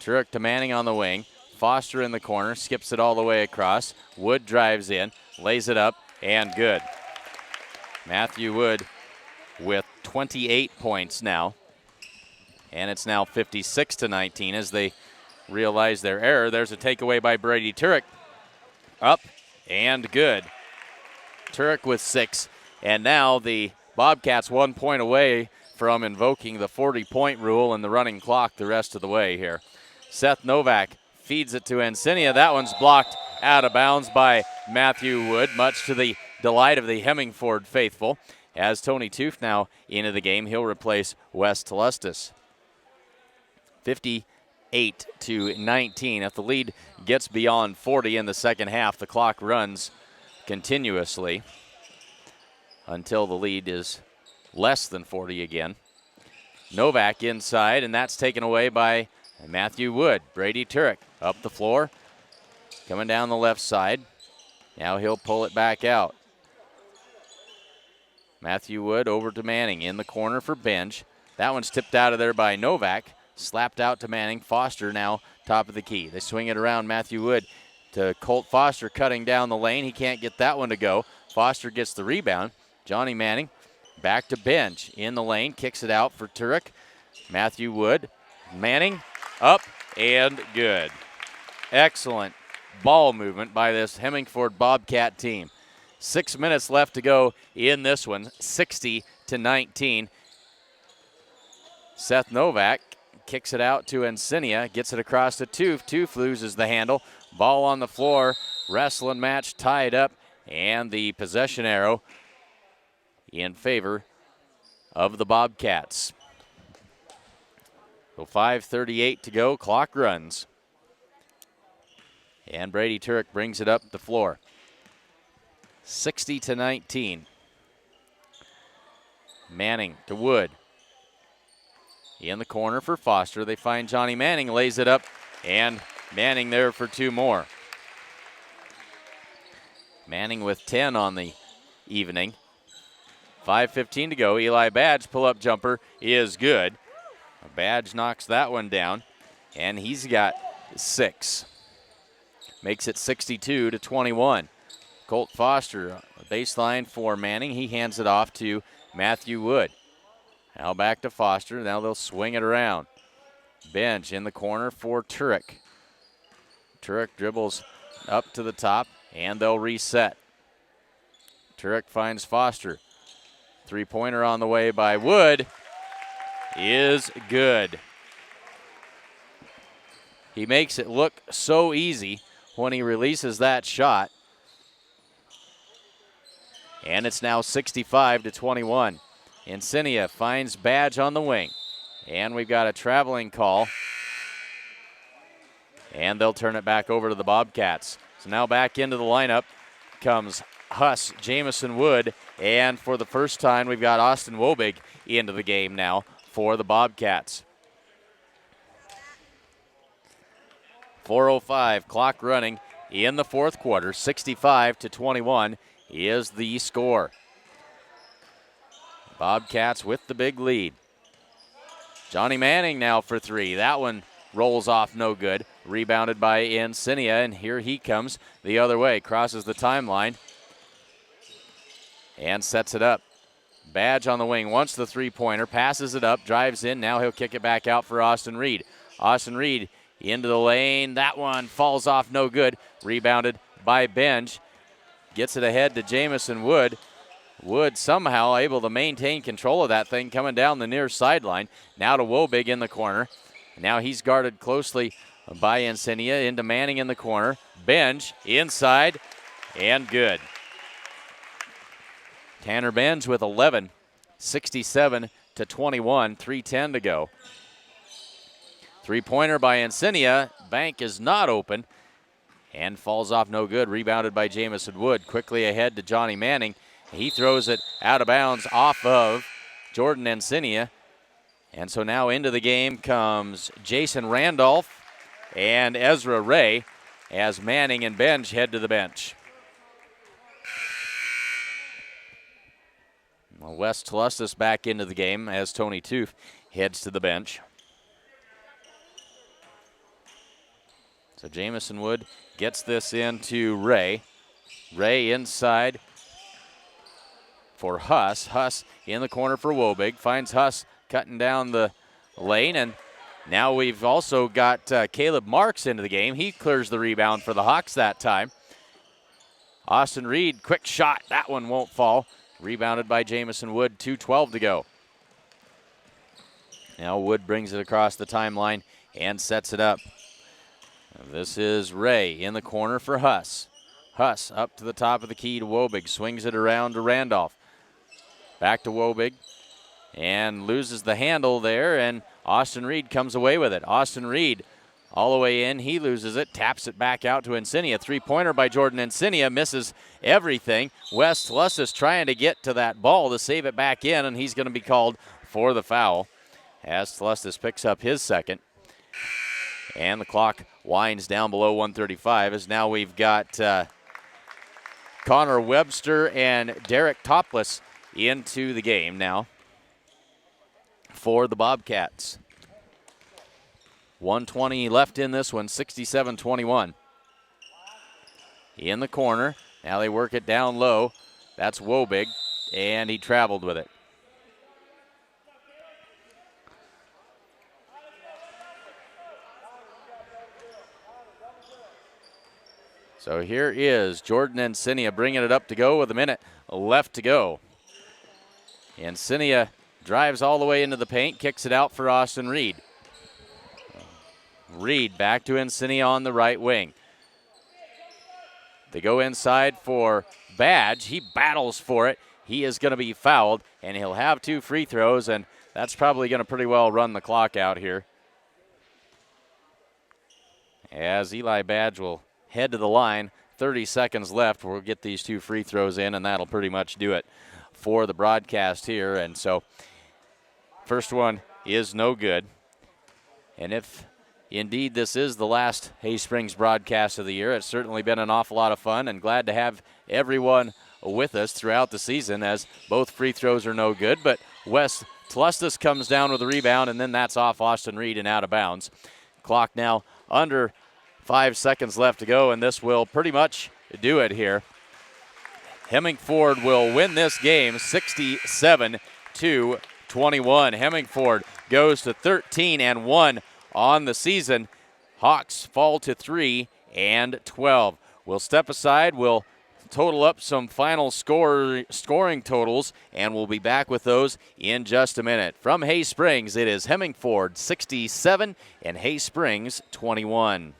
Turek to Manning on the wing. Foster in the corner, skips it all the way across. Wood drives in, lays it up, and good. Matthew Wood with 28 points now. And it's now 56-19 as they realize their error. There's a takeaway by Brady Turek. Up and good. Turek with 6. And now the Bobcats 1 point away from invoking the 40-point rule and the running clock the rest of the way here. Seth Novak feeds it to Encinia. That one's blocked out of bounds by Matthew Wood, much to the delight of the Hemingford faithful. As Tony Toof now into the game, he'll replace Wes Telustis. 58-19. If the lead gets beyond 40 in the second half, the clock runs continuously until the lead is less than 40 again. Novak inside, and that's taken away by Matthew Wood. Brady Turek up the floor, coming down the left side. Now he'll pull it back out. Matthew Wood over to Manning in the corner for Benj. That one's tipped out of there by Novak. Slapped out to Manning. Foster now top of the key. They swing it around Matthew Wood to Colt Foster cutting down the lane. He can't get that one to go. Foster gets the rebound. Johnny Manning back to Benj in the lane. Kicks it out for Turek. Matthew Wood. Manning up and good. Excellent ball movement by this Hemingford Bobcat team. 6 minutes left to go in this one. 60-19. Seth Novak kicks it out to Encinia, gets it across to Toof. Toof loses the handle. Ball on the floor. Wrestling match tied up, and the possession arrow in favor of the Bobcats. So 5:38 to go. Clock runs. And Brady Turek brings it up the floor. 60-19. Manning to Wood. In the corner for Foster. They find Johnny Manning, lays it up, and Manning there for 2 more. Manning with 10 on the evening. 5:15 to go. Eli Badge pull-up jumper is good. Badge knocks that one down, and he's got 6. Makes it 62-21. Colt Foster, baseline for Manning. He hands it off to Matthew Wood. Now back to Foster. Now they'll swing it around. Bench in the corner for Turek. Turek dribbles up to the top, and they'll reset. Turek finds Foster. Three-pointer on the way by Wood is good. He makes it look so easy when he releases that shot. And it's now 65-21. Encinia finds Badge on the wing. And we've got a traveling call. And they'll turn it back over to the Bobcats. So now back into the lineup comes Huss, Jamison Wood, and for the first time we've got Austin Wobig into the game now for the Bobcats. 4:05, clock running in the fourth quarter. 65-21 is the score. Bobcats with the big lead. Johnny Manning now for three. That one rolls off no good. Rebounded by Insignia, and here he comes the other way. Crosses the timeline and sets it up. Badge on the wing wants the three-pointer, passes it up, drives in. Now he'll kick it back out for Austin Reed. Austin Reed into the lane. That one falls off no good. Rebounded by Benj. Gets it ahead to Jamison Wood. Wood somehow able to maintain control of that thing coming down the near sideline. Now to Wobig in the corner. Now he's guarded closely by Insignia. Into Manning in the corner. Benj inside and good. Tanner Benj with 11. 67-21. 3:10 to go. Three-pointer by Insignia. Bank is not open and falls off no good. Rebounded by Jamison Wood. Quickly ahead to Johnny Manning. He throws it out of bounds off of Jordan Insignia. And so now into the game comes Jason Randolph and Ezra Ray as Manning and Benj head to the bench. Well, Wes Tlustis back into the game as Tony Toof heads to the bench. So Jamison Wood gets this into Ray. Ray inside for Huss. Huss in the corner for Wobig. Finds Huss cutting down the lane. And now we've also got Caleb Marks into the game. He clears the rebound for the Hawks that time. Austin Reed, quick shot. That one won't fall. Rebounded by Jamison Wood. 2:12 to go. Now Wood brings it across the timeline and sets it up. This is Ray in the corner for Huss. Huss up to the top of the key to Wobig. Swings it around to Randolph. Back to Wobig. And loses the handle there, and Austin Reed comes away with it. Austin Reed all the way in. He loses it. Taps it back out to Insignia. Three-pointer by Jordan Insignia. Misses everything. Wes Tlustis trying to get to that ball to save it back in, and he's going to be called for the foul as Tlustis picks up his second. And the clock winds down below 135 as now we've got Connor Webster and Derek Topless into the game now for the Bobcats. 1:20 left in this one, 67-21. In the corner, now they work it down low. That's Wobig, and he traveled with it. So here is Jordan Insignia bringing it up to go with a minute left to go. Insignia drives all the way into the paint, kicks it out for Austin Reed. Reed back to Insignia on the right wing. They go inside for Badge. He battles for it. He is going to be fouled, and he'll have two free throws, and that's probably going to pretty well run the clock out here. As Eli Badge will head to the line. 30 seconds left. We'll get these two free throws in, and that'll pretty much do it for the broadcast here. And so first one is no good. And if indeed this is the last Hay Springs broadcast of the year, it's certainly been an awful lot of fun, and glad to have everyone with us throughout the season as both free throws are no good. But Wes Tlustis comes down with a rebound, and then that's off Austin Reed and out of bounds. Clock now under 5 seconds left to go, and this will pretty much do it here. Hemingford will win this game 67-21. Hemingford goes to 13-1 on the season. Hawks fall to 3-12. We'll step aside. We'll total up some final scoring totals, and we'll be back with those in just a minute. From Hay Springs, it is Hemingford 67 and Hay Springs 21.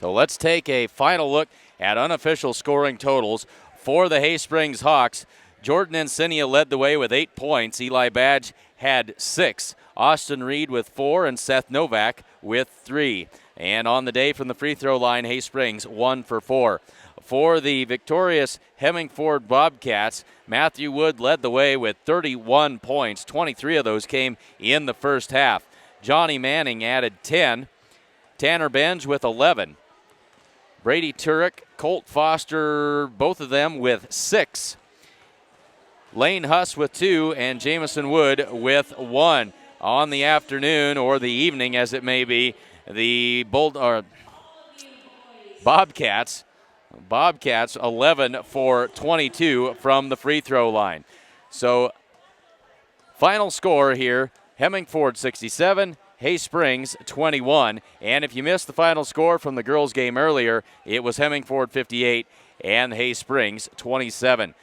So let's take a final look at unofficial scoring totals for the Hay Springs Hawks. Jordan Encinia led the way with 8 points. Eli Badge had 6. Austin Reed with 4 and Seth Novak with 3. And on the day from the free throw line, Hay Springs 1 for 4. For the victorious Hemingford Bobcats, Matthew Wood led the way with 31 points. 23 of those came in the first half. Johnny Manning added 10. Tanner Benj with 11. Brady Turek, Colt Foster, both of them with 6. Lane Huss with 2 and Jamison Wood with 1. On the afternoon, or the evening as it may be, the Bobcats 11 for 22 from the free throw line. So final score here, Hemingford 67, Hay Springs 21. And if you missed the final score from the girls' game earlier, it was Hemingford 58 and Hay Springs 27.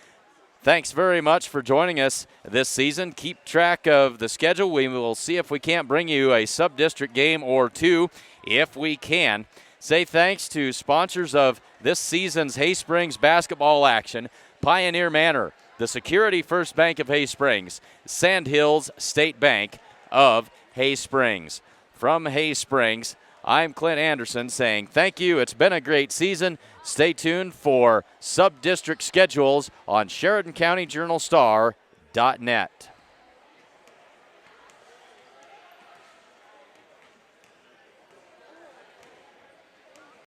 Thanks very much for joining us this season. Keep track of the schedule. We will see if we can't bring you a sub-district game or two if we can. Say thanks to sponsors of this season's Hay Springs basketball action: Pioneer Manor, the Security First Bank of Hay Springs, Sand Hills State Bank of Hay Springs. From Hay Springs, I'm Clint Anderson saying thank you. It's been a great season. Stay tuned for sub-district schedules on SheridanCountyJournalStar.net.